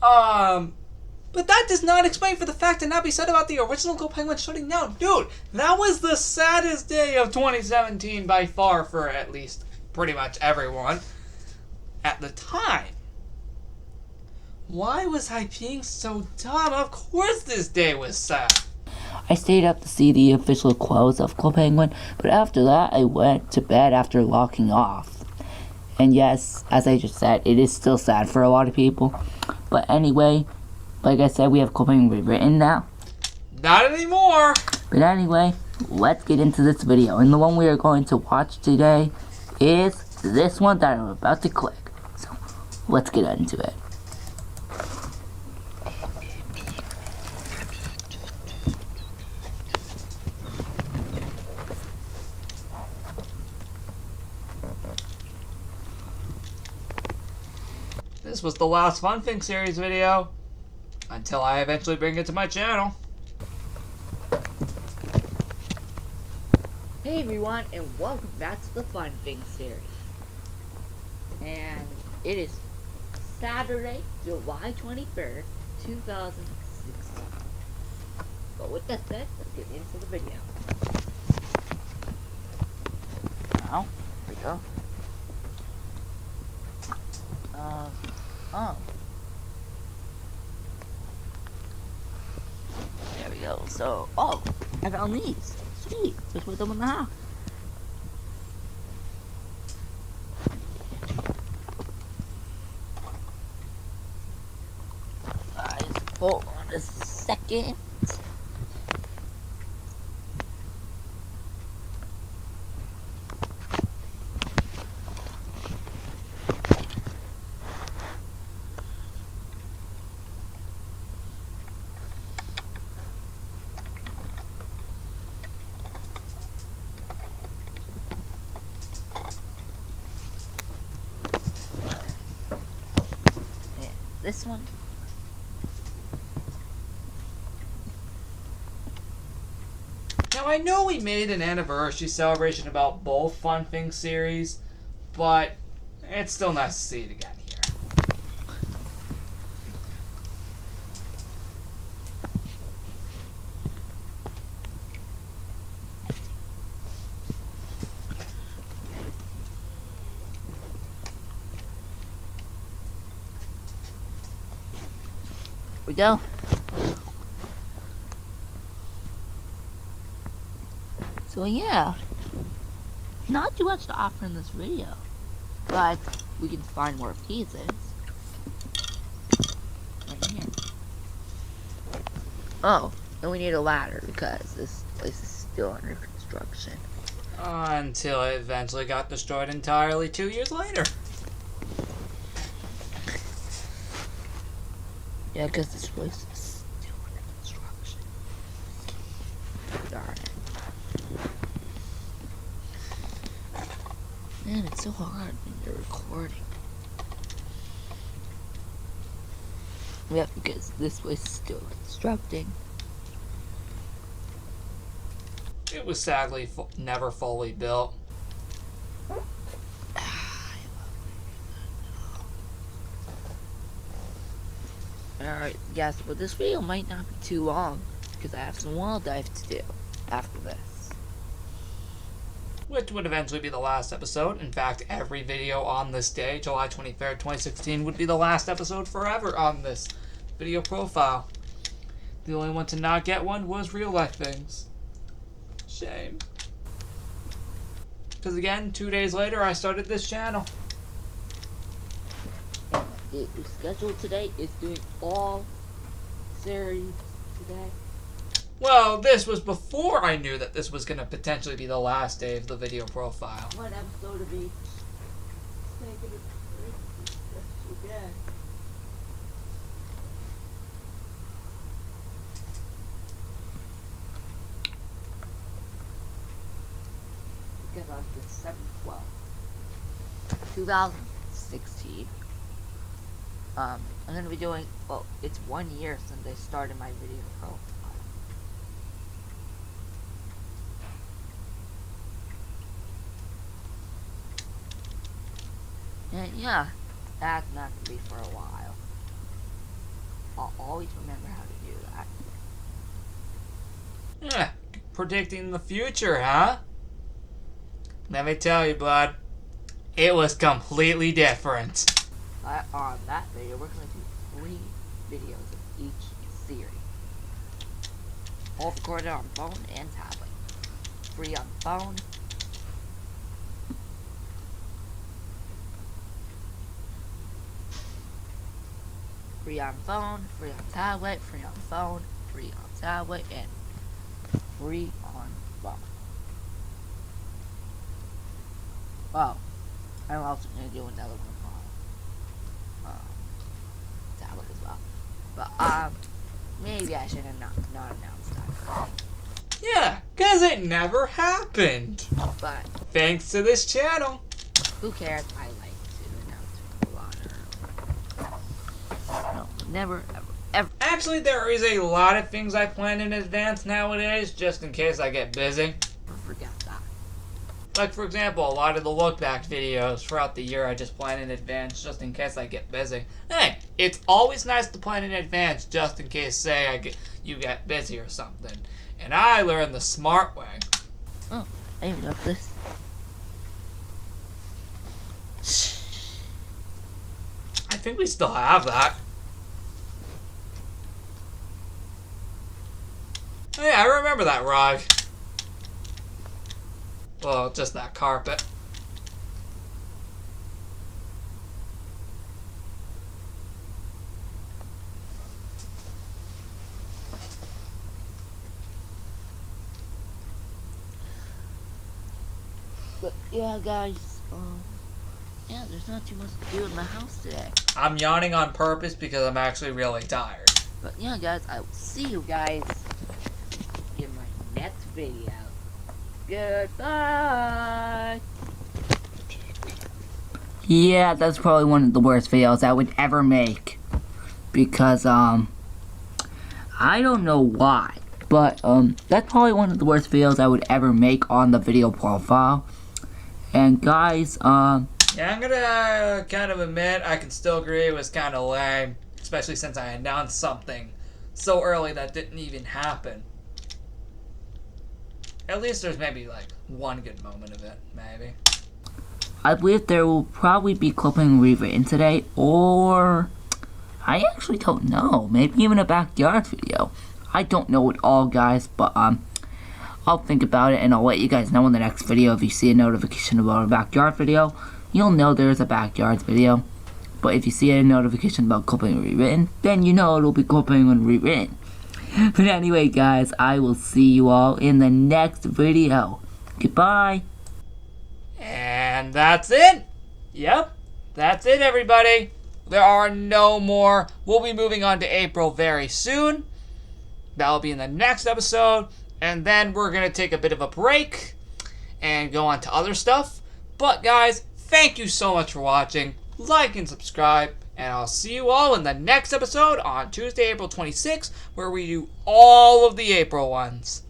Speaker 1: But that does not explain for the fact to not be said about the original Club Penguin shutting down. Dude, that was the saddest day of 2017 by far for at least pretty much everyone at the time. Why was I being so dumb? Of course this day was sad.
Speaker 2: I stayed up to see the official close of Club Penguin, but after that, I went to bed after locking off. And yes, as I just said, it is still sad for a lot of people. But anyway, like I said, we have Club Penguin rewritten now.
Speaker 1: Not anymore.
Speaker 2: But anyway, let's get into this video. And the one we are going to watch today is this one that I'm about to click. So, let's get into it.
Speaker 1: This was the last Fun Thing series video. Until I eventually bring it to my channel.
Speaker 6: Hey everyone, and welcome back to the Fun Thing series. And it is Saturday, July 23rd, 2016. But with that said, let's get into the video.
Speaker 2: Now, here we go. There we go. So, I found these. Sweet. Just put them in the house. Guys, hold on a second. This one.
Speaker 1: Now I know we made an anniversary celebration about both Fun Thing series, but it's still nice to see it again here.
Speaker 2: We go. So yeah, not too much to offer in this video, but we can find more pieces right here. Oh, and we need a ladder because this place is still under construction.
Speaker 1: Until it eventually got destroyed entirely 2 years later.
Speaker 2: Yeah, because this place is still under construction. Darn it. Man, it's so hard when you're recording. Yeah, because this place is still constructing.
Speaker 1: It was sadly never fully built.
Speaker 2: Alright, yes, but this video might not be too long because I have some wall dive to do after this.
Speaker 1: Which would eventually be the last episode. In fact, every video on this day, July 23rd, 2016, would be the last episode forever on this video profile. The only one to not get one was Real Life Things. Shame. Because again, 2 days later, I started this channel.
Speaker 2: The schedule today is doing all series today.
Speaker 1: Well, this was before I knew that this was going to potentially be the last day of the video profile.
Speaker 2: One episode of each. Because on December 12th, 2016, I'm going to be doing, well, it's 1 year since I started my video profile. And yeah, that's not going to be for a while. I'll always remember how to do that.
Speaker 1: Yeah, predicting the future, huh? Let me tell you, bud, it was completely different.
Speaker 2: On that video, we're going to do 3 videos of each series. All recorded on phone and tablet. Free on phone. Free on phone, free on tablet, free on phone, free on tablet, and free on phone. Oh, I'm also going to do another one on tablet as well. But, maybe I should have not announced that.
Speaker 1: Yeah, because it never happened.
Speaker 2: But,
Speaker 1: Thanks to this channel.
Speaker 2: who cares? I like to announce a lot earlier. No, never, ever.
Speaker 1: Actually, there is a lot of things I plan in advance nowadays, just in case I get busy.
Speaker 2: Forget that.
Speaker 1: Like, for example, a lot of the look back videos throughout the year I just plan in advance just in case I get busy. Hey, it's always nice to plan in advance just in case, say, you get busy or something. And I learned the smart way.
Speaker 2: Oh, I even got this.
Speaker 1: I think we still have that. Oh, yeah, I remember that rug. Well, just that carpet.
Speaker 2: But yeah, guys, yeah, there's not too much to do in the house today.
Speaker 1: I'm yawning on purpose because I'm actually really tired.
Speaker 2: But yeah, guys, I will see you guys in my next video. Goodbye. Yeah, that's probably one of the worst videos I would ever make. Because, I don't know why. But, that's probably one of the worst videos I would ever make on the video profile. And guys,
Speaker 1: Yeah, I'm gonna kind of admit I can still agree it was kind of lame. Especially since I announced something so early that didn't even happen. At least there's maybe like one good moment of it, maybe.
Speaker 2: I believe there will probably be clipping rewritten today, or I actually don't know. Maybe even a backyard video. I don't know at all, guys, but I'll think about it and I'll let you guys know in the next video. If you see a notification about a backyard video, you'll know there's a backyard video. But if you see a notification about clipping rewritten, then you know it'll be clipping and rewritten. But anyway, guys, I will see you all in the next video. Goodbye.
Speaker 1: And that's it. Yep, that's it, everybody. There are no more. We'll be moving on to April very soon. That'll be in the next episode. And then we're going to take a bit of a break and go on to other stuff. But guys, thank you so much for watching. Like and subscribe. And I'll see you all in the next episode on Tuesday, April 26th, where we do all of the April ones.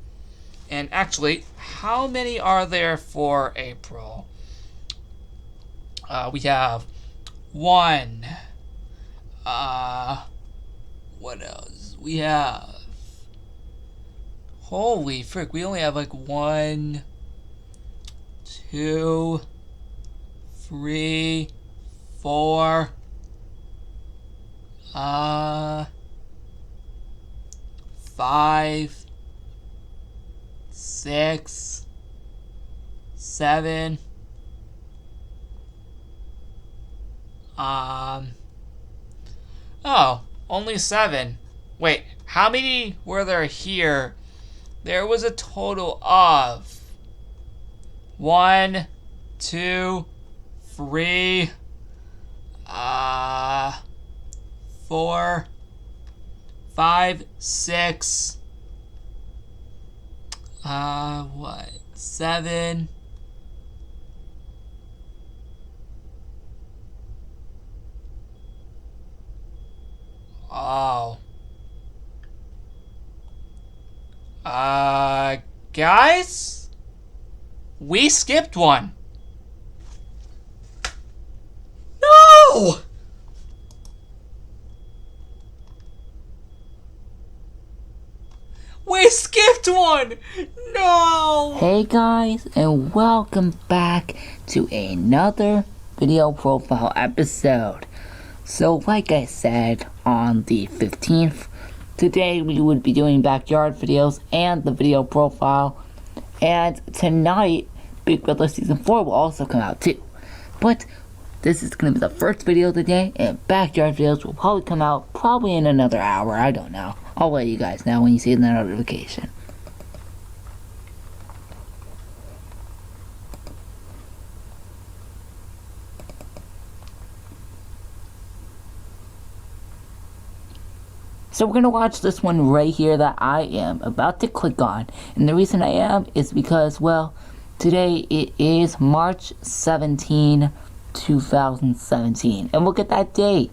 Speaker 1: And actually, how many are there for April? We have 1. What else? We have... Holy frick, we only have like 1, 2, 3, 4... 5, 6, 7, oh, only 7. Wait, how many were there here? There was a total of 1, 2, 3, 4, 5, 6, 7, oh, guys, we skipped one. No! We skipped one! No!
Speaker 2: Hey guys, and welcome back to another video profile episode. So like I said on the 15th, today we would be doing backyard videos and the video profile. And tonight, Big Brother Season 4 will also come out too. But this is going to be the first video of the day, and backyard videos will probably come out probably in another hour, I don't know. I'll let you guys know when you see the notification. So we're going to watch this one right here that I am about to click on. And the reason I am is because, well, today it is March 17, 2017. And look at that date.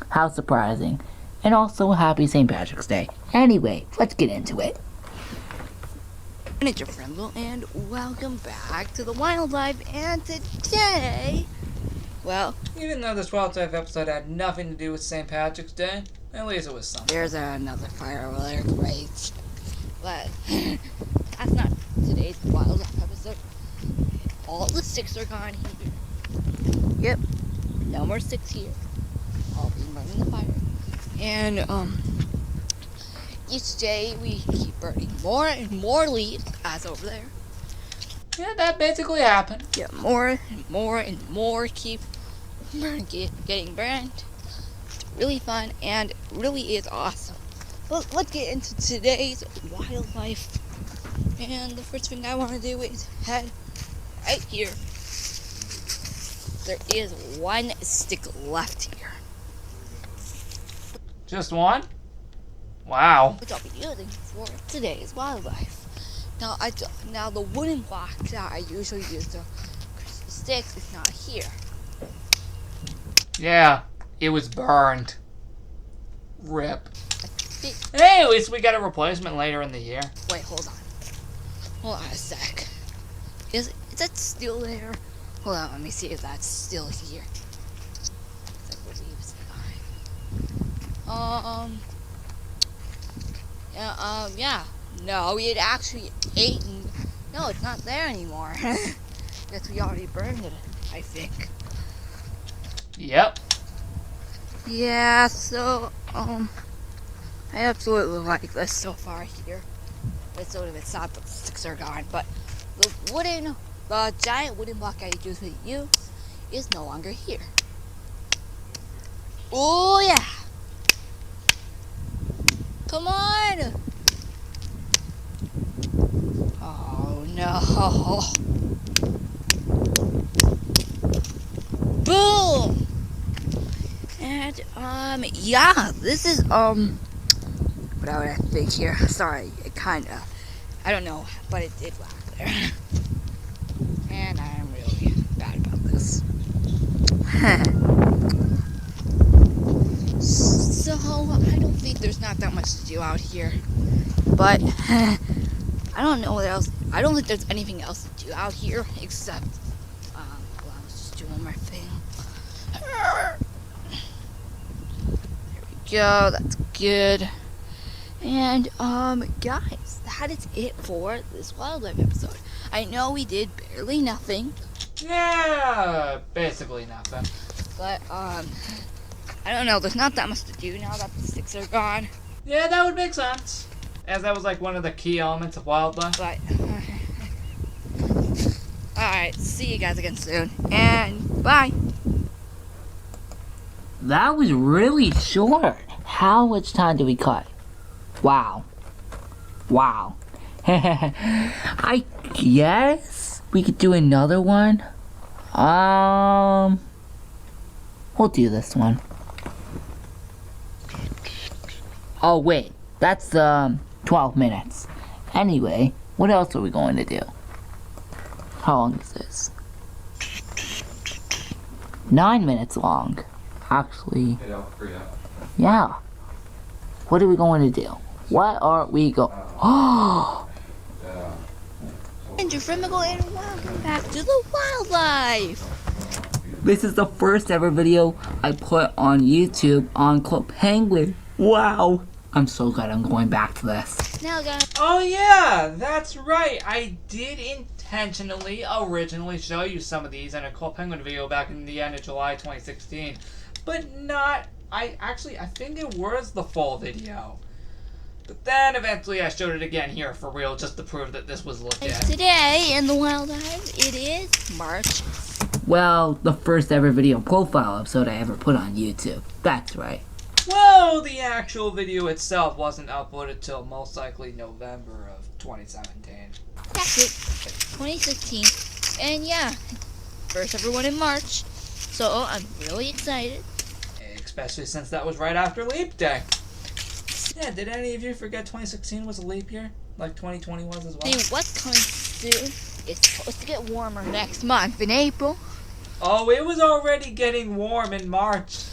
Speaker 2: How surprising. And also, happy St. Patrick's Day. Anyway, let's get into it.
Speaker 3: It's your friend Will, and welcome back to the Wildlife. And today, well,
Speaker 1: Even though this Wildlife episode had nothing to do with St. Patrick's Day, at least it was something.
Speaker 3: there's another fire over there. Great. But that's not today's Wildlife episode. All the sticks are gone here. Yep. No more sticks here. I'll be burning the fire. And each day we keep burning more and more leaves, as over there.
Speaker 1: Yeah, that basically happened.
Speaker 3: Yeah, more and more and more keep getting burned. It's really fun and really is awesome. But let's get into today's wildlife. And the first thing I want to do is head right here. There is one stick left here,
Speaker 1: Just one? Wow.
Speaker 3: which I'll be using for today's wildlife. Now the wooden block that I usually use to crystal sticks is not here.
Speaker 1: Yeah, it was burned. Rip. Hey, at least we got a replacement later in the year.
Speaker 3: Wait, hold on. Hold on a sec. Is that still there? Hold on, let me see if that's still here. I believe it's fine. Yeah. No, we had actually eaten. No, it's not there anymore. Guess we already burned it, I think.
Speaker 1: Yep.
Speaker 3: Yeah, so, I absolutely like this so far here. It's sort of, it's not that the sticks are gone, but the giant wooden block I usually use is no longer here. Oh yeah! Come on! Oh no. Boom! And, yeah, this is, what would I think here? Sorry, it kinda, I don't know, but it did lag there. And I am really bad about this. So, I don't think there's not that much to do out here. But, I don't know what else, I don't think there's anything else to do out here except, well, I was just doing my thing. There we go, that's good. And, guys, that is it for this wildlife episode. I know we did barely nothing,
Speaker 1: Yeah, basically nothing.
Speaker 3: but, I don't know, there's not that much to do now that the sticks are gone,
Speaker 1: Yeah, that would make sense. As that was like one of the key elements of wildlife.
Speaker 3: but, alright, see you guys again soon, and bye!
Speaker 2: That was really short. How much time did we cut? Wow. Wow. I guess we could do another one. We'll do this one. Oh wait, that's 12 minutes. Anyway, what else are we going to do? How long is this? 9 minutes long. Actually, yeah. What are we going to do? What are we going? Oh,
Speaker 3: And you're Frimicle, and welcome back to the wildlife!
Speaker 2: this is the first ever video I put on YouTube on Club Penguin. Wow. I'm so glad I'm going back to this.
Speaker 3: Now guys,
Speaker 1: Oh yeah, that's right. I did intentionally, originally show you some of these in a Club Penguin video back in the end of July 2016. But not, I think it was the full video. But then eventually I showed it again here for real just to prove that this was legit.
Speaker 3: today in the wildlife, it is March.
Speaker 2: Well, the first ever video profile episode I ever put on YouTube. That's right.
Speaker 1: Well, the actual video itself wasn't uploaded till most likely November of 2017.
Speaker 3: That's it, 2016. And yeah, first ever one in March. So I'm really excited.
Speaker 1: Especially since that was right after Leap Day. Yeah, did any of you forget 2016 was a leap year? Like 2020 was as well?
Speaker 3: See what's coming soon. It's supposed to get warmer next month in April.
Speaker 1: Oh, it was already getting warm in March,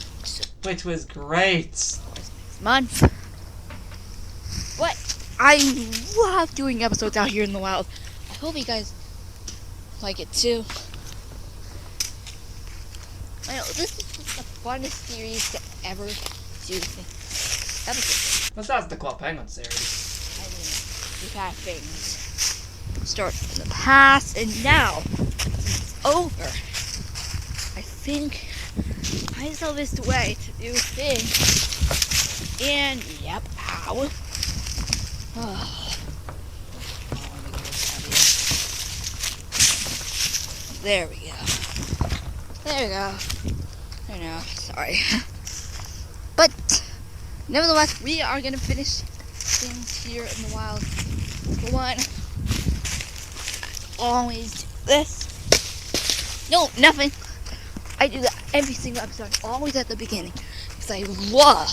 Speaker 1: which was great.
Speaker 3: Next month. What? I love doing episodes out here in the wild. I hope you guys like it too. I know, this is just the funnest series to ever do episodes.
Speaker 1: Besides the Club Penguin series.
Speaker 3: I mean, we've had things start in the past, and now it's over. I think myself is the way to do things. And yep, ow. Oh. There we go. There we go. I know, sorry. But nevertheless, we are gonna finish things here in the wild. For one, always do this. No, nothing. I do that every single episode, always at the beginning, because I love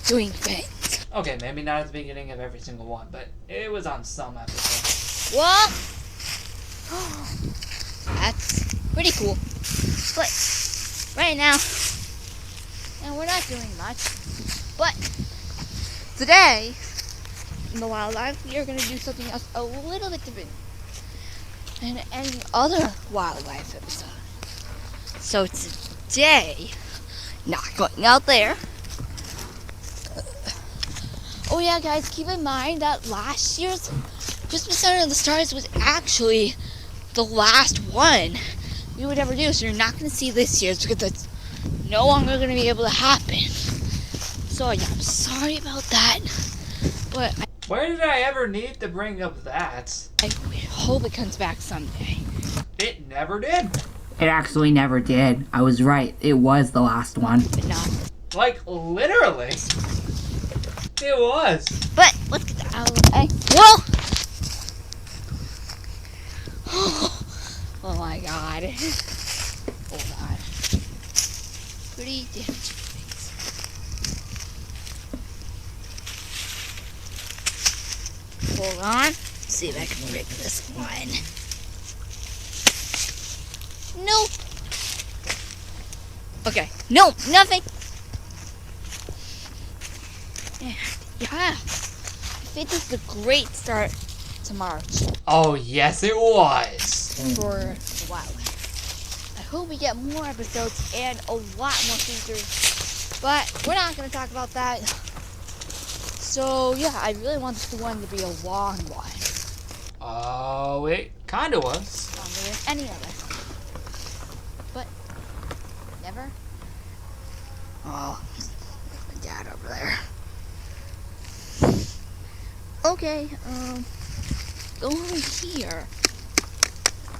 Speaker 3: doing things.
Speaker 1: Okay, maybe not at the beginning of every single one, but it was on some episodes.
Speaker 3: What? That's pretty cool. But right now, and we're not doing much. But today, in the wildlife, we are going to do something else a little bit different than any other wildlife episode. So today, not going out there. Oh yeah, guys, keep in mind that last year's Christmas Under the Stars was actually the last one we would ever do. So you're not going to see this year's because it's no longer going to be able to happen. So yeah, I'm sorry about that. But
Speaker 1: Where did I ever need to bring up that?
Speaker 3: I hope it comes back someday.
Speaker 1: It never did.
Speaker 2: It actually never did. I was right. It was the last one.
Speaker 3: But not.
Speaker 1: Like, literally. It was.
Speaker 3: But let's get that out of the way. Whoa! Oh my god. Hold on. Pretty damaging things. Hold on. See if I can rig this one. Nope. Okay. Nope. Nothing. Yeah. I think this is a great start to March
Speaker 1: Oh, yes, it was.
Speaker 3: for a while. I hope we get more episodes and a lot more features. But we're not going to talk about that. So, yeah, I really want this one to be a long one.
Speaker 1: Oh, it kind of was.
Speaker 3: Longer than any other. But, never. Oh, my dad over there. Okay, go over here.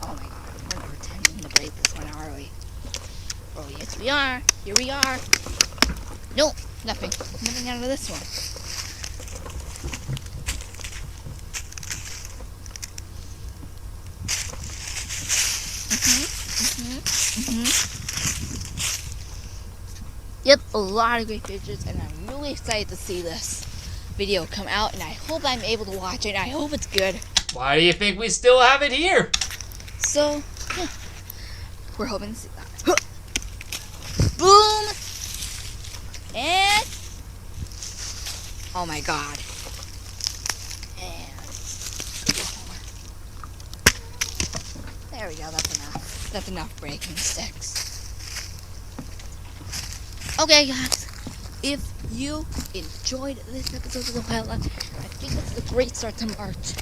Speaker 3: Oh my god, we're not pretending to break this one, are we? Oh, yes, we are. Here we are. Nope, nothing. Nothing out of this one. Yep, a lot of great pictures, and I'm really excited to see this video come out, and I hope I'm able to watch it, and I hope it's good.
Speaker 1: Why do you think we still have it here?
Speaker 3: So, yeah, we're hoping to see that. Boom! And, oh my god. And, there we go, that's enough. That's enough breaking sticks. Okay, guys, if you enjoyed this episode of the Pilot, I think it's a great start to March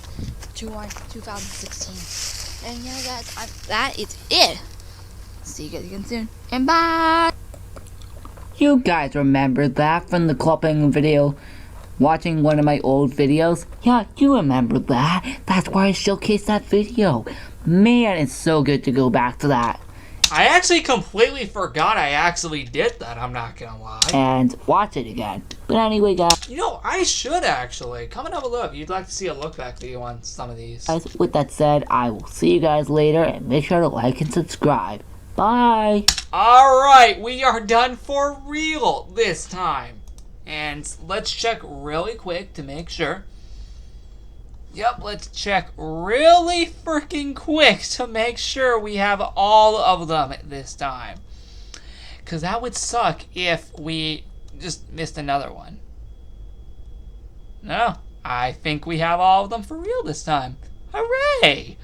Speaker 3: 2016. And yeah, guys, that is it. See you guys again soon, and bye.
Speaker 2: You guys remember that from the clubbing video? Watching one of my old videos? Yeah, you remember that. That's why I showcased that video. Man, it's so good to go back to that.
Speaker 1: I actually completely forgot I actually did that, I'm not gonna lie.
Speaker 2: And watch it again. But anyway, guys,
Speaker 1: You know, I should actually. Comment down below if you'd like to see a look back video on some of these.
Speaker 2: with that said, I will see you guys later, and make sure to like and subscribe. Bye!
Speaker 1: Alright, we are done for real this time. And let's check really quick to make sure. Yep, let's check really freaking quick to make sure we have all of them this time. Because that would suck if we just missed another one. No, I think we have all of them for real this time. Hooray!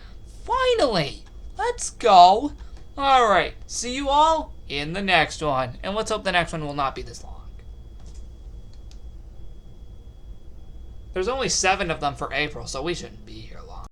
Speaker 1: Finally! Let's go! Alright, see you all in the next one. And let's hope the next one will not be this long. There's only 7 of them for April, so we shouldn't be here long.